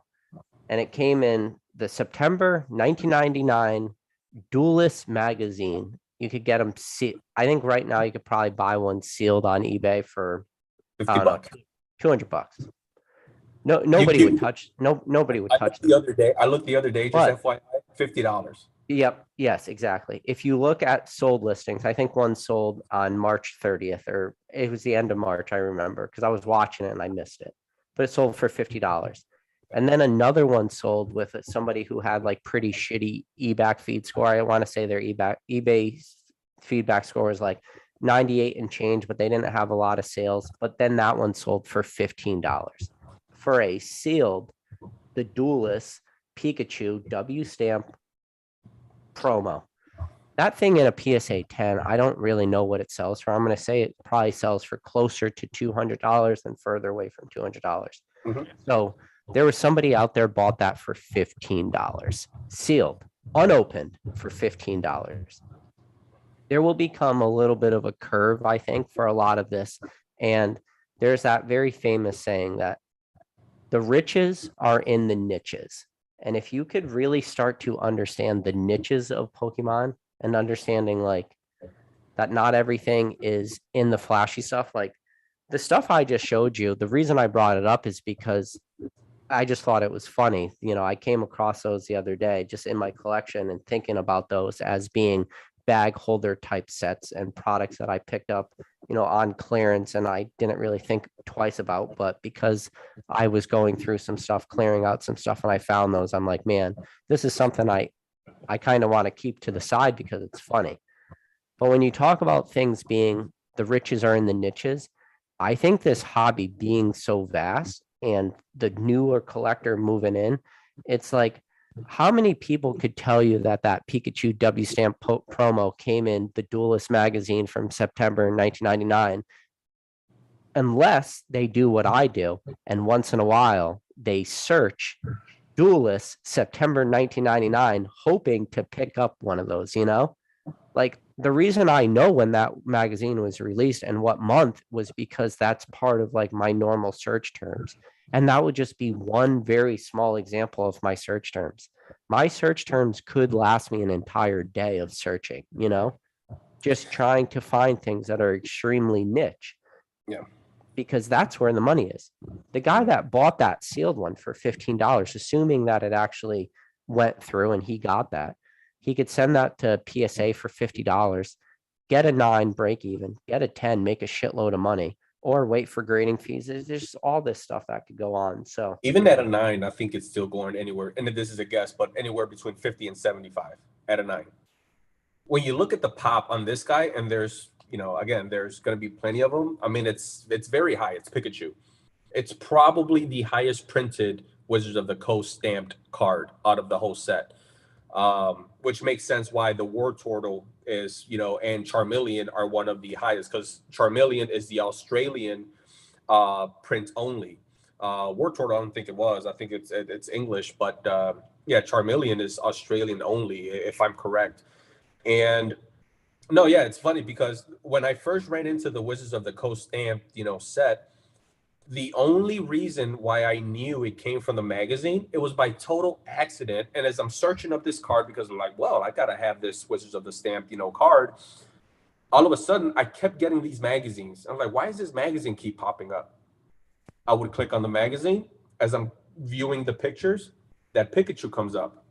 And it came in the September 1999 Duelist magazine. You could get them I think right now you could probably buy one sealed on eBay for 50 I don't know, bucks. $200. Nobody would touch. Nobody would I touch looked the other day. I looked the other day. Just But- FYI, $50. Yep. Yes, exactly. If you look at sold listings, I think one sold on March 30th, or it was the end of March, I remember, because I was watching it and I missed it. But it sold for $50. And then another one sold with somebody who had like pretty shitty eBay feed score. I want to say their eBay feedback score was like 98 and change, but they didn't have a lot of sales. But then that one sold for $15 for a sealed, the Duelist Pikachu W stamp promo. That thing in a PSA 10, I don't really know what it sells for. I'm going to say it probably sells for closer to $200 than further away from $200. Mhm. So there was somebody out there bought that for $15, sealed, unopened for $15. There will become a little bit of a curve, I think, for a lot of this. And there's that very famous saying that the riches are in the niches. And if you could really start to understand the niches of Pokemon and understanding like that not everything is in the flashy stuff, like the stuff I just showed you, the reason I brought it up is because I just thought it was funny. You know, I came across those the other day just in my collection and thinking about those as being bag holder type sets and products that I picked up, you know, on clearance and I didn't really think twice about, but because I was going through some stuff, clearing out some stuff, and I found those, I'm like, man, this is something I kind of want to keep to the side because it's funny. But when you talk about things being the riches are in the niches, I think this hobby being so vast and the newer collector moving in, it's like, how many people could tell you that that Pikachu W stamp promo came in the Duelist magazine from September 1999, unless they do what I do, and once in a while they search Duelist September 1999, hoping to pick up one of those, you know? Like the reason I know when that magazine was released and what month was because that's part of like my normal search terms. And that would just be one very small example of my search terms. My search terms could last me an entire day of searching, you know, just trying to find things that are extremely niche. Yeah. Because that's where the money is. The guy that bought that sealed one for $15, assuming that it actually went through and he got that, he could send that to PSA for $50, get a 9 break even, get a 10, make a shitload of money, or wait for grading fees. There's just all this stuff that could go on. So Even at a 9, I think it's still going anywhere. And this is a guess, but anywhere between 50 and 75 at a 9. When you look at the pop on this guy, and there's, you know, again, there's going to be plenty of them. I mean, it's very high. It's Pikachu. It's probably the highest printed Wizards of the Coast stamped card out of the whole set. Which makes sense why the War Turtle is, you know, and Charmeleon are one of the highest, because Charmeleon is the Australian print only. War Turtle, I don't think it was. I think it's English, but yeah, Charmeleon is Australian only, if I'm correct. And no, yeah, it's funny because when I first ran into the Wizards of the Coast stamped, you know, set, the only reason why I knew it came from the magazine, it was by total accident. And as I'm searching up this card, because I'm like, well, I gotta have this Wizards of the Stamp, you know, card. All of a sudden, I kept getting these magazines. I'm like, why does this magazine keep popping up? I would click on the magazine as I'm viewing the pictures. That Pikachu comes up.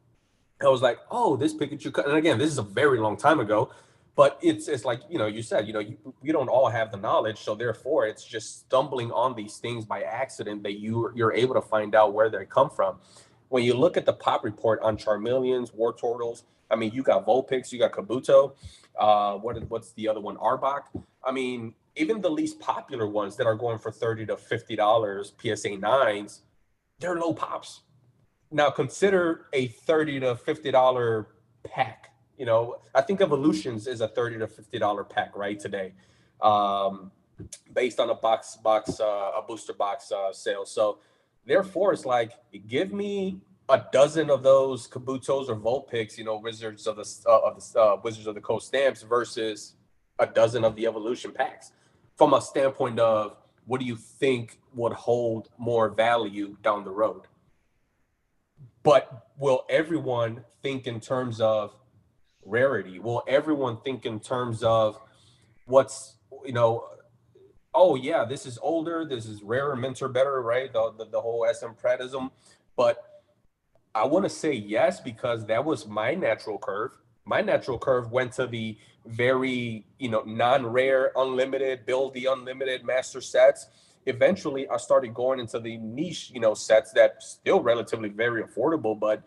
I was like, oh, this Pikachu. And again, this is a very long time ago. But it's like, you know, you said, you know, we don't all have the knowledge. So therefore, it's just stumbling on these things by accident that you're able to find out where they come from. When you look at the pop report on Charmeleons, War Turtles, I mean, you got Vulpix, you got Kabuto. What's the other one? Arbok. I mean, even the least popular ones that are going for $30 to $50 PSA 9s, they're low pops. Now consider a $30 to $50 pack. You know, I think Evolutions is a $30 to $50 pack right today, based on a booster box sale. So therefore, it's like, give me a dozen of those Kabutos or Vulpix, you know, Wizards of the Wizards of the Coast stamps versus a dozen of the Evolution packs. From a standpoint of what do you think would hold more value down the road? But will everyone think in terms of rarity? Will everyone think in terms of what's, you know, oh yeah, this is older, this is rarer, mints are better, right? The whole SM Predism. But I want to say yes because that was my natural curve. My natural curve went to the very, non-rare, unlimited, build the unlimited master sets. Eventually, I started going into the niche, sets that still relatively very affordable, but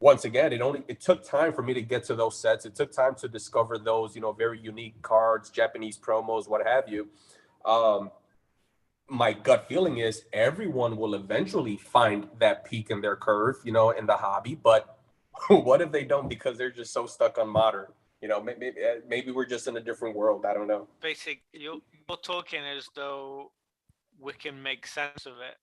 once again, it took time for me to get to those sets. It took time to discover those, very unique cards, Japanese promos, what have you. Um, my gut feeling is everyone will eventually find that peak in their curve, in the hobby. But what if they don't because they're just so stuck on modern? Maybe we're just in a different world. I don't know. You're talking as though we can make sense of it.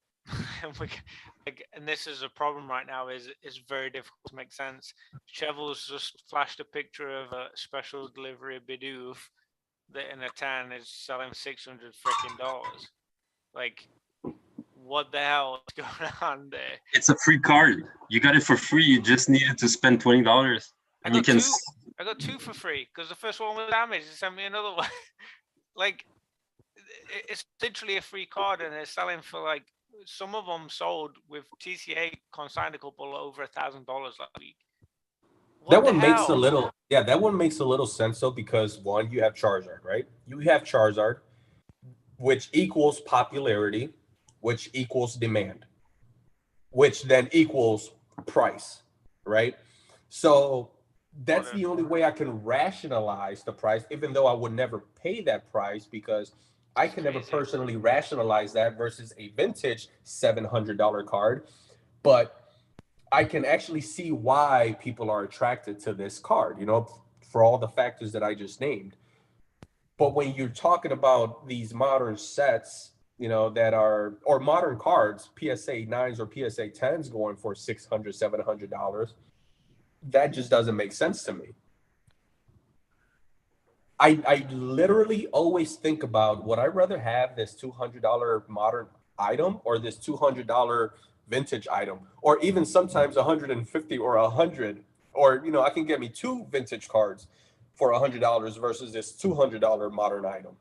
And this is a problem right now. Is it's very difficult to make sense. Chevals just flashed a picture of a special delivery Bidoof that in a 10 is selling $600 freaking dollars. Like, what the hell is going on there? It's a free card. You got it for free. You just needed to spend $20, and you can. I got two for free because the first one was damaged. They sent me another one. Like, it's literally a free card, and they're selling for like some of them sold with TCA consigned a couple over $1,000 last week. That one makes a little sense though, because one, you have Charizard, right? You have Charizard, which equals popularity, which equals demand, which then equals price, right? So that's the only way I can rationalize the price, even though I would never pay that price because I can never personally rationalize that versus a vintage $700 card. But I can actually see why people are attracted to this card, for all the factors that I just named. But when you're talking about these modern sets, that are, or modern cards, PSA 9s or PSA 10s going for $600, $700, that just doesn't make sense to me. I literally always think about, would I rather have this $200 modern item or this $200 vintage item, or even sometimes 150 or 100, or I can get me two vintage cards for $100 versus this $200 modern item.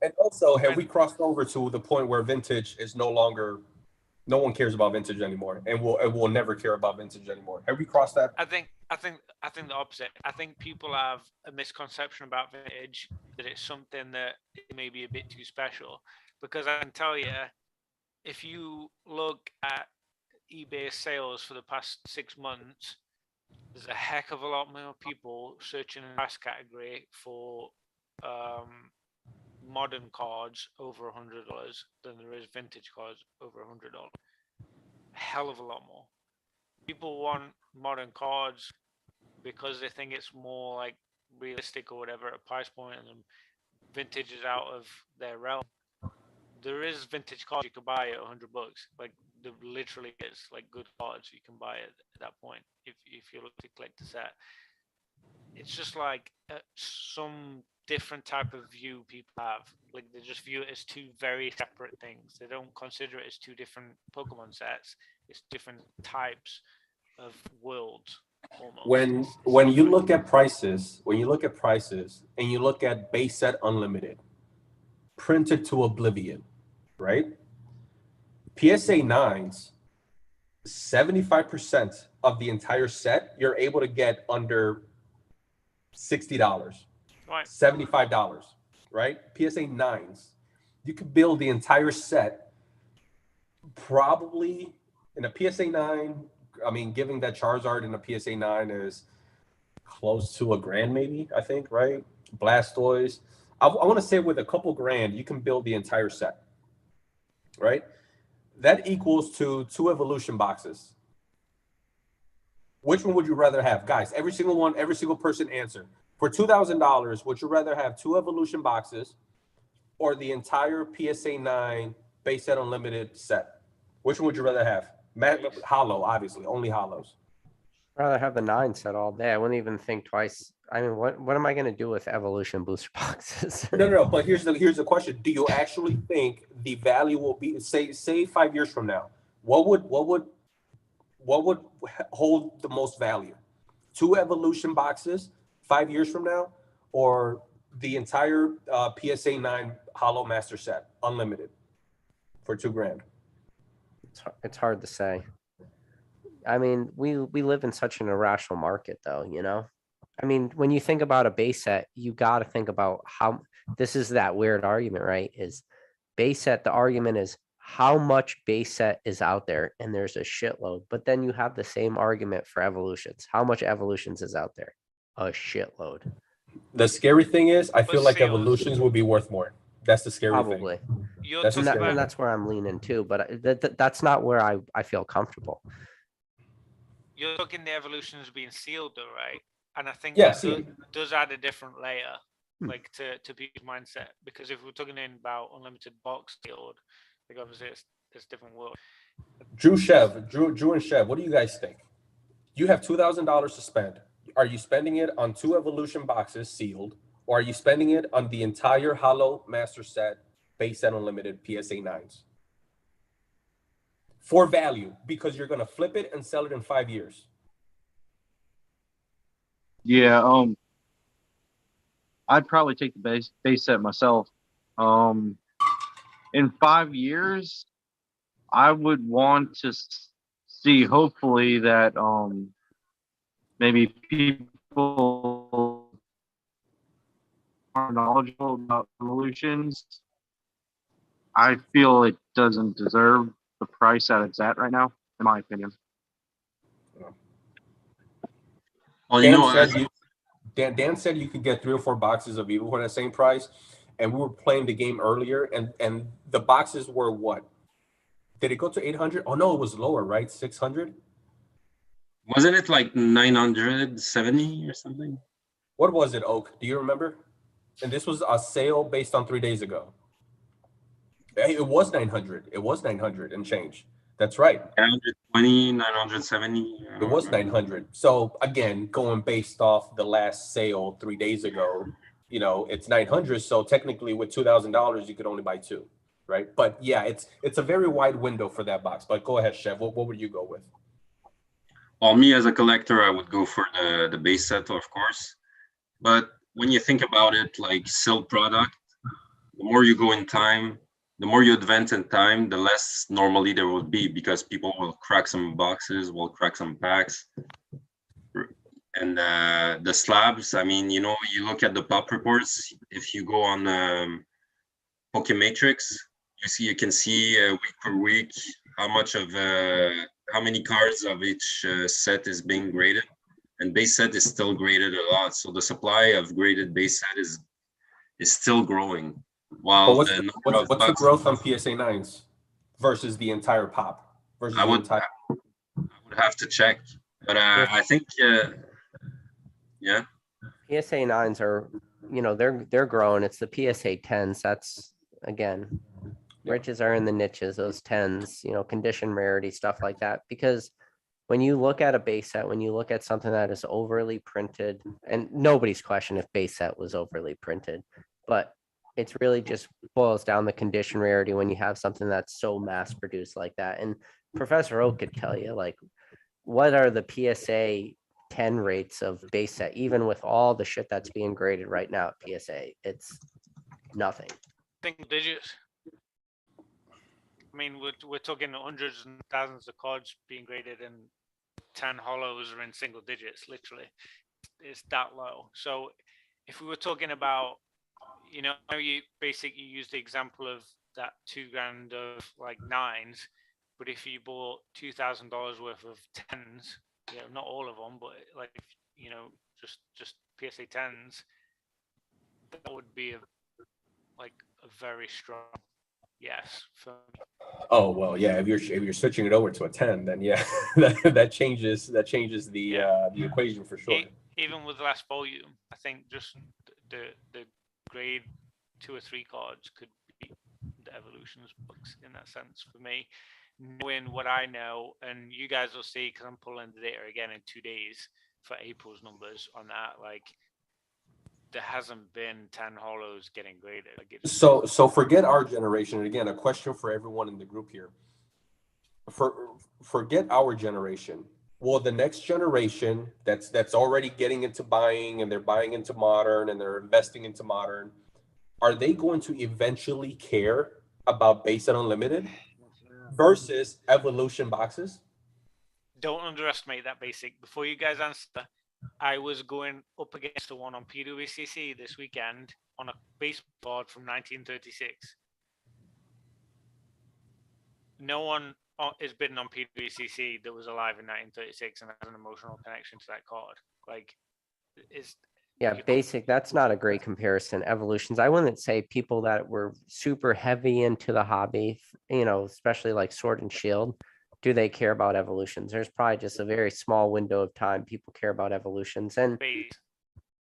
And also, have we crossed over to the point where vintage is no one cares about vintage anymore, and we'll never care about vintage anymore? Have we crossed that? I think the opposite. I think people have a misconception about vintage, that it's something that may be a bit too special. Because I can tell you, if you look at eBay sales for the past 6 months, there's a heck of a lot more people searching in the price category for modern cards over $100 than there is vintage cards over $100. Hell of a lot more. People want modern cards because they think it's more like realistic or whatever at a price point, and vintage is out of their realm. There is vintage cards you can buy at $100. Like, there literally is, like, good cards you can buy at that point if you look to collect a set. It's just like some different type of view people have. Like, they just view it as two very separate things. They don't consider it as two different Pokemon sets. It's different types of worlds. Almost. When you look at prices, and you look at base set unlimited, printed to oblivion, right? PSA 9s, 75% of the entire set you're able to get under $60, right? $75, right? PSA 9s, you could build the entire set probably in a PSA 9. I mean, given that Charizard in a PSA 9 is close to $1,000, maybe, I think, right? Blastoise, I want to say with a couple grand, you can build the entire set, right? That equals to 2 evolution boxes. Which one would you rather have? Guys, every single person answer. For $2,000, would you rather have 2 evolution boxes or the entire PSA 9 base set unlimited set? Which one would you rather have? Hollow, obviously, only hollows. I'd rather have the 9 set all day. I wouldn't even think twice. I mean, what am I going to do with evolution booster boxes? No. But here's the question: do you actually think the value will be, say 5 years from now? What would hold the most value? 2 evolution boxes 5 years from now, or the entire PSA 9 Hollow Master Set, unlimited, for $2,000? It's hard to say. I mean, we live in such an irrational market, though, you know? I mean, when you think about a base set, you got to think about how this is that weird argument, right? Is base set, the argument is how much base set is out there, and there's a shitload. But then you have the same argument for evolutions. How much evolutions is out there? A shitload. The scary thing is, I feel like seals. evolutions will be worth more. That's the scary Probably. thing. You're That's talking the scary about And that's where I'm leaning too. But that's not where I feel comfortable. you're talking the evolutions being sealed, though, right? And I think Yeah, that sealed. does add a different layer, Hmm. like to people's mindset. Because if we're talking about unlimited box sealed, like obviously it's different world. Drew and Chev, what do you guys think? You have $2,000 to spend. Are you spending it on 2 evolution boxes sealed, or are you spending it on the entire Hollow Master Set base set unlimited PSA 9s? For value, because you're gonna flip it and sell it in 5 years. Yeah, I'd probably take the base set myself. In 5 years, I would want to see hopefully that maybe people are knowledgeable about evolutions. I feel it doesn't deserve the price that it's at right now, in my opinion. Well, you know, Dan said you could get 3 or 4 boxes of Evo for that same price, and we were playing the game earlier, and the boxes were what? Did it go to 800? Oh no, it was lower, right? 600. wasn't it like 970 or something? What was it, Oak? Do you remember? And this was a sale based on 3 days ago. It was 900. It was 900 and change. That's right. 920, 970. It was 900. So again, going based off the last sale 3 days ago, you know, it's 900. So technically, with $2,000, you could only buy 2, right? But yeah, it's a very wide window for that box. But go ahead, Chev. What would you go with? Well, me as a collector, I would go for the base set, of course. But when you think about it, like sealed product, the more you go in time, the more you advance in time, the less normally there will be, because people will crack some boxes, will crack some packs. And the slabs, I mean, you know, you look at the pop reports, if you go on Pokématrix, you can see week per week how many cards of each set is being graded, and base set is still graded a lot. So the supply of graded base set is still growing. While what's the growth on PSA 9s versus the entire pop? I would have to check, but I think yeah. PSA 9s are, you know, they're growing. It's the PSA 10s. That's again, riches are in the niches, those 10s, you know, condition rarity, stuff like that. Because when you look at a base set, when you look at something that is overly printed, and nobody's question if base set was overly printed, but it's really just boils down the condition rarity when you have something that's so mass produced like that. And Professor Oak could tell you, like, what are the PSA 10 rates of base set, even with all the shit that's being graded right now at PSA? It's nothing. Single digits. I mean, we're talking hundreds and thousands of cards being graded, and 10 hollows are in single digits. Literally, it's that low. So, if we were talking about, you know, you basically used the example of that $2,000 of like 9s, but if you bought $2,000 worth of 10s, you know, not all of them, but like, you know, just PSA 10s, that would be a very strong yes for me. Oh well, yeah. If you're switching it over to a 10, then yeah, that changes the equation for sure. Even with last volume, I think just the grade 2 or 3 cards could be the evolutions books in that sense for me. Knowing what I know, and you guys will see, because I'm pulling the data again in 2 days for April's numbers on that, like, there hasn't been 10 hollows getting graded. Like, so forget our generation. And again, a question for everyone in the group here. Forget our generation. will the next generation that's already getting into buying, and they're buying into modern, and they're investing into modern, are they going to eventually care about base set unlimited versus evolution boxes? Don't underestimate that basic. Before you guys answer, I was going up against the one on PWCC this weekend on a base board from 1936. No one is bidding on PWCC that was alive in 1936 and has an emotional connection to that card. Like, it's Yeah, basic, that's not a great comparison. Evolutions, I wouldn't say people that were super heavy into the hobby, especially like Sword and Shield, do they care about evolutions? There's probably just a very small window of time people care about evolutions. And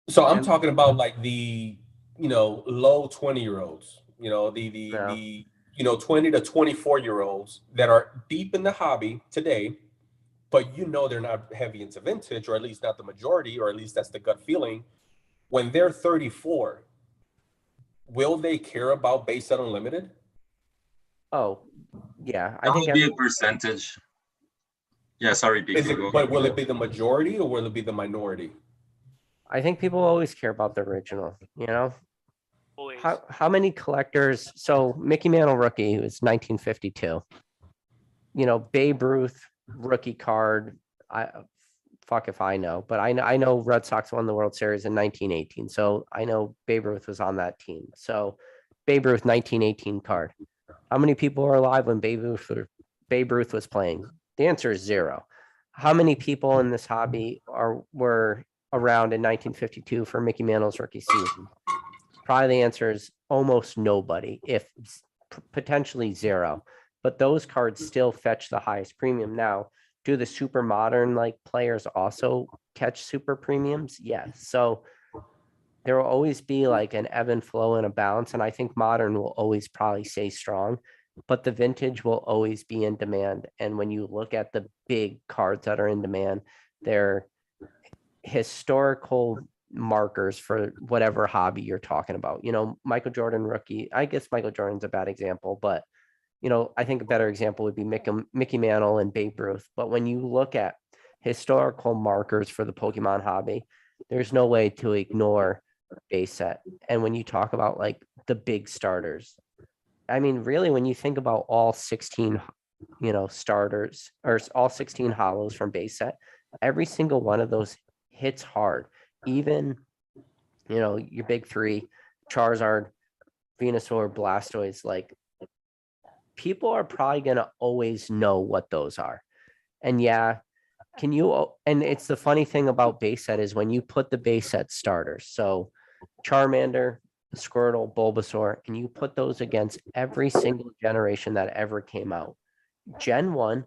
so I'm talking about like the low 20-year-olds, the 20 to 24-year-olds that are deep in the hobby today, but they're not heavy into vintage, or at least not the majority, or at least that's the gut feeling. When they're 34, will they care about base set unlimited? Oh, yeah. I think be a percentage. Yeah, sorry, but will it be the majority or will it be the minority? I think people always care about the original, Always. How many collectors? So Mickey Mantle rookie was 1952. Babe Ruth rookie card. Fuck if I know, but I know Red Sox won the World Series in 1918. So I know Babe Ruth was on that team. So Babe Ruth 1918 card. How many people are alive when Babe Ruth was playing? The answer is 0. How many people in this hobby were around in 1952 for Mickey Mantle's rookie season? Probably the answer is almost nobody, if potentially 0. But those cards still fetch the highest premium. Now, do the super modern players also catch super premiums? Yes. So there will always be like an ebb and flow and a balance. And I think modern will always probably stay strong, but the vintage will always be in demand. And when you look at the big cards that are in demand, they're historical markers for whatever hobby you're talking about. Michael Jordan rookie, I guess Michael Jordan's a bad example, but I think a better example would be Mickey Mantle and Babe Ruth. But when you look at historical markers for the Pokemon hobby, there's no way to ignore base set. And when you talk about like the big starters, I mean, really, when you think about all 16, starters or all 16 hollows from base set, every single one of those hits hard. Even, your big 3, Charizard, Venusaur, Blastoise, like, people are probably going to always know what those are. And yeah, and it's the funny thing about base set is when you put the base set starters, so Charmander, Squirtle, Bulbasaur, and you put those against every single generation that ever came out, Gen 1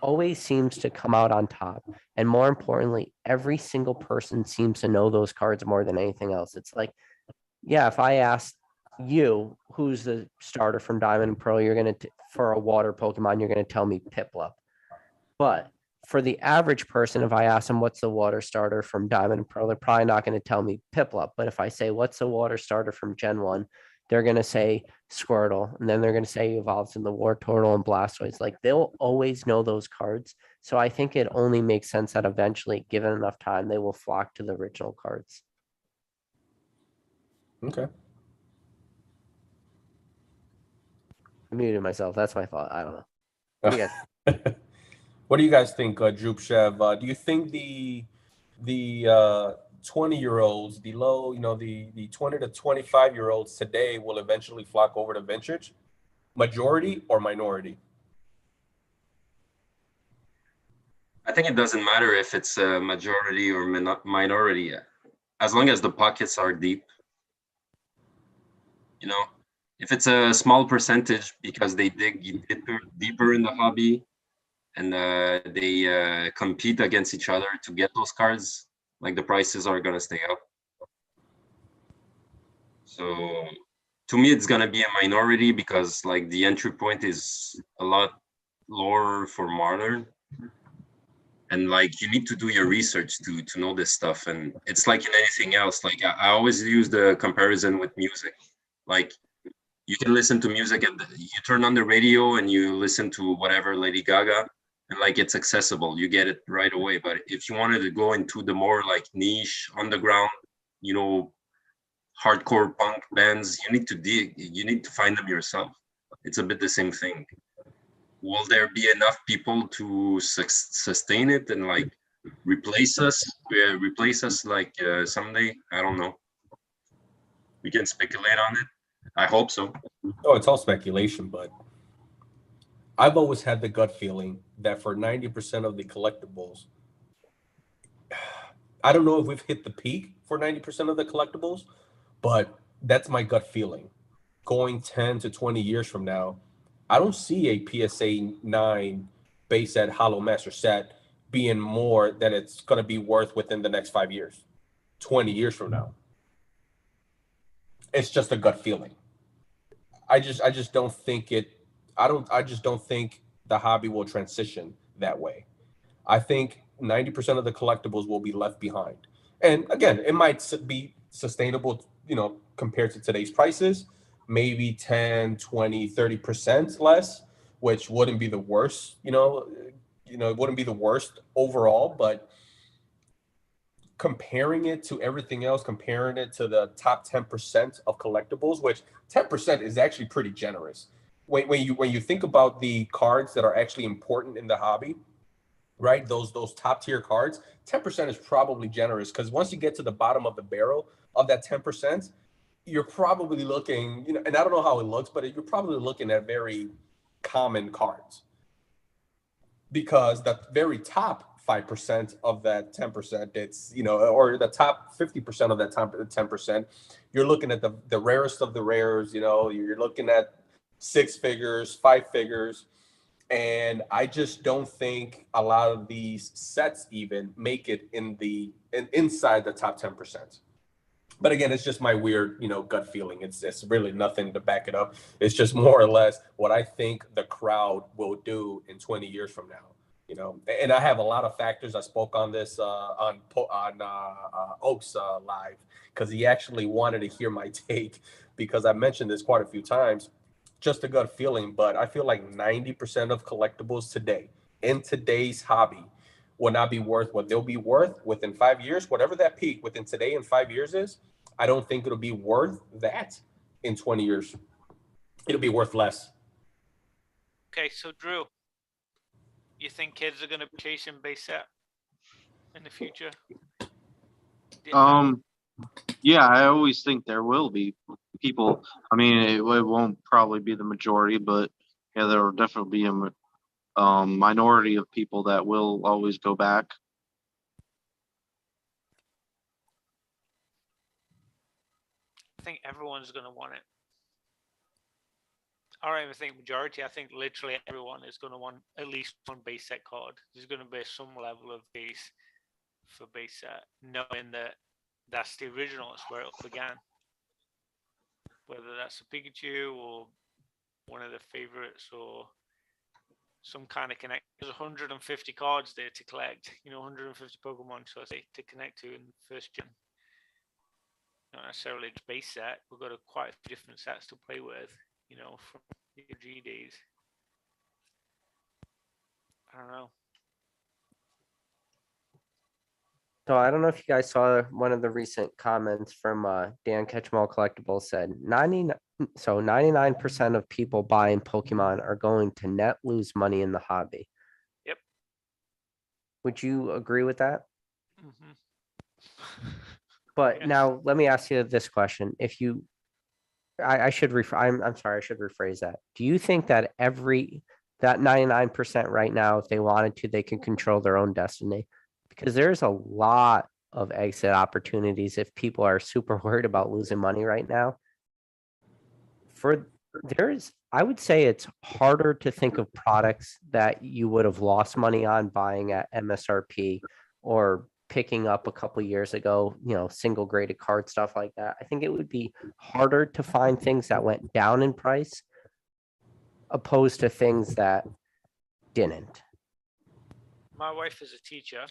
always seems to come out on top. And more importantly, every single person seems to know those cards more than anything else. It's like, yeah, if I asked you who's the starter from Diamond and Pearl, you're going to, for a water Pokemon, you're going to tell me Piplup. But for the average person, if I ask them what's the water starter from Diamond and Pearl, they're probably not going to tell me Piplup. But if I say what's the water starter from Gen 1, they're going to say Squirtle, and then they're going to say evolves in the Wartortle and Blastoise. Like, they'll always know those cards. So I think it only makes sense that eventually, given enough time, they will flock to the original cards. Okay. I muted myself. That's my fault. I don't know. What do you guys think, Droop Chev? Do you think the 20-year-olds, the low, the 20 to 25-year-olds today will eventually flock over to vintage? Majority or minority? I think it doesn't matter if it's a majority or minority, as long as the pockets are deep. If it's a small percentage because they dig deeper in the hobby and they compete against each other to get those cards, like, the prices are gonna stay up. So to me, it's gonna be a minority because like the entry point is a lot lower for modern. And like, you need to do your research to know this stuff. And it's like in anything else, like I always use the comparison with music. Like, you can listen to music and you turn on the radio and you listen to whatever, Lady Gaga, and like it's accessible, you get it right away. But if you wanted to go into the more like niche underground, you know, hardcore punk bands, you need to dig, you need to find them yourself. It's a bit the same thing. Will there be enough people to sustain it and like replace us like someday? I don't know. We can speculate on it. I hope so. Oh, it's all speculation, but I've always had the gut feeling that for 90% of the collectibles, I don't know if we've hit the peak for 90% of the collectibles, but that's my gut feeling. Going 10 to 20 years from now, I don't see a PSA 9 base set Hollow Master set being more than it's going to be worth within the next 5 years, 20 years from now. It's just a gut feeling. I just don't think I just don't think the hobby will transition that way. I think 90% of the collectibles will be left behind. And again, it might be sustainable, you know, compared to today's prices, maybe 10, 20, 30% less, which wouldn't be the worst, it wouldn't be the worst overall, but comparing it to everything else, comparing it to the top 10% of collectibles, which 10% is actually pretty generous. When you think about the cards that are actually important in the hobby, right? Those top tier cards, 10% is probably generous, because once you get to the bottom of the barrel of that 10%, you're probably looking, and I don't know how it looks, but you're probably looking at very common cards, because the very top 5% of that 10%, it's, or the top 50% of that 10%, you're looking at the rarest of the rares, you're looking at 6 figures, 5 figures. And I just don't think a lot of these sets even make it inside the top 10%. But again, it's just my weird, gut feeling. It's really nothing to back it up. It's just more or less what I think the crowd will do in 20 years from now. And I have a lot of factors. I spoke on this on Oak's live, because he actually wanted to hear my take, because I mentioned this quite a few times. Just a gut feeling, but I feel like 90% of collectibles today in today's hobby will not be worth what they'll be worth within 5 years. Whatever that peak within today and 5 years is, I don't think it'll be worth that in 20 years. It'll be worth less. Okay, so Drew, you think kids are going to be chasing base set in the future? Yeah, I always think there will be people. I mean, it won't probably be the majority, but yeah, there will definitely be a minority of people that will always go back. I think everyone's going to want it. I don't even think majority. I think literally everyone is going to want at least one base set card. There's going to be some level of base for base set, knowing that that's the original. It's where it began. Whether that's a Pikachu or one of the favorites or some kind of connect. There's 150 cards there to collect. 150 Pokemon, so I say, to connect to in first gen. Not necessarily just base set. We've got quite a few different sets to play with. From the G days. I don't know. So I don't know if you guys saw one of the recent comments from Dan Ketchum Collectibles said 99% of people buying Pokemon are going to net lose money in the hobby. Yep. Would you agree with that? Mm-hmm. But yes. Now let me ask you this question. If you I'm sorry, I should rephrase that. Do you think that that 99% right now, if they wanted to, they can control their own destiny? Because there's a lot of exit opportunities if people are super worried about losing money right now. I would say it's harder to think of products that you would have lost money on buying at MSRP or picking up a couple years ago, single graded card, stuff like that. I think it would be harder to find things that went down in price opposed to things that didn't. My wife is a teacher,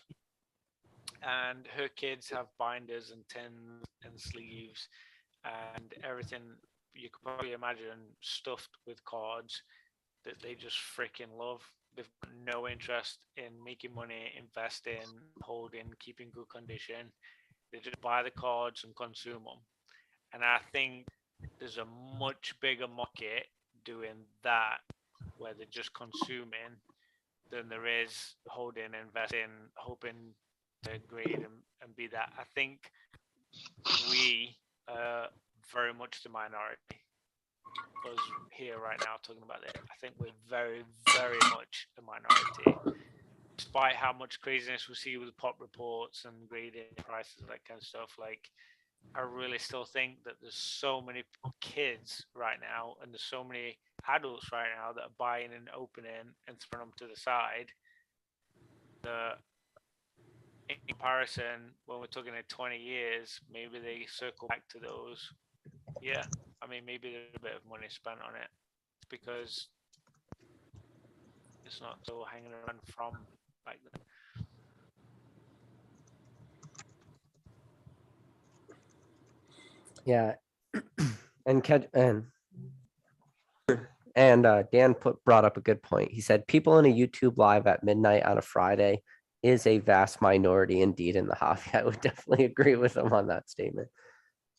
and her kids have binders and tins and sleeves and everything you could probably imagine stuffed with cards that they just freaking love. they've got no interest in making money, investing, holding, keeping good condition. They just buy the cards and consume them. And I think there's a much bigger market doing that, where they're just consuming, than there is holding, investing, hoping to grade and be that. I think we are very much the minority. Us here right now talking about it, I think we're very, very much a minority. Despite how much craziness we see with pop reports and grading prices, that kind of stuff, like I really still think that there's so many kids right now, and there's so many adults right now that are buying and opening and throwing them to the side. In comparison, when we're talking in 20 years, maybe they circle back to those. Yeah, I mean, maybe there's a bit of money spent on it because it's not so hanging around from back then. Yeah, and Dan brought up a good point. He said people in a YouTube live at midnight on a Friday is a vast minority indeed in the hobby. I would definitely agree with him on that statement.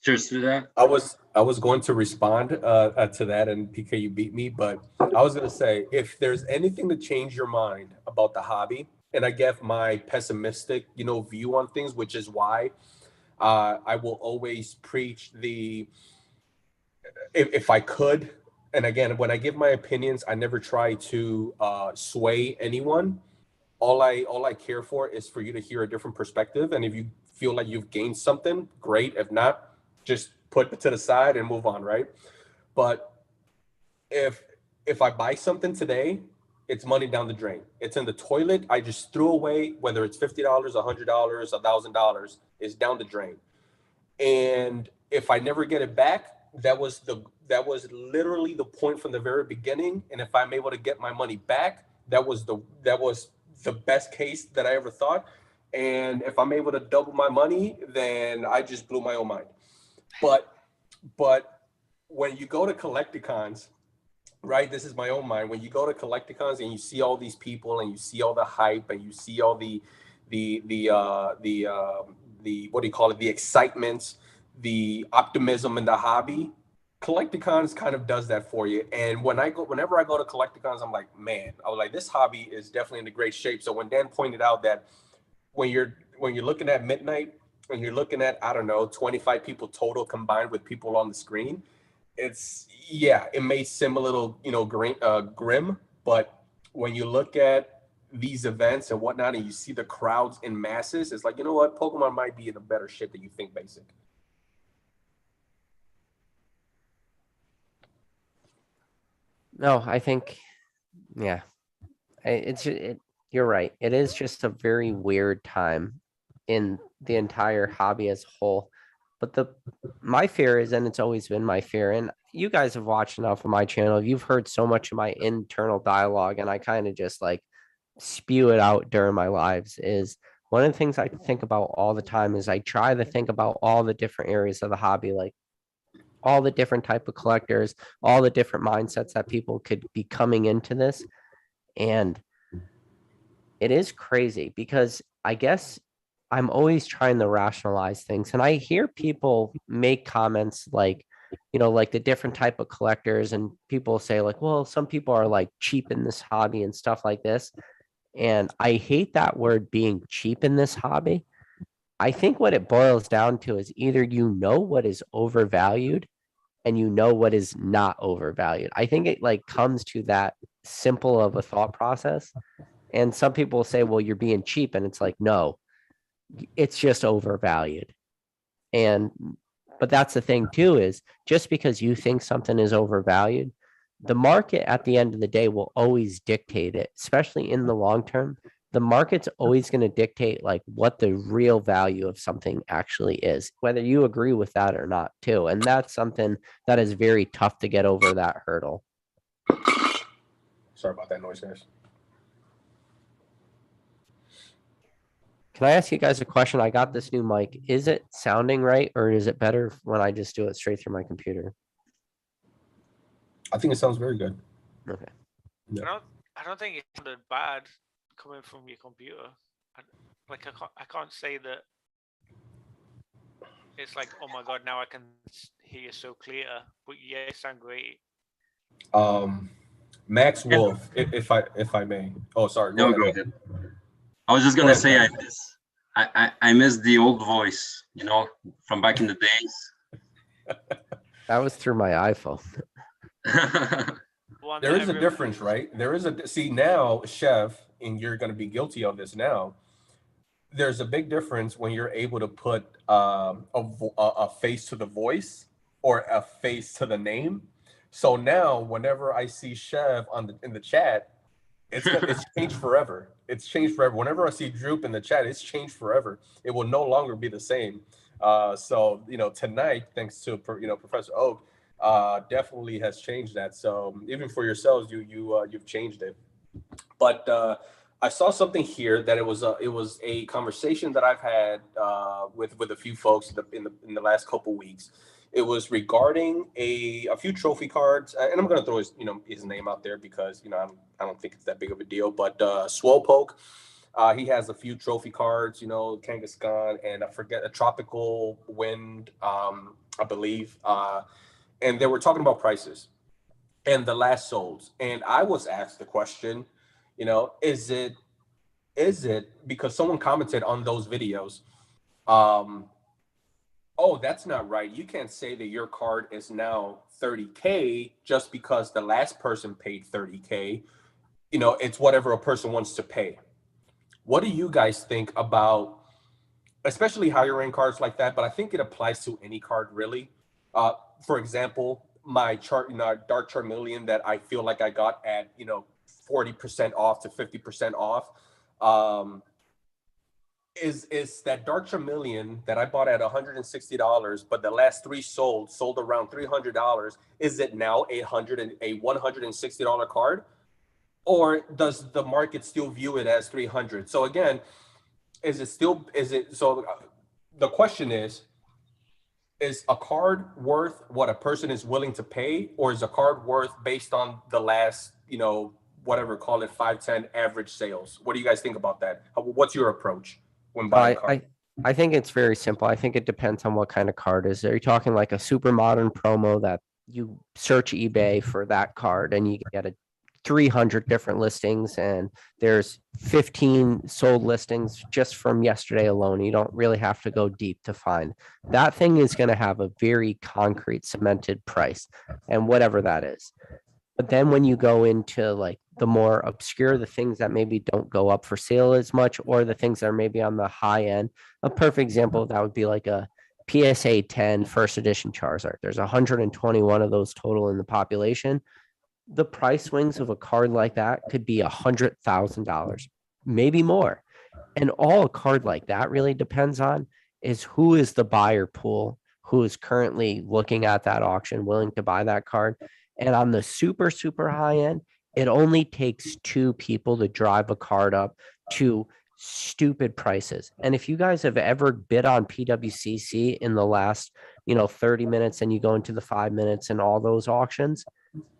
Cheers to that. I was going to respond to that, and PK, you beat me, but I was going to say, if there's anything to change your mind about the hobby, and I get my pessimistic, view on things, which is why I will always preach if I could, and again, when I give my opinions, I never try to sway anyone. All I care for is for you to hear a different perspective, and if you feel like you've gained something, great. If not, just put it to the side and move on, right? But if I buy something today, it's money down the drain. It's in the toilet. I just threw away, whether it's $50, $100, $1,000, is down the drain. And if I never get it back, that was literally the point from the very beginning. And if I'm able to get my money back, that was the best case that I ever thought. And if I'm able to double my money, then I just blew my own mind. But when you go to Collecticons, right? This is my own mind. When you go to Collecticons and you see all these people and you see all the hype and you see all the what do you call it? The excitement, the optimism in the hobby. Collecticons kind of does that for you. And whenever I go to Collecticons, I'm like, man, I was like, this hobby is definitely in a great shape. So when Dan pointed out that when you're looking at midnight, when you're looking at, I don't know, 25 people total combined with people on the screen, it may seem a little, grim, but when you look at these events and whatnot, and you see the crowds in masses, it's like, you know what, Pokemon might be in a better shape than you think, basic. No, I think, yeah, you're right. It is just a very weird time in the entire hobby as a whole. But my fear is, and it's always been my fear, and you guys have watched enough of my channel. You've heard so much of my internal dialogue, and I kind of just like spew it out during my lives. Is one of the things I think about all the time is I try to think about all the different areas of the hobby, like all the different type of collectors, all the different mindsets that people could be coming into this. And it is crazy because I guess I'm always trying to rationalize things. And I hear people make comments like, like the different type of collectors, and people say like, well, some people are like cheap in this hobby and stuff like this. And I hate that word being cheap in this hobby. I think what it boils down to is either what is overvalued and what is not overvalued. I think it like comes to that simple of a thought process. And some people say, well, you're being cheap. And it's like, no, it's just overvalued. But that's the thing too, is just because you think something is overvalued, the market at the end of the day will always dictate it, especially in the long term. The market's always going to dictate like what the real value of something actually is, whether you agree with that or not too. And that's something that is very tough to get over that hurdle. Sorry about that noise, guys. Can I ask you guys a question? I got this new mic. Is it sounding right, or is it better when I just do it straight through my computer? I think it sounds very good. Okay. Yeah. I don't think it sounded bad coming from your computer. I can't say that it's like, oh my god, now I can hear you so clear. But yeah, it sound great. Max And Wolf, if I may. Oh, sorry. Go no, ahead. go ahead. I was just Go gonna ahead, say Kevin. I miss the old voice, from back in the days. That was through my iPhone. One There that is a difference, right? There is see now, Chev, and you're going to be guilty of this now. There's a big difference when you're able to put a face to the voice or a face to the name. So now, whenever I see Chev in the chat, it's changed forever. It's changed forever. Whenever I see Droop in the chat, it's changed forever. It will no longer be the same. So tonight, thanks to Professor Oak, definitely has changed that. So even for yourselves, you've changed it. But I saw something here that it was a conversation that I've had with a few folks in the last couple weeks. It was regarding a few trophy cards, and I'm going to throw his name out there because I don't think it's that big of a deal. But Swolepoke, he has a few trophy cards, Kangaskhan, and I forget a Tropical Wind, I believe. And they were talking about prices and the last souls, and I was asked the question, is it because someone commented on those videos, oh, that's not right. You can't say that your card is now 30K just because the last person paid 30K. It's whatever a person wants to pay. What do you guys think about, especially higher end cards like that? But I think it applies to any card, really. For example, my Dark Charmeleon that I feel like I got at 40% off to 50% off. Is that Dark Charmeleon that I bought at $160, but the last three sold around $300? Is it now a $160 card, or does the market still view it as 300? So again, the question is a card worth what a person is willing to pay, or is a card worth based on the last whatever, call it 5-10 average sales? What do you guys think about that? What's your approach when buying cards? I think it's very simple. I think it depends on what kind of card is. Are you talking like a super modern promo that you search eBay for that card and you get 300 different listings and there's 15 sold listings just from yesterday alone? You don't really have to go deep to find. That thing is going to have a very concrete cemented price, and whatever that is. But then when you go into like the more obscure, the things that maybe don't go up for sale as much, or the things that are maybe on the high end, a perfect example of that would be like a PSA 10 first edition Charizard. There's 121 of those total in the population. The price swings of a card like that could be $100,000, maybe more. And all a card like that really depends on is who is the buyer pool, who is currently looking at that auction, willing to buy that card. And on the super, super high end, it only takes two people to drive a card up to stupid prices. And if you guys have ever bid on PWCC in the last, 30 minutes and you go into the 5 minutes and all those auctions,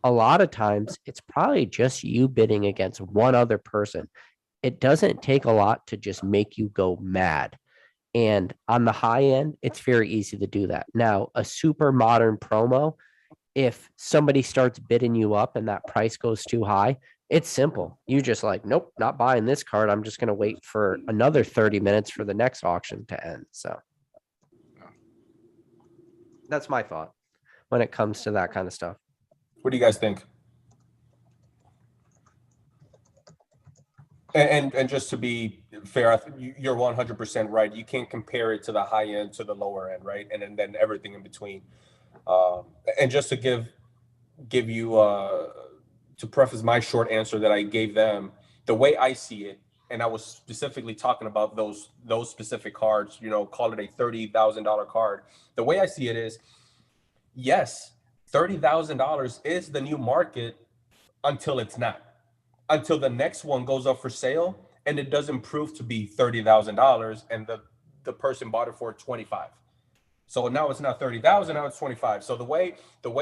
a lot of times it's probably just you bidding against one other person. It doesn't take a lot to just make you go mad. And on the high end, it's very easy to do that. Now, a super modern promo, if somebody starts bidding you up and that price goes too high, it's simple. You just like, nope, not buying this card. I'm just going to wait for another 30 minutes for the next auction to end. So that's my thought when it comes to that kind of stuff. What do you guys think? And just to be fair, you're 100% right. You can't compare it to the high end to the lower end, right? And then everything in between. And just to give you to preface my short answer that I gave them, the way I see it, and I was specifically talking about those specific cards, call it a $30,000 card. The way I see it is, yes, $30,000 is the new market until it's not. Until the next one goes up for sale and it doesn't prove to be $30,000 and the person bought it for 25. So now it's not 30,000, now it's 25. So the way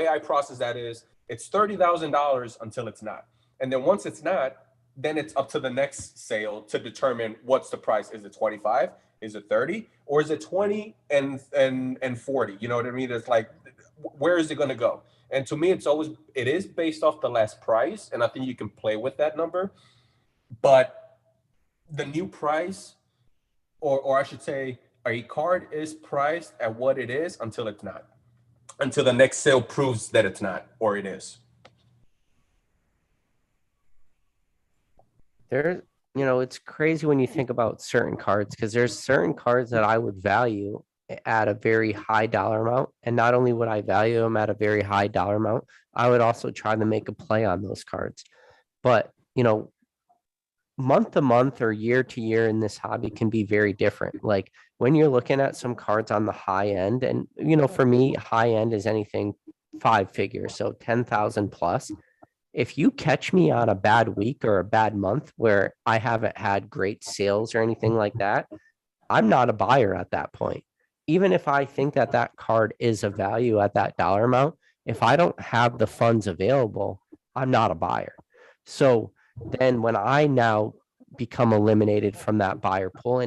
I process that is it's $30,000 until it's not. And then once it's not, then it's up to the next sale to determine what's the price. Is it 25? Is it 30? Or is it 20 and 40? You know what I mean? It's like, where is it going to go? And to me, it is based off the last price. And I think you can play with that number. But the new price, or I should say, a card is priced at what it is until it's not. Until the next sale proves that it's not, or it is. There, it's crazy when you think about certain cards, because there's certain cards that I would value at a very high dollar amount. And not only would I value them at a very high dollar amount, I would also try to make a play on those cards. But, month to month or year to year in this hobby can be very different. Like when you're looking at some cards on the high end, and, for me, high end is anything 5 figures, so 10,000 plus. If you catch me on a bad week or a bad month where I haven't had great sales or anything like that, I'm not a buyer at that point. Even if I think that that card is of value at that dollar amount, if I don't have the funds available, I'm not a buyer. So then when I now become eliminated from that buyer pool,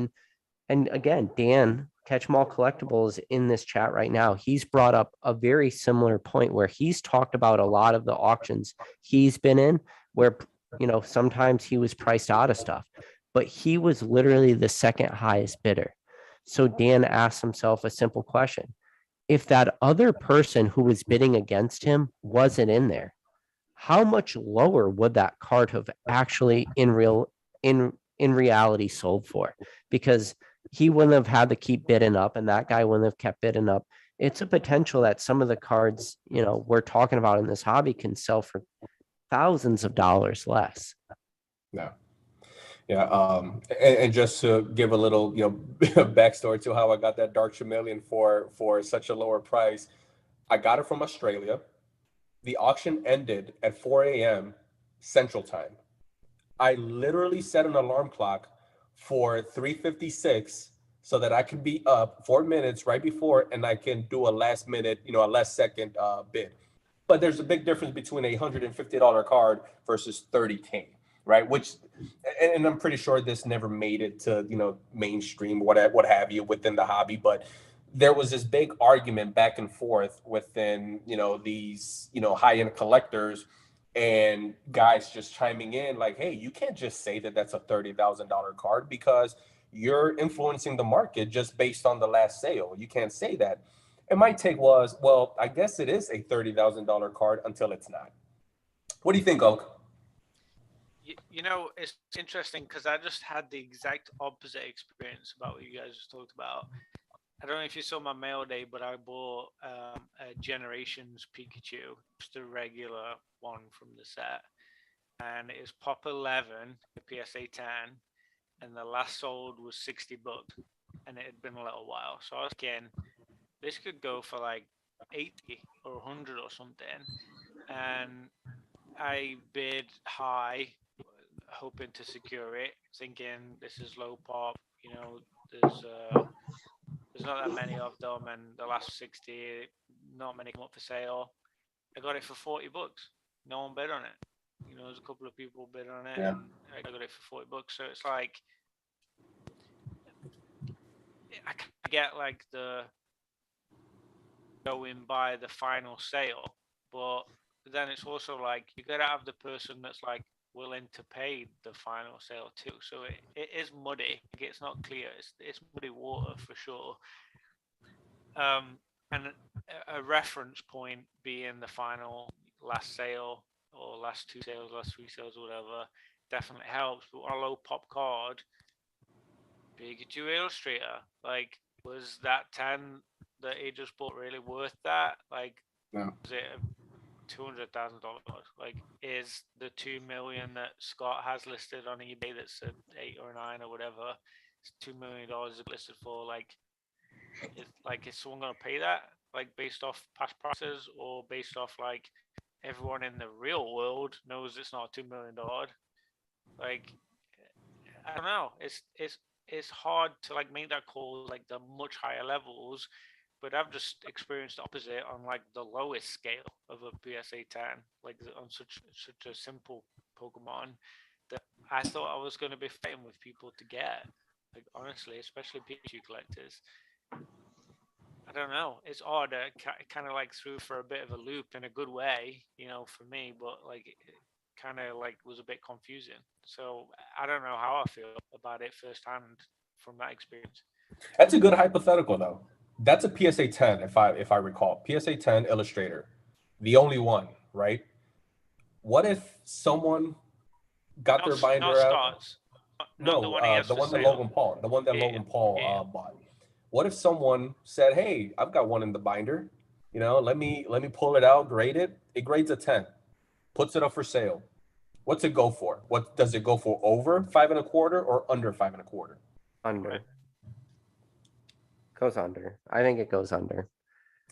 and again, Dan Ketchum Collectibles in this chat right now, he's brought up a very similar point where he's talked about a lot of the auctions he's been in where, sometimes he was priced out of stuff, but he was literally the second highest bidder. So Dan asked himself a simple question. If that other person who was bidding against him wasn't in there, how much lower would that card have actually in reality sold for? Because he wouldn't have had to keep bidding up, and that guy wouldn't have kept bidding up. It's a potential that some of the cards, we're talking about in this hobby can sell for thousands of dollars less. Yeah. Yeah. And just to give a little, backstory to how I got that Dark Chameleon for such a lower price, I got it from Australia. The auction ended at 4 a.m. Central Time. I literally set an alarm clock for 3:56 so that I can be up 4 minutes right before, and I can do a last minute, a last second bid. But there's a big difference between a $150 card versus 30K, right? Which, and I'm pretty sure this never made it to, mainstream, what have you, within the hobby. But there was this big argument back and forth within, these, high-end collectors and guys just chiming in like, hey, you can't just say that that's a $30,000 card because you're influencing the market just based on the last sale. You can't say that. And my take was, well, I guess it is a $30,000 card until it's not. What do you think, Oak? It's interesting because I just had the exact opposite experience about what you guys just talked about. I don't know if you saw my mail day, but I bought a Generations Pikachu, just a regular one from the set. And it was Pop 11, a PSA 10, and the last sold was $60. And it had been a little while. So I was thinking, this could go for like 80 or 100 or something. And I bid high, hoping to secure it, thinking this is low pop, there's not that many of them, and the last 60, not many come up for sale. I got it for $40. No one bid on it. There's a couple of people bid on it, and I got it for $40. So it's like, I get like the going by the final sale, but then it's also like you gotta have the person that's like willing to pay the final sale too. So it is muddy. It's not clear. It's muddy water for sure. And a reference point being the final last sale or last 2 sales, last 3 sales, or whatever, definitely helps. But on a low pop card, Pikachu Illustrator, like, was that 10 that he just bought really worth that? Like, no. Was it $200,000? Like, is the 2 million that Scott has listed on eBay that's at 8 or 9 or whatever, it's $2 million listed for? Is someone gonna pay that? Like, based off past prices, or based off like everyone in the real world knows it's not $2 million? Like, I don't know. It's hard to like make that call like the much higher levels, but I've just experienced the opposite on like the lowest scale of a PSA 10, like on such a simple Pokemon that I thought I was going to be fighting with people to get. Like, honestly, especially Pikachu collectors. I don't know. It's odd. It kind of like threw for a bit of a loop in a good way, for me. But like, it kind of like was a bit confusing. So I don't know how I feel about it firsthand from that experience. That's a good hypothetical, though. That's a PSA 10, if I recall. PSA 10 Illustrator, the only one, right? What if someone got their binder not out? Scott's. No, the one he has the for one that sale. Logan Paul, the one that Yeah, Logan Paul yeah. bought. What if someone said, "Hey, I've got one in the binder. Let me pull it out, grade it. It grades a 10, puts it up for sale. What's it go for? What does it go for? Over 5 1/4 or under 5 1/4? Under. Goes under. I think it goes under.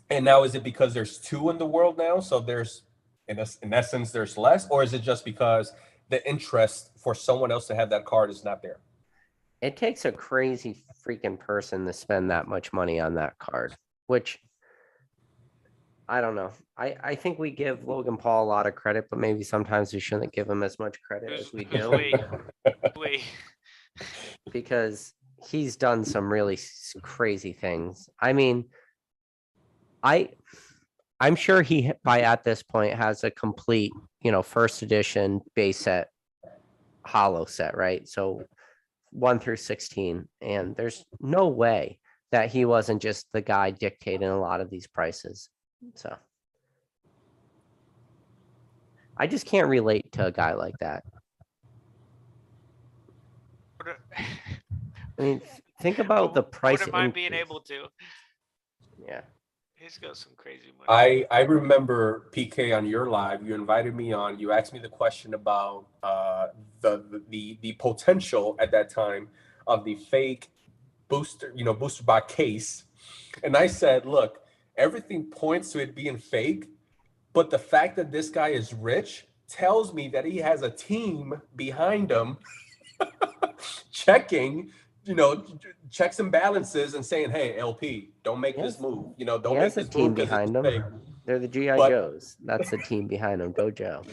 And now, is it because there's two in the world now, so there's in essence there's less, or is it just because the interest for someone else to have that card is not there? It takes a crazy freaking person to spend that much money on that card, which I don't know. I think we give Logan Paul a lot of credit, but maybe sometimes we shouldn't give him as much credit as we do. Because he's done some really crazy things. I mean, I'm sure he by at this point has a complete, first edition base set hollow set, right? So 1 through 16, and there's no way that he wasn't just the guy dictating a lot of these prices. So I just can't relate to a guy like that. I mean, think about the price. Wouldn't mind being able to. Yeah. He's got some crazy money. I remember, PK, on your live, you invited me on. You asked me the question about the potential at that time of the fake booster box case, and I said, look, everything points to it being fake, but the fact that this guy is rich tells me that he has a team behind him checking. Checks and balances and saying, "Hey, LP, don't make this move. Don't make this team move behind him. fake." They're the GI Joes. That's the team behind him. Go Joe.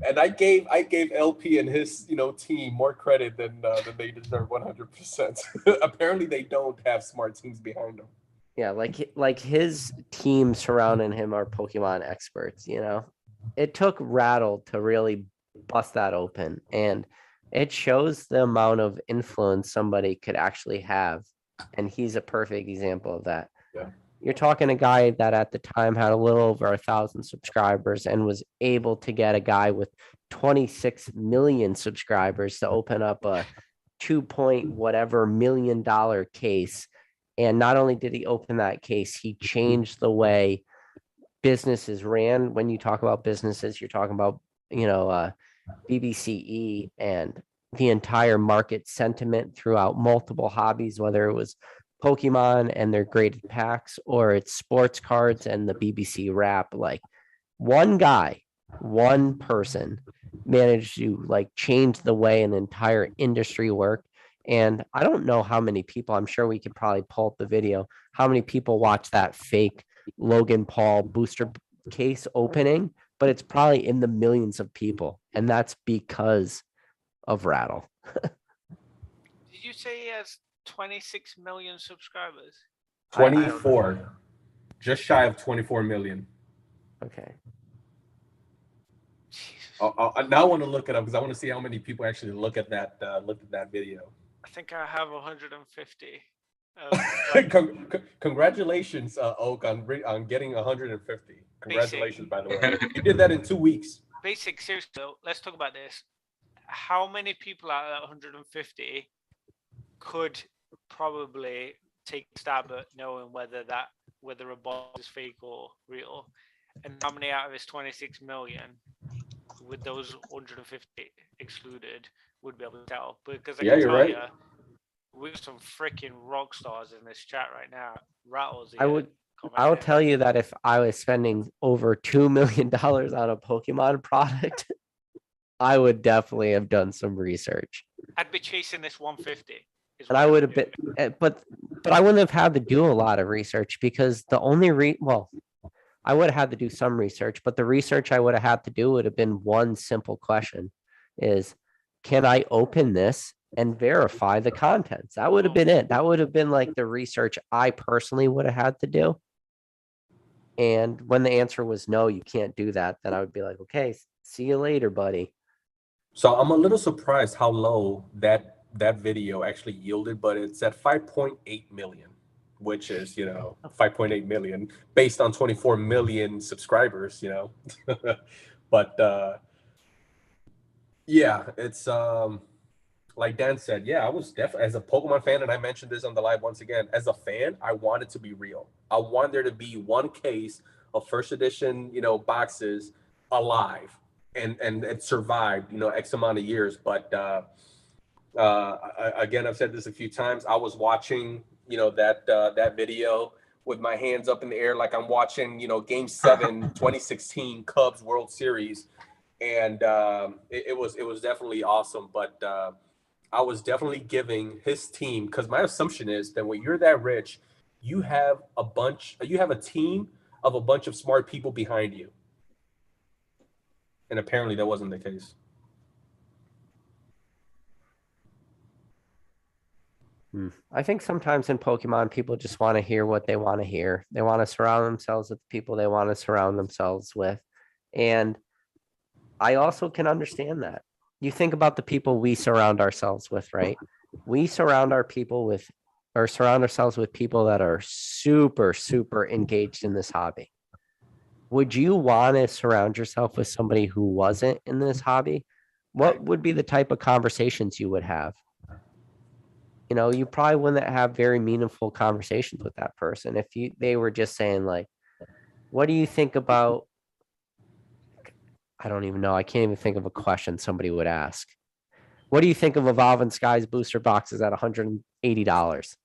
And I gave LP and his team more credit than they deserve 100%. Apparently, they don't have smart teams behind them. Yeah, like his team surrounding him are Pokemon experts. It took Rattle to really bust that open, and it shows the amount of influence somebody could actually have. And he's a perfect example of that. Yeah. You're talking a guy that at the time had a little over 1,000 subscribers and was able to get a guy with 26 million subscribers to open up a 2 million case. And not only did he open that case, he changed the way businesses ran. When you talk about businesses, you're talking about, BBCE and the entire market sentiment throughout multiple hobbies, whether it was Pokemon and their graded packs or it's sports cards and the BBC wrap. Like one person managed to change the way an entire industry worked. And I don't know how many people, I'm sure we could probably pull up the video, how many people watch that fake Logan Paul booster case opening, but it's probably in the millions of people. And that's because of Rattle. Did you say he has 26 million subscribers? 24. Just shy of 24 million. Okay. Now I want to look it up because I want to see how many people actually look at that video. I think I have 150. Congratulations, Oak, on getting 150. Congratulations, by the way. You did that in 2 weeks. Basic, seriously, though, let's talk about this. How many people out of that 150 could probably take a stab at knowing whether a bot is fake or real? And how many out of his 26 million, with those 150 excluded, would be able to tell? Because I can tell you, we have some freaking rock stars in this chat right now. Rattles. I will tell you that if I was spending over $2 million on a Pokemon product, I would definitely have done some research. I'd be chasing this 150. And I would have been, but I wouldn't have had to do a lot of research because the only I would have had to do some research, but the research I would have had to do would have been one simple question. is, can I open this and verify the contents? That would have been it. That would have been like the research I personally would have had to do. And when the answer was no, you can't do that, then I would be like, okay, see you later, buddy. So I'm a little surprised how low that video actually yielded, but it's at 5.8 million, which is, 5.8 million based on 24 million subscribers, But yeah, it's like Dan said, yeah, I was definitely, as a Pokemon fan, and I mentioned this on the live once again, as a fan, I want it to be real. I want there to be one case of first edition, boxes alive and it survived, X amount of years. But again, I've said this a few times. I was watching, that video with my hands up in the air like I'm watching, Game 7, 2016 Cubs World Series. And it was definitely awesome. But I was definitely giving his team, because my assumption is that when you're that rich, you have a team of a bunch of smart people behind you. And apparently that wasn't the case. I think sometimes in Pokemon, people just want to hear what they want to hear. They want to surround themselves with people they want to surround themselves with. And I also can understand that. You think about the people we surround ourselves with, right? We surround ourselves with people that are super, super engaged in this hobby. Would you want to surround yourself with somebody who wasn't in this hobby? What would be the type of conversations you would have? You probably wouldn't have very meaningful conversations with that person if they were just saying like, what do you think about, I don't even know. I can't even think of a question somebody would ask. What do you think of Evolving Skies booster boxes at $180?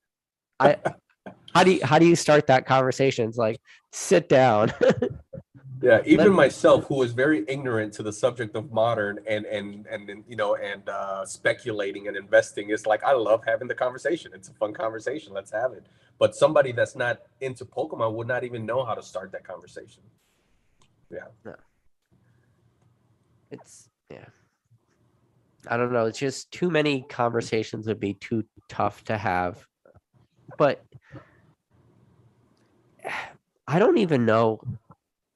How do you start that conversation? It's like, sit down. Yeah, even myself, who is very ignorant to the subject of modern and speculating and investing, is like, I love having the conversation. It's a fun conversation. Let's have it. But somebody that's not into Pokemon would not even know how to start that conversation. Yeah. No. I don't know. It's just too many conversations would be too tough to have. But I don't even know.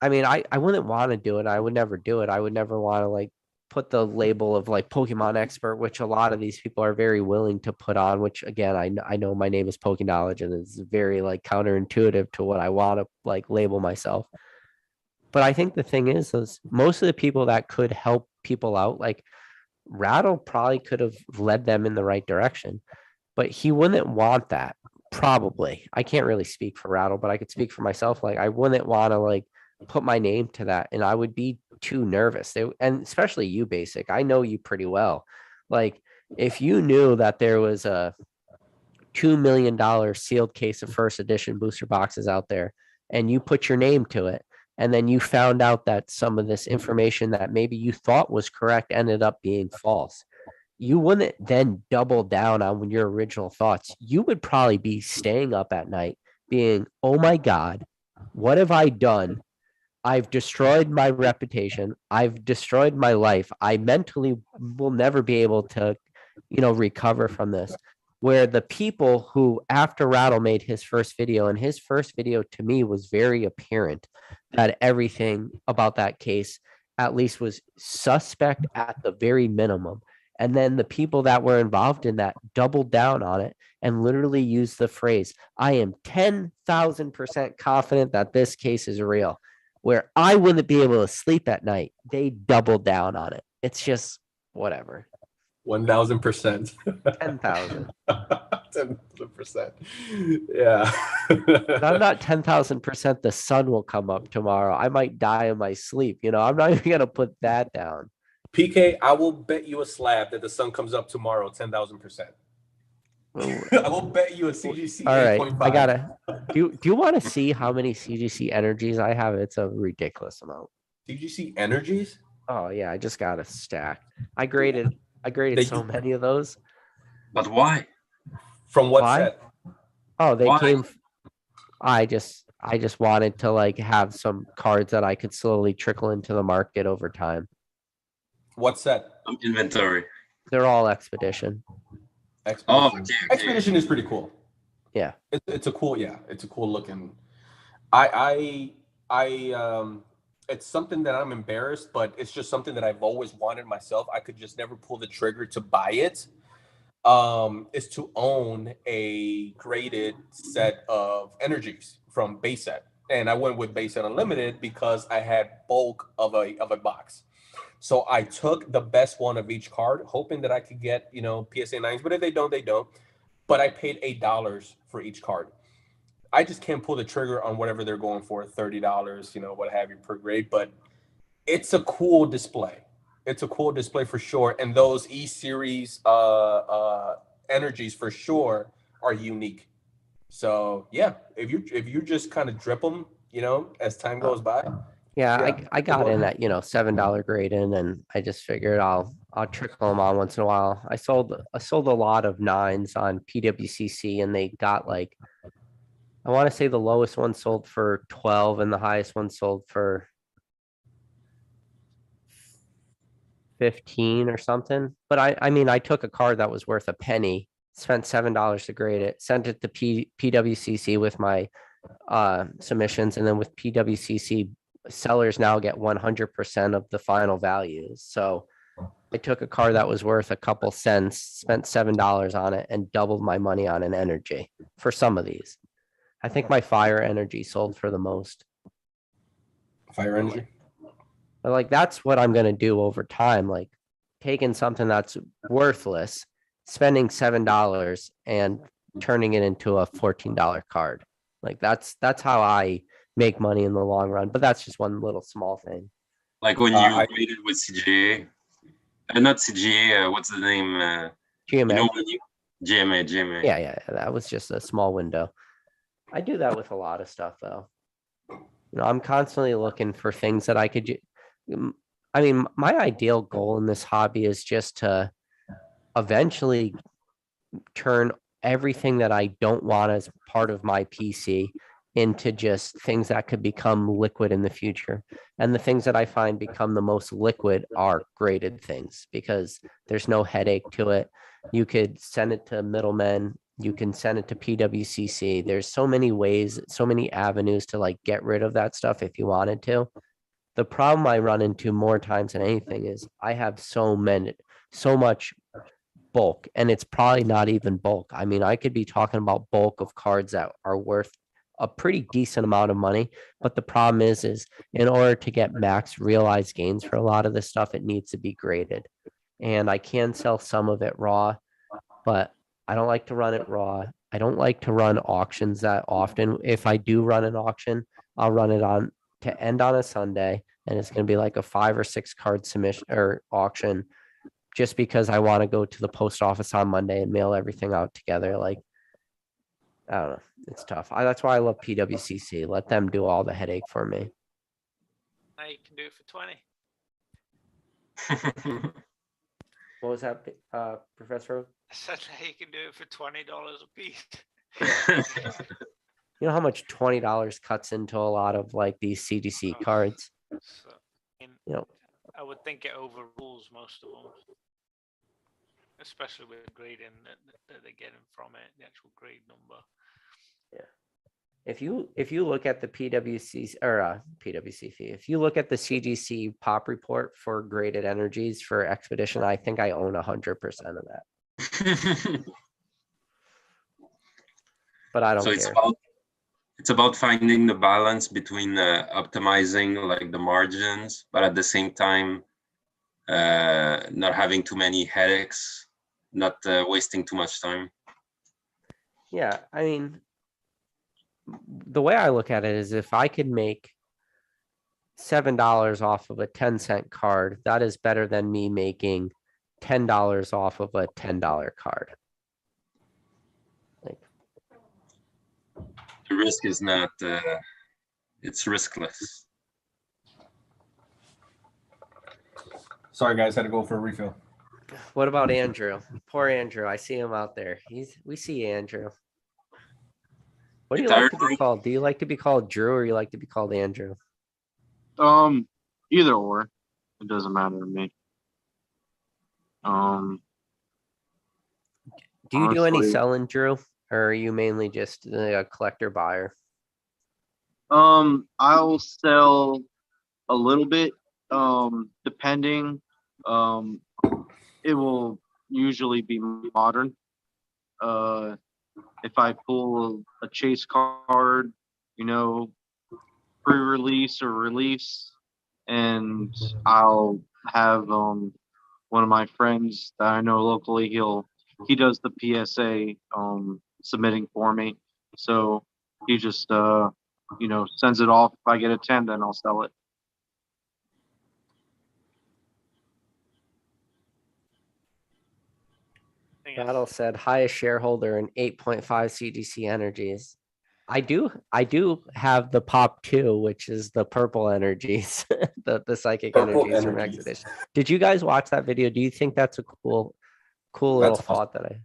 I mean, I wouldn't want to do it. I would never do it. I would never want to like put the label of like Pokemon expert, which a lot of these people are very willing to put on, which again, I know my name is Knowledge and it's very like counterintuitive to what I want to like label myself. But I think the thing is most of the people that could help people out, like Rattle probably could have led them in the right direction, but he wouldn't want that. Probably. I can't really speak for Rattle, but I could speak for myself. Like I wouldn't want to like put my name to that, and I would be too nervous. And especially you, Basic. I know you pretty well. Like if you knew that there was a $2 million sealed case of first edition booster boxes out there, and you put your name to it, and then you found out that some of this information that maybe you thought was correct ended up being false, you wouldn't then double down on your original thoughts. You would probably be staying up at night being, oh my God, what have I done? I've destroyed my reputation. I've destroyed my life. I mentally will never be able to, recover from this. Where the people who, after Rattle made his first video, and his first video to me was very apparent that everything about that case at least was suspect at the very minimum. And then the people that were involved in that doubled down on it and literally used the phrase, I am 10,000% confident that this case is real. Where I wouldn't be able to sleep at night, they doubled down on it. It's just whatever. 1,000%. 10,000. 10,000%. Yeah. I'm not 10,000% the sun will come up tomorrow. I might die in my sleep. I'm not even going to put that down. PK, I will bet you a slab that the sun comes up tomorrow, 10,000%. I will bet you a CGC. All right, 8.5. I gotta. Do you want to see how many CGC energies I have? It's a ridiculous amount. CGC energies? Oh yeah, I just got a stack. I graded so many of those. But why? From what set? Oh, they Why? came. I just wanted to like have some cards that I could slowly trickle into the market over time. What set? Inventory. They're all expedition. Expedition. Oh, okay. Expedition is pretty cool. Yeah. It's a cool, it's a cool looking. I it's something that I'm embarrassed, but it's just something that I've always wanted myself. I could just never pull the trigger to buy it. Is to own a graded set of energies from base set. And I went with base set unlimited because I had bulk of a box. So I took the best one of each card, hoping that I could get, PSA 9s, but if they don't, they don't. But I paid $8 for each card. I just can't pull the trigger on whatever they're going for, $30, what have you per grade. But it's a cool display. It's a cool display for sure. And those E series energies for sure are unique. So yeah, if you just kind of drip them, as time goes by. Yeah, Yeah. I got in at $7 grade in, and I just figured I'll trickle them on once in a while. I sold a lot of 9s on PWCC, and they got like, I want to say the lowest one sold for 12 and the highest one sold for 15 or something. But I mean, I took a card that was worth a penny, spent $7 to grade it, sent it to PWCC with my submissions, and then with PWCC, sellers now get 100% of the final values. So I took a card that was worth a couple cents, spent $7 on it, and doubled my money on an energy for some of these. I think my fire energy sold for the most. Fire energy. But like, that's what I'm going to do over time. Like, taking something that's worthless, spending $7 and turning it into a $14 card. Like, that's how I make money in the long run. But that's just one little small thing. Like when you graded with CGA, not CGA, what's the name? GMA. When you GMA. Yeah, that was just a small window. I do that with a lot of stuff, though. I'm constantly looking for things that I could do. I mean, my ideal goal in this hobby is just to eventually turn everything that I don't want as part of my PC into just things that could become liquid in the future. And the things that I find become the most liquid are graded things, because there's no headache to it. You could send it to middlemen. You can send it to PWCC. There's so many ways, so many avenues to like get rid of that stuff if you wanted to. The problem I run into more times than anything is I have so much bulk, and it's probably not even bulk. I mean, I could be talking about bulk of cards that are worth a pretty decent amount of money, but the problem is in order to get max realized gains for a lot of this stuff, it needs to be graded. And I can sell some of it raw, but I don't like to run it raw. I don't like to run auctions that often. If I do run an auction, I'll run it on to end on a Sunday, and it's going to be like a 5 or 6 card submission or auction, just because I want to go to the post office on Monday and mail everything out together. Like, I don't know. It's tough. That's why I love PWCC. Let them do all the headache for me. Now you can do it for 20. What was that, Professor? I said now you can do it for $20 a piece. You know how much $20 cuts into a lot of like these CDC cards? So, I would think it overrules most of them, especially with the grading that they're getting from it, the actual grade number. Yeah. If you look at the PWC or PWC fee, if you look at the CGC pop report for graded energies for Expedition, I think I own 100% of that. But I don't care. It's about finding the balance between optimizing like the margins, but at the same time, not having too many headaches, not wasting too much time. Yeah, I mean, the way I look at it is if I could make $7 off of a 10-cent card, that is better than me making $10 off of a $10 card. Like, the risk is not, it's riskless. Sorry, guys, had to go for a refill. What about Andrew? Poor Andrew. I see him out there. We see Andrew. What do you like to be called? Do you like to be called Drew, or you like to be called Andrew? Either or. It doesn't matter to me. Um, Do you do any honestly, selling, Drew, or are you mainly just a collector buyer? I'll sell a little bit, depending. Um, it will usually be modern. Uh, if I pull a chase card, you know, pre-release or release, and I'll have one of my friends that I know locally. He does the PSA submitting for me, so he just sends it off. If I get a 10, then I'll sell it. Battle said highest shareholder in 8.5 CGC energies. I do have the pop 2, which is the purple energies, the psychic Purple energies from energies. Expedition. Did you guys watch that video? Do you think that's a cool little That's awesome. thought that I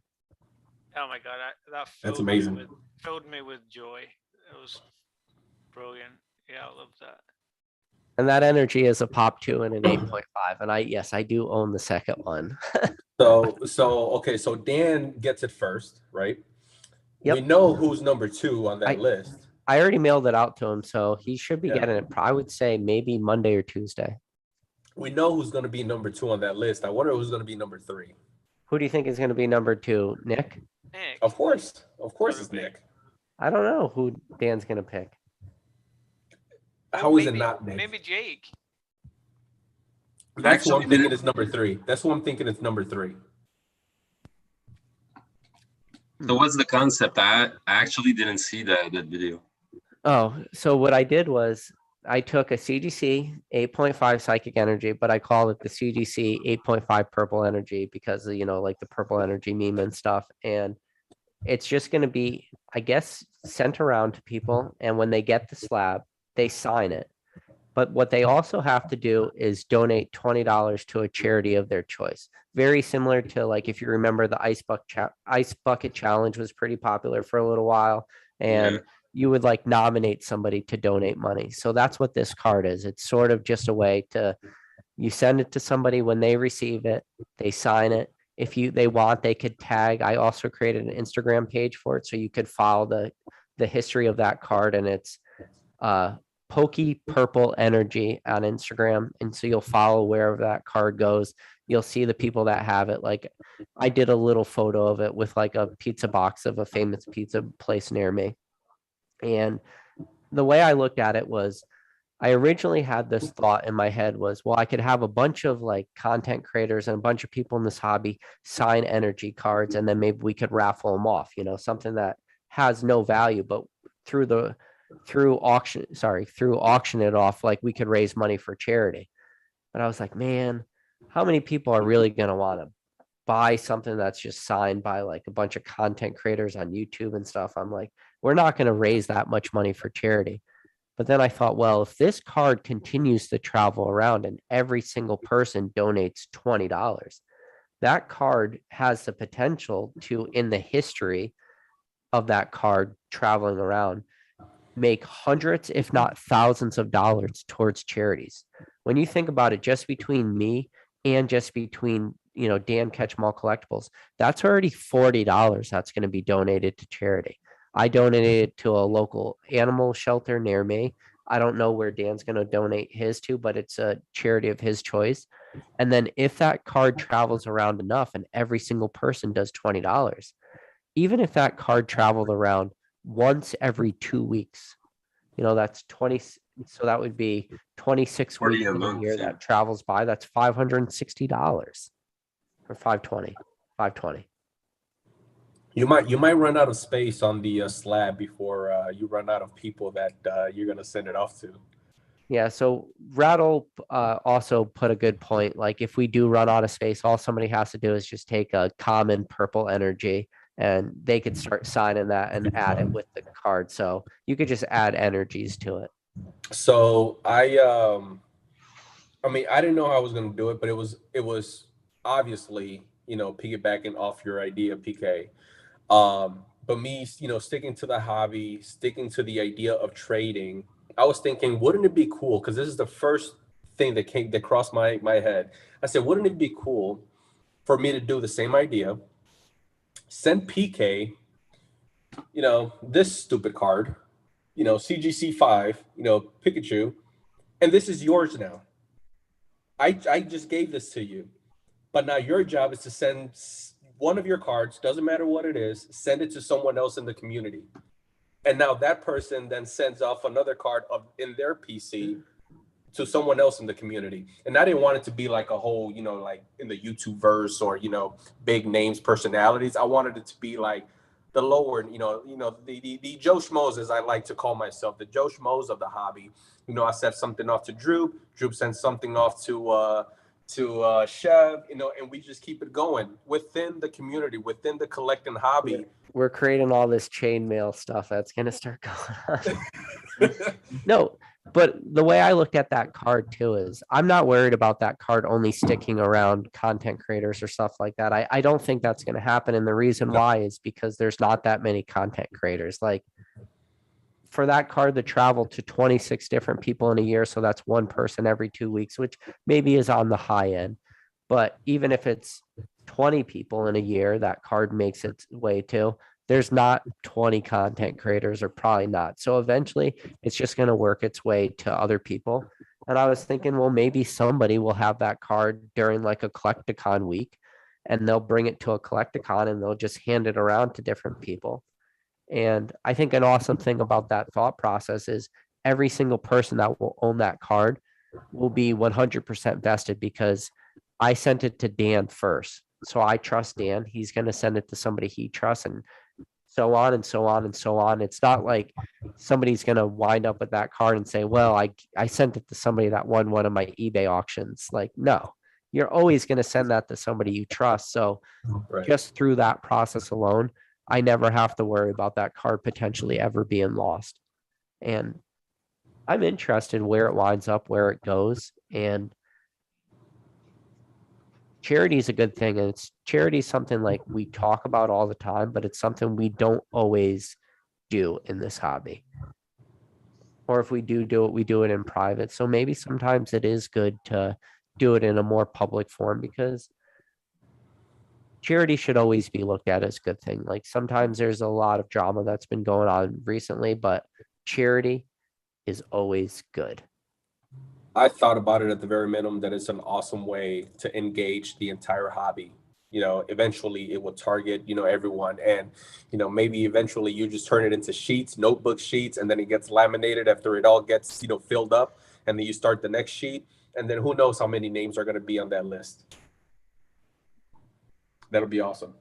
Oh my god, that That's filled me amazing. with joy. It was brilliant. Yeah, I love that. and that energy is a pop 2 and an 8.5. And I do own the second one. So okay, so Dan gets it first, right? Yep. We know who's number 2 on that list. I already mailed it out to him, so he should be Yeah. getting it. I would say maybe Monday or Tuesday. We know who's going to be number 2 on that list. I wonder who's going to be number 3. Who do you think is going to be number 2, Nick? Nick. Of course, it's Gotta be. Nick. I don't know who Dan's going to pick. How is it not Nick? Maybe Jake. That's what I'm Actually, thinking is number 3. That's what I'm thinking is number 3. So what's the concept? I actually didn't see that video. Oh, so what I did was I took a CGC 8.5 psychic energy, but I called it the CGC 8.5 purple energy because of, like the purple energy meme and stuff. And it's just going to be, I guess, sent around to people. And when they get the slab, they sign it. But what they also have to do is donate $20 to a charity of their choice. Very similar to, like, if you remember, the Ice Bucket Challenge was pretty popular for a little while. And you would like nominate somebody to donate money. So that's what this card is. It's sort of just a way to, you send it to somebody. When they receive it, they sign it. If they want, they could tag. I also created an Instagram page for it, so you could follow the history of that card, and it's Pokey Purple Energy on Instagram. And so you'll follow wherever that card goes. You'll see the people that have it. Like, I did a little photo of it with like a pizza box of a famous pizza place near me. And the way I looked at it was, I originally had this thought in my head was, well, I could have a bunch of like content creators and a bunch of people in this hobby sign energy cards, and then maybe we could raffle them off, something that has no value, but through auction it off, like we could raise money for charity. But I was like, man, how many people are really going to want to buy something that's just signed by like a bunch of content creators on YouTube and stuff? I'm like, we're not going to raise that much money for charity. But then I thought, well, if this card continues to travel around and every single person donates $20, that card has the potential to, in the history of that card traveling around, make hundreds, if not thousands of dollars towards charities. When you think about it, just between me and just between, Dan Ketchum All Collectibles, that's already $40 that's going to be donated to charity. I donated to a local animal shelter near me. I don't know where Dan's going to donate his to, but it's a charity of his choice. And then if that card travels around enough and every single person does $20, even if that card traveled around once every 2 weeks, that's 20. So that would be 26 weeks in a year that travels by. That's $560 or 520. You might run out of space on the slab before you run out of people that you're gonna send it off to. Yeah. So Rattle also put a good point. Like, if we do run out of space, all somebody has to do is just take a common purple energy, and they could start signing that and add it with the card. So you could just add energies to it. So I didn't know how I was gonna do it, but it was obviously piggybacking off your idea, PK. But me, sticking to the hobby, sticking to the idea of trading, I was thinking, wouldn't it be cool? Because this is the first thing that crossed my head. I said, wouldn't it be cool for me to do the same idea, send PK, this stupid card, CGC5, Pikachu, and this is yours now. I just gave this to you, but now your job is to send one of your cards, doesn't matter what it is, send it to someone else in the community. And now that person then sends off another card in their PC to someone else in the community. And I didn't want it to be like a whole, like in the YouTube verse or, big names, personalities. I wanted it to be like the lower, the Joe Schmoes, as I like to call myself, the Joe Schmoes of the hobby. I sent something off to Drew. Drew sent something off to Chev, and we just keep it going within the community, within the collecting hobby. We're creating all this chainmail stuff that's going to start going on. No, but the way I looked at that card too is I'm not worried about that card only sticking around content creators or stuff like that. I don't think that's going to happen. And the reason why is because there's not that many content creators. Like for that card to travel to 26 different people in a year, so that's one person every 2 weeks, which maybe is on the high end. But even if it's 20 people in a year, that card makes its way to. There's not 20 content creators, or probably not. So eventually it's just going to work its way to other people. And I was thinking, well, maybe somebody will have that card during like a Collecticon week, and they'll bring it to a Collecticon and they'll just hand it around to different people. And I think an awesome thing about that thought process is every single person that will own that card will be 100% vested, because I sent it to Dan first. So I trust Dan. He's going to send it to somebody he trusts, and so on and so on and so on. It's not like somebody's going to wind up with that card and say, well, I sent it to somebody that won one of my eBay auctions. Like, no, you're always going to send that to somebody you trust. So just through that process alone, I never have to worry about that card potentially ever being lost. And I'm interested where it winds up, where it goes. And charity is a good thing. And charity is something like we talk about all the time, but it's something we don't always do in this hobby. Or if we do it, we do it in private. So maybe sometimes it is good to do it in a more public form, because charity should always be looked at as a good thing. Like sometimes there's a lot of drama that's been going on recently, but charity is always good. I thought about it at the very minimum that it's an awesome way to engage the entire hobby. Eventually it will target, everyone. And, maybe eventually you just turn it into sheets, notebook sheets, and then it gets laminated after it all gets, filled up. And then you start the next sheet. And then who knows how many names are going to be on that list. That'll be awesome.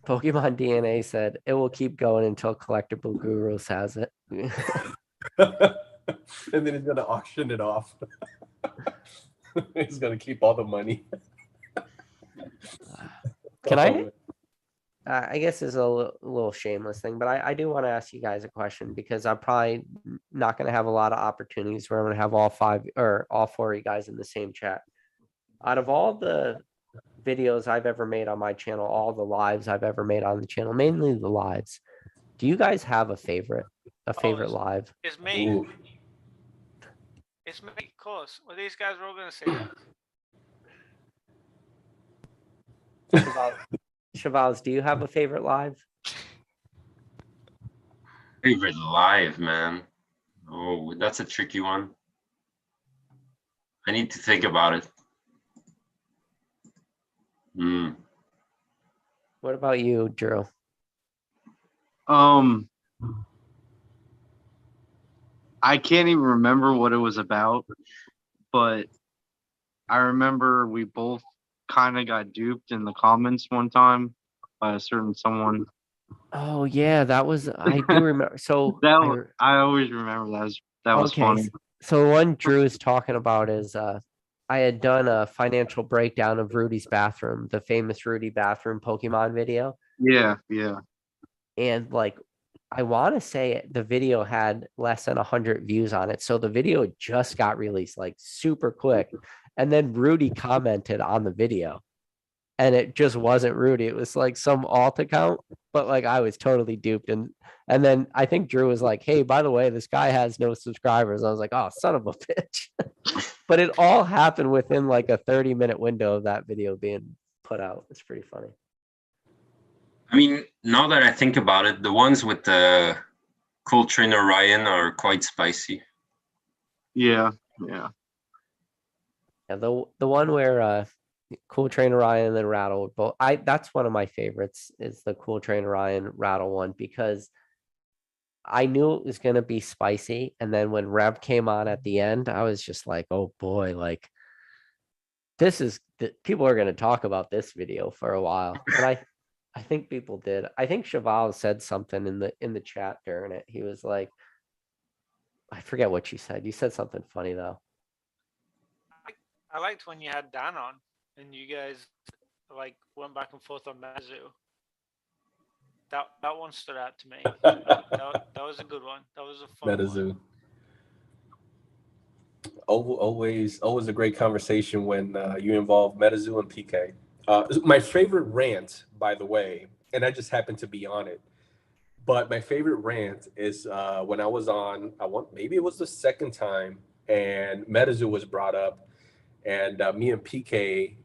Pokemon DNA said it will keep going until Collectible Gurus has it. And then he's going to auction it off. He's going to keep all the money. Can I guess it's a little shameless thing, but I do want to ask you guys a question, because I'm probably not going to have a lot of opportunities where I'm going to have all four of you guys in the same chat. Out of all the videos I've ever made on my channel, all the lives I've ever made on the channel, mainly the lives, do you guys have a favorite live? It's me. Ooh. It's me, of course. Well, these guys are all going to say that. Chevals, do you have a favorite live? Favorite live, man. Oh, that's a tricky one. I need to think about it. What about you, Drew? I can't even remember what it was about, but I remember we both kind of got duped in the comments one time by a certain someone. Oh yeah, that was, I do remember. So I always remember that was funny. So one Drew is talking about is I had done a financial breakdown of Rudy's bathroom, the famous Rudy bathroom Pokemon video. Yeah. And like, I want to say the video had less than 100 views on it. So the video just got released like super quick. And then Rudy commented on the video, and it just wasn't Rudy. It was like some alt account, but like I was totally duped. And then I think Drew was like, hey, by the way, this guy has no subscribers. I was like, oh, son of a bitch. But it all happened within like a 30-minute window of that video being put out. It's pretty funny. I mean, now that I think about it, the ones with the Cool Trainer Ryan are quite spicy. Yeah. Yeah, the one where Cool Trainer Ryan and then Rattle both. That's one of my favorites is the Cool Trainer Ryan Rattle one because I knew it was gonna be spicy, and then when Rev came on at the end, I was just like, oh boy, like people are gonna talk about this video for a while, and I think people did. I think Chevals said something in the chat during it. He was like, I forget what you said. You said something funny though. I liked when you had Dan on and you guys like went back and forth on Mezu. That one stood out to me. That was a good one. That was a fun Metazoo. one. Always a great conversation when you involve Metazoo and PK. My favorite rant, by the way, and I just happened to be on it, but my favorite rant is when I was on, maybe it was the second time, and Metazoo was brought up, and me and PK,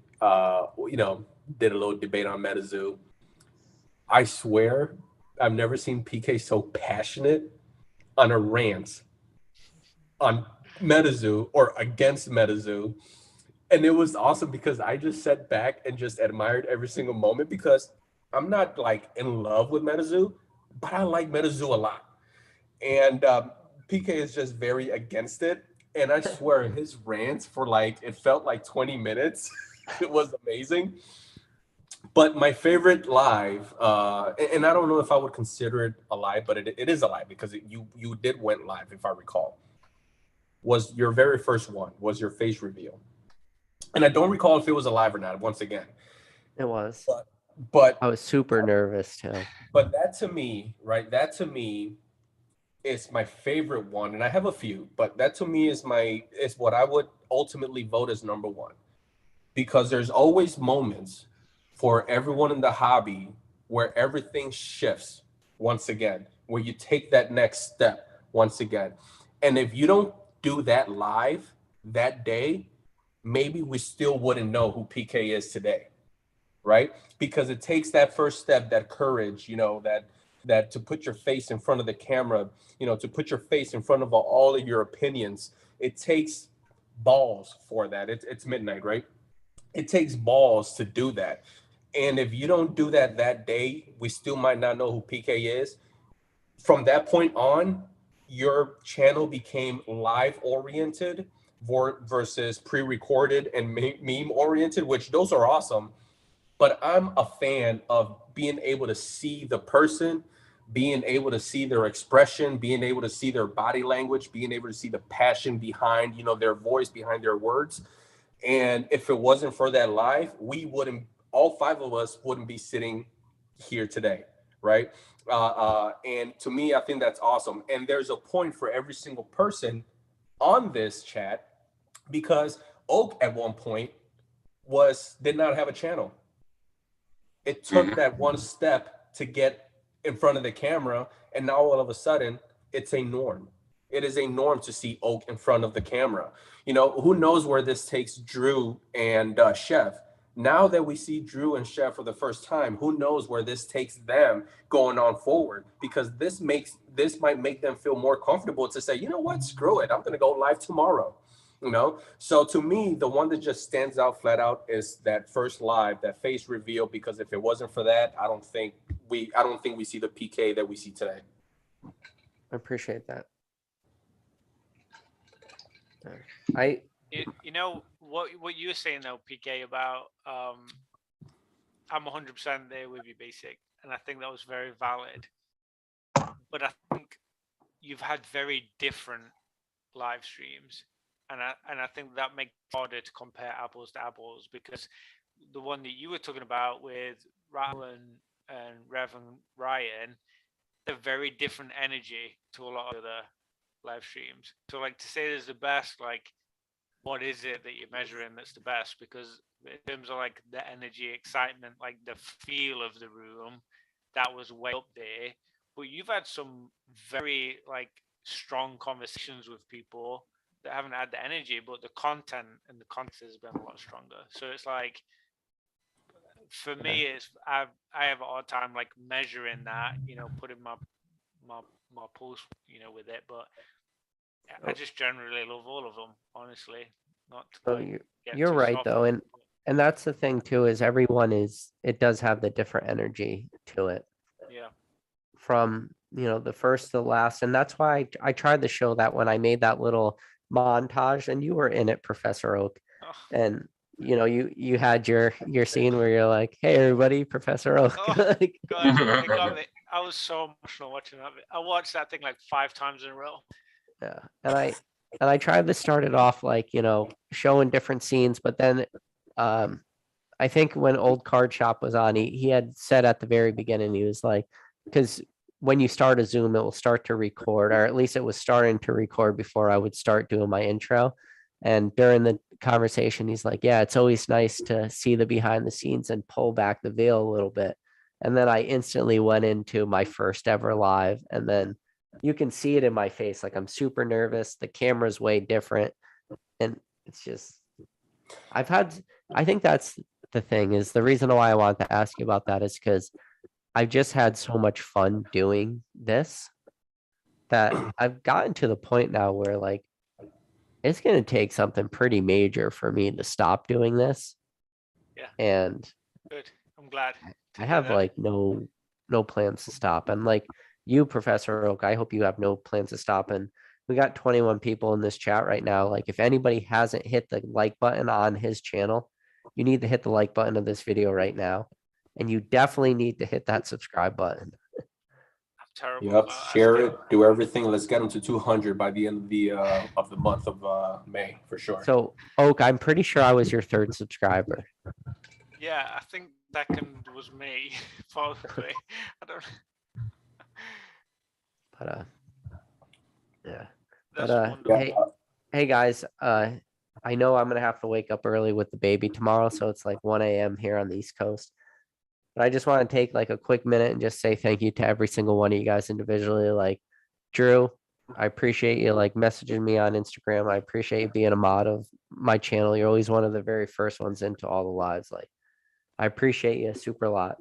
did a little debate on Metazoo. I swear, I've never seen PK so passionate on a rant on Metazoo or against Metazoo. And it was awesome because I just sat back and just admired every single moment because I'm not like in love with Metazoo, but I like Metazoo a lot. And PK is just very against it. And I swear his rants for it felt like 20 minutes. It was amazing. But my favorite live, and I don't know if I would consider it a live, but it is a live because you did went live, if I recall. Was your very first one, was your face reveal. And I don't recall if it was a live or not, once again. It was. But I was super nervous too. But that to me, right, is my favorite one. And I have a few, but that to me is what I would ultimately vote as number one. Because there's always moments for everyone in the hobby where everything shifts once again, where you take that next step once again. And if you don't do that live that day, maybe we still wouldn't know who PK is today, right? Because it takes that first step, that courage, that to put your face in front of the camera, to put your face in front of all of your opinions. It takes balls for that. It's midnight, right? It takes balls to do that. And if you don't do that day, we still might not know who PK is. From that point on, your channel became live oriented versus pre-recorded and meme oriented, which those are awesome. But I'm a fan of being able to see the person, being able to see their expression, being able to see their body language, being able to see the passion behind, their voice, behind their words. And if it wasn't for that live, all five of us wouldn't be sitting here today, right? And to me, I think that's awesome. And there's a point for every single person on this chat because Oak at one point did not have a channel. It took that one step to get in front of the camera, and now all of a sudden, it's a norm. It is a norm to see Oak in front of the camera. Who knows where this takes Drew and Chef. Now that we see Drew and Chef for the first time, who knows where this takes them going on forward? Because this might make them feel more comfortable to say, you know what, screw it, I'm going to go live tomorrow. So to me, the one that just stands out flat out is that first live, that face reveal, because if it wasn't for that, I don't think we see the PK that we see today. I appreciate that. You know what you were saying though, PK, about I'm 100% there with you, Basic, and I think that was very valid. But I think you've had very different live streams, and I think that makes it harder to compare apples to apples, because the one that you were talking about with Rattle and Rev and Ryan, they're very different energy to a lot of the live streams. So to say there's the best, what is it that you're measuring that's the best? Because in terms of the energy, excitement, the feel of the room, that was way up there. But you've had some very strong conversations with people that haven't had the energy, but the content and the content has been a lot stronger. So it's for me, it's I have a hard time like measuring that, putting my pulse, with it. But I just generally love all of them, honestly. Not to So like get you're too right soft though, on it, and that's the thing too, is it does have the different energy to it. but yeah. From the first to the last, and that's why I tried to show that when I made that little montage, and you were in it, Professor Oak, Oh, and you had your scene where you're like, hey everybody, Professor Oak. Oh, Like, God, it got me. I was so emotional watching that. I watched that thing like 5 times in a row. yeah, and I tried to start it off like showing different scenes, but then I think when Old Card Shop was on, he had said at the very beginning, he was like, because when you start a Zoom, it will start to record, or at least it was starting to record before I would start doing my intro. And during the conversation, he's like, yeah, it's always nice to see the behind the scenes and pull back the veil a little bit. And then I instantly went into my first ever live. And then you can see it in my face. Like I'm super nervous. The camera's way different. And it's just, I think that's the thing, is the reason why I want to ask you about that is because I've just had so much fun doing this that I've gotten to the point now where like it's going to take something pretty major for me to stop doing this. Yeah. And Good. I'm glad. I have like no plans to stop. And like you, Professor Oak, I hope you have no plans to stop. And we got 21 people in this chat right now. Like if anybody hasn't hit the like button on his channel, you need to hit the like button of this video right now. And you definitely need to hit that subscribe button. I'm terrible. Yep, share it, do everything. Let's get them to 200 by the end of the month of May for sure. So Oak, I'm pretty sure I was your third subscriber. Yeah, I think second was me, probably. I don't. But yeah. That's But wonderful. hey guys, I know I'm gonna have to wake up early with the baby tomorrow, so it's like 1 a.m. here on the East Coast. But I just want to take like a quick minute and just say thank you to every single one of you guys individually. Like Drew, I appreciate you like messaging me on Instagram. I appreciate you being a mod of my channel. You're always one of the very first ones into all the lives. Like I appreciate you super lot.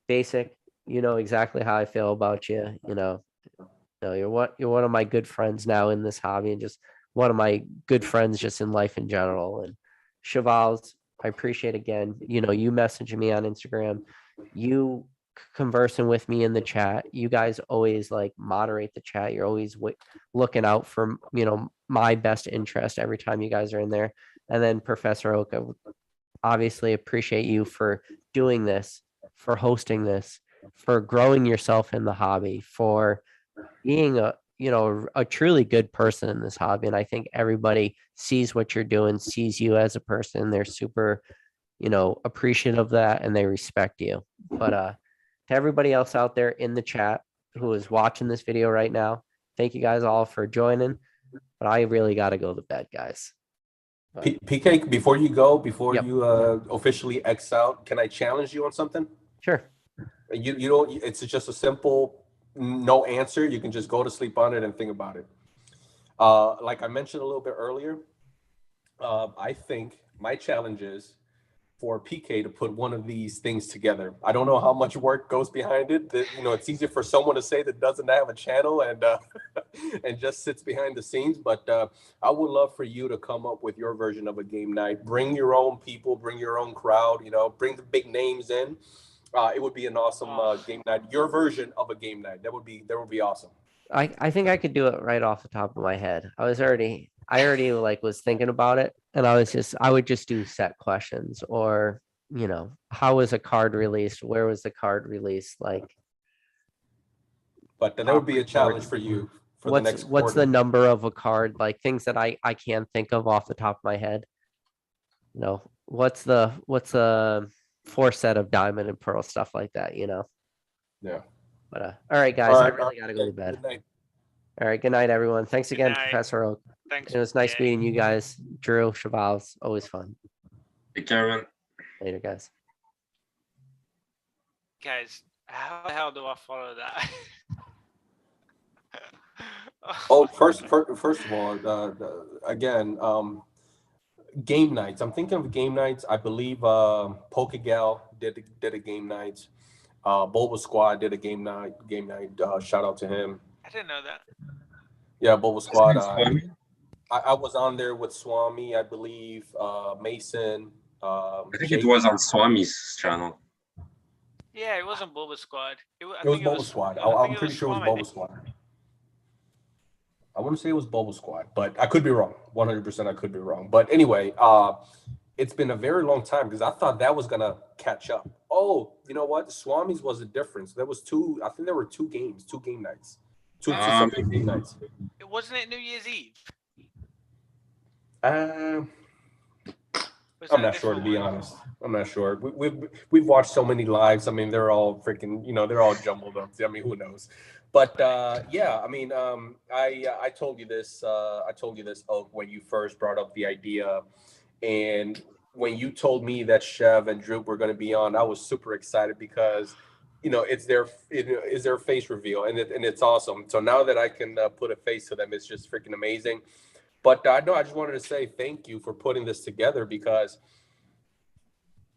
Basic, you know exactly how I feel about you. You're one of my good friends now in this hobby, and just one of my good friends just in life in general. And Chevals, I appreciate again. You messaging me on Instagram, you conversing with me in the chat. You guys always like moderate the chat. You're always looking out for my best interest every time you guys are in there. And then Professor Oak, I obviously appreciate you for doing this, for hosting this, for growing yourself in the hobby, for being a truly good person in this hobby. And I think everybody sees what you're doing, sees you as a person. They're super appreciative of that, and they respect you. But to everybody else out there in the chat who is watching this video right now, thank you guys all for joining. But I really got to go to bed, guys. PK, before you go, Yep. you officially X out, can I challenge you on something? Sure. You don't. It's just a simple no answer. You can just go to sleep on it and think about it. Like I mentioned a little bit earlier, I think my challenge is for PK to put one of these things together. I don't know how much work goes behind it. It's easier for someone to say that doesn't have a channel and and just sits behind the scenes. But I would love for you to come up with your version of a game night. Bring your own people, bring your own crowd. Bring the big names in. It would be an awesome game night. Your version of a game night. That would be awesome. I think I could do it right off the top of my head. I already like was thinking about it, and I would just do set questions, or how was a card released? Where was the card released? Like, but that would be a challenge for you for the next quarter. What's the number of a card? Like things that I can't think of off the top of my head. What's the 4 set of diamond and pearl, stuff like that, Yeah. But all right, guys, I really gotta go to bed. Good night. All right, good night, everyone. Thanks Good again, night. Professor Oak. Thanks. It was nice meeting you guys. Drew, Chevals, always fun. Take care, man. Later, guys. Guys, how the hell do I follow that? Oh, first of all, again, game nights. I'm thinking of game nights. I believe Pokegal did a game night. Boba Squad did a game night. Shout out to him. I didn't know that. Yeah, Boba Squad. Swami? I was on there with Swami, I believe, Mason. I think it Jake. was on Swami's channel. Yeah, it wasn't Bulba Squad. It was Boba Squad. I'm pretty sure it was Boba Squad. I want to say it was Boba Squad, but I could be wrong. 100% I could be wrong. But anyway, it's been a very long time because I thought that was gonna catch up. Oh, you know what? Swami's was a difference. There was two. I think there were two game nights, two separate game nights. It wasn't it New Year's Eve. I'm not sure, to be honest. I'm not sure. We've watched so many lives. I mean, they're all freaking, they're all jumbled up. I mean, who knows? But yeah, I mean, I told you this. Oak, when you first brought up the idea, and when you told me that Chev and Drew were going to be on, I was super excited because, it's their face reveal, and it's awesome. So now that I can put a face to them, it's just freaking amazing. But I just wanted to say thank you for putting this together, because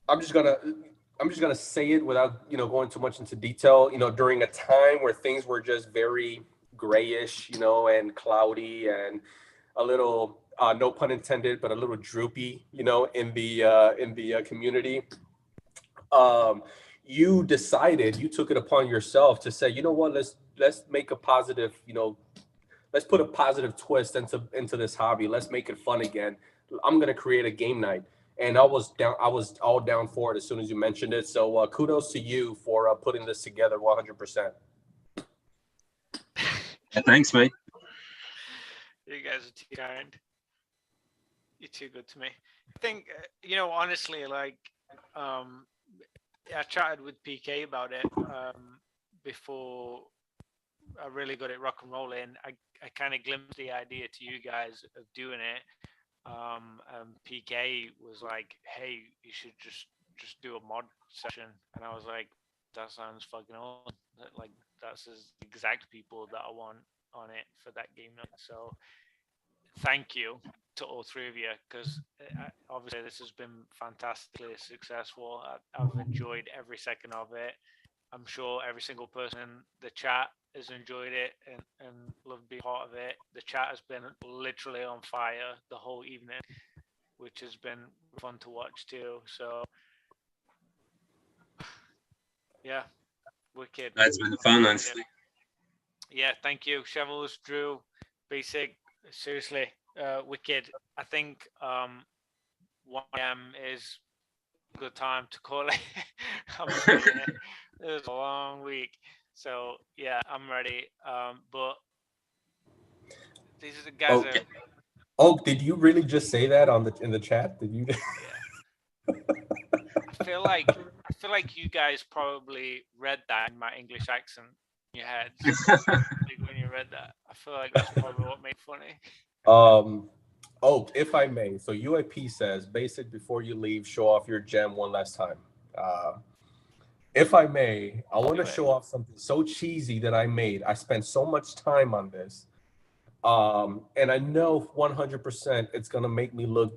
I'm just gonna say it without going too much into detail. During a time where things were just very grayish, and cloudy and a little no pun intended, but a little droopy, in the community. You took it upon yourself to say, you know what, let's make a positive, let's put a positive twist into this hobby. Let's make it fun again. I'm gonna create a game night, and I was all down for it as soon as you mentioned it. So kudos to you for putting this together 100%. Thanks, mate. You guys are too kind. You're too good to me. I think honestly, like I chatted with PK about it before I really got it rock and rolling. I kind of glimpsed the idea to you guys of doing it. PK was like, "Hey, you should just do a mod session," and I was like, "That sounds fucking awesome. Like, that's the exact people that I want on it for that game night." So, thank you to all three of you, because obviously this has been fantastically successful. I've enjoyed every second of it. I'm sure every single person in the chat has enjoyed it and loved being part of it. The chat has been literally on fire the whole evening, which has been fun to watch too. So, yeah, wicked. That's been fun, honestly. Yeah, thank you, Chevals, Drew, Basic. Seriously, wicked. I think 1 a.m. is a good time to call it. I'm feeling it. It was a long week, so yeah, I'm ready. But these are the guys. Okay. Oh, did you really just say that in the chat? Did you? Yeah. I feel like you guys probably read that in my English accent in your heads. Like when you read that, I feel like that's probably what made it funny. Oh, if I may. So UAP says, Basic, before you leave, show off your gem one last time. If I may, I want to show off something so cheesy that I made. I spent so much time on this. And I know 100% it's gonna make me look,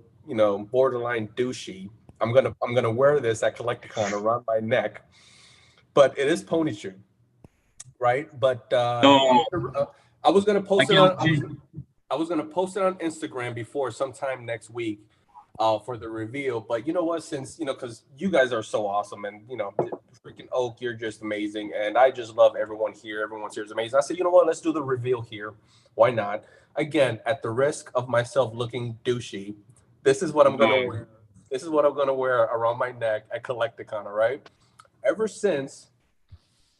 borderline douchey. I'm gonna wear this at Collecticon around my neck, but it is Ponychu, right? But No. I was gonna post it on. I was gonna post it on Instagram before sometime next week, for the reveal. But you know what? Since because you guys are so awesome, and freaking Oak, you're just amazing, and I just love everyone here. Everyone's here is amazing. I said, you know what? Let's do the reveal here. Why not? Again, at the risk of myself looking douchey, this is what I'm gonna wear. This is what I'm gonna wear around my neck at Collecticon. All right. Ever since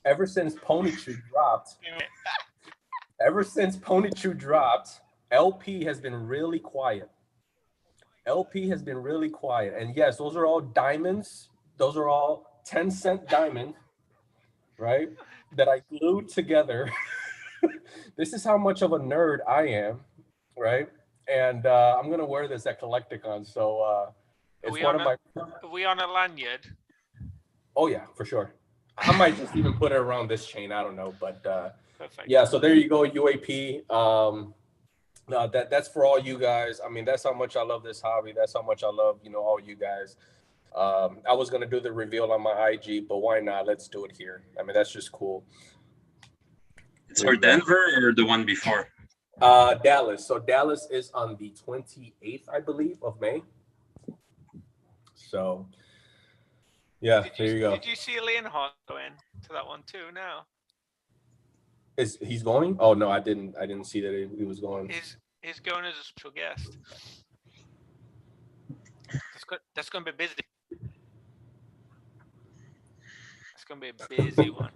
Ponychu dropped, LP has been really quiet. And yes, those are all diamonds. Those are all 10-cent diamond, right? That I glued together. This is how much of a nerd I am, right? And I'm gonna wear this at Collecticon. So it's Are we on a lanyard? Oh yeah, for sure. I might just even put it around this chain. I don't know, but Perfect. yeah. So there you go, UAP. No, that's for all you guys. I mean, that's how much I love this hobby. That's how much I love, all you guys. I was gonna do the reveal on my IG, but why not? Let's do it here. I mean, that's just cool. It's for Denver or the one before? Dallas. So Dallas is on the 28th, I believe, of May. So, yeah, there you go. Did you see Leonhardt going to that one too? Now He's going? Oh no, I didn't see that he was going. He's going as a special guest. That's going to be busy. That's going to be a busy one.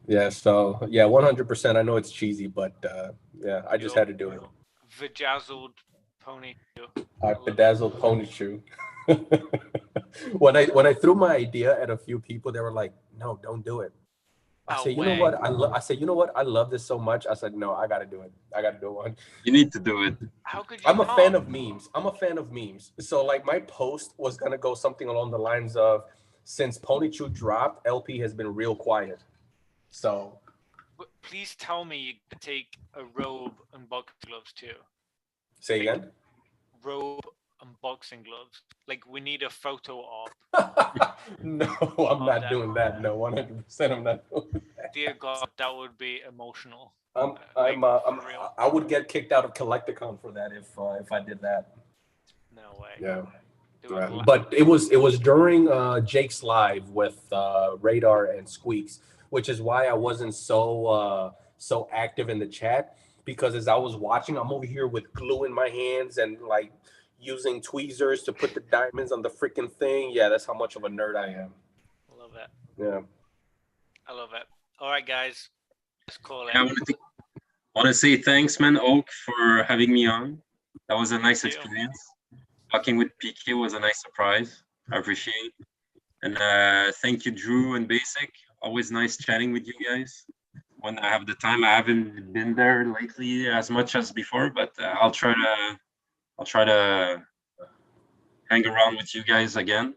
Yeah. So yeah, 100%. I know it's cheesy, but yeah, I just had to do it. Vajazzled pony. I bedazzled pony shoe. When I threw my idea at a few people, they were like, "No, don't do it." I said, "You know what? I said, you know what? I love this so much." I said, "No, I got to do it. I got to do one." You need to do it. How could you? I'm a fan of memes. So like my post was gonna go something along the lines of, "Since Pony Chew dropped, LP has been real quiet." So. Please tell me you could take a robe and boxing gloves too. Say again. Robe and boxing gloves. Like we need a photo op. No, I'm not doing that. No, 100%, I'm not doing that. Dear God, that would be emotional. I would get kicked out of Collecticon for that if I did that. No way. Yeah. Right. But it was during Jake's live with Radar and Squeaks, which is why I wasn't so active in the chat, because as I was watching, I'm over here with glue in my hands and like using tweezers to put the diamonds on the freaking thing. Yeah, that's how much of a nerd I am. I love it. Yeah. I love it. All right, guys. Let's call it. I want to say thanks, man, Oak, for having me on. That was a nice experience. Talking with PK was a nice surprise. I appreciate it. And thank you, Drew and Basic. Always nice chatting with you guys. When I have the time, I haven't been there lately as much as before, but I'll try to hang around with you guys again.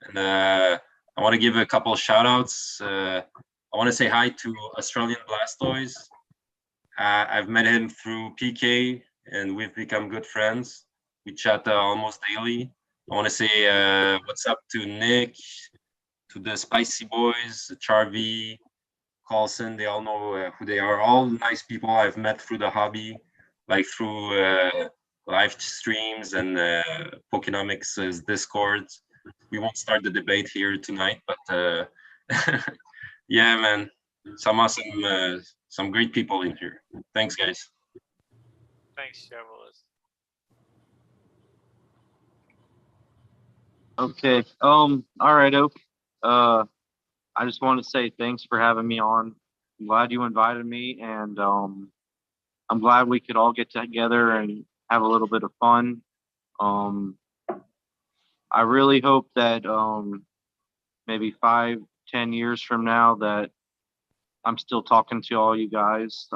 And I want to give a couple of shout outs. I want to say hi to Australian Blastoise. I've met him through PK and we've become good friends. We chat almost daily. I want to say what's up to Nick, to the Spicy Boys, Charvy, Carlson. They all know who they are. All nice people I've met through the hobby, like through live streams and Pokenomics' Discord. We won't start the debate here tonight, but yeah, man, some awesome, some great people in here. Thanks, guys. Thanks, Chevals. Okay. All right, Oak. I just want to say thanks for having me on. I'm glad you invited me, and I'm glad we could all get together and have a little bit of fun. I really hope that maybe 5-10 years from now that I'm still talking to all you guys.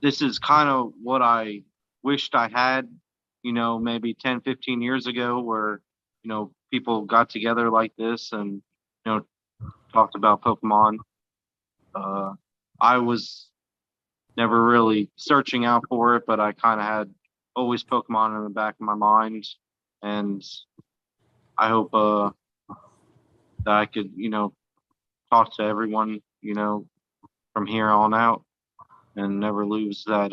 This is kind of what I wished I had, maybe 10-15 years ago, where people got together like this and talked about Pokemon. I was never really searching out for it, but I kind of had always Pokemon in the back of my mind, and I hope that I could talk to everyone from here on out and never lose that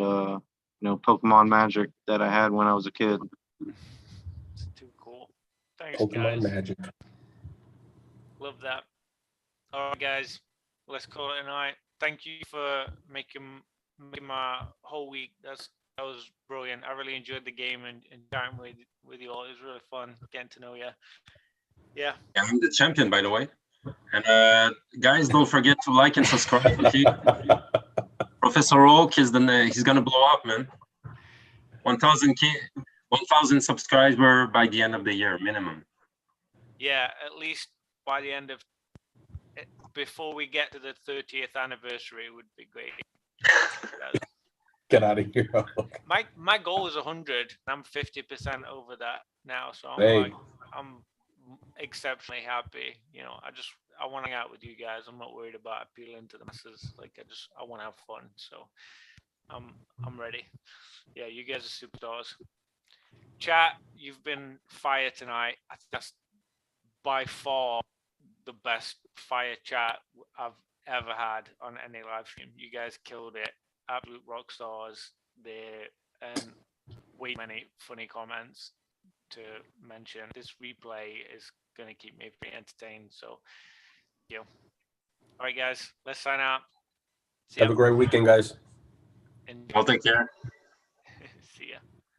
Pokemon magic that I had when I was a kid. It's too cool. Thanks, Pokemon guys. magic. Love that. All right, guys. Let's call it a night. Thank you for making my whole week. That was brilliant. I really enjoyed the game and chatting with you all. It was really fun getting to know you. Yeah. I'm the champion, by the way. And guys, don't forget to like and subscribe. Okay? Professor Oak is he's gonna blow up, man. 1,000 subscriber by the end of the year minimum. Yeah, at least by the end of before we get to the 30th anniversary would be great. Get out of here. My goal is 100. I'm 50% over that now, so I'm exceptionally happy. want to hang out with you guys. I'm not worried about appealing to the masses. Like I want to have fun. So I'm ready. Yeah, you guys are superstars. Chat, you've been fire tonight. I think that's by far the best fire chat I've ever had on any live stream. You guys killed it. Absolute rock stars there, and way many funny comments to mention. This replay is going to keep me pretty entertained. So, you. All right, guys, let's sign out. See Have a great weekend, guys. And I'll take care. see ya.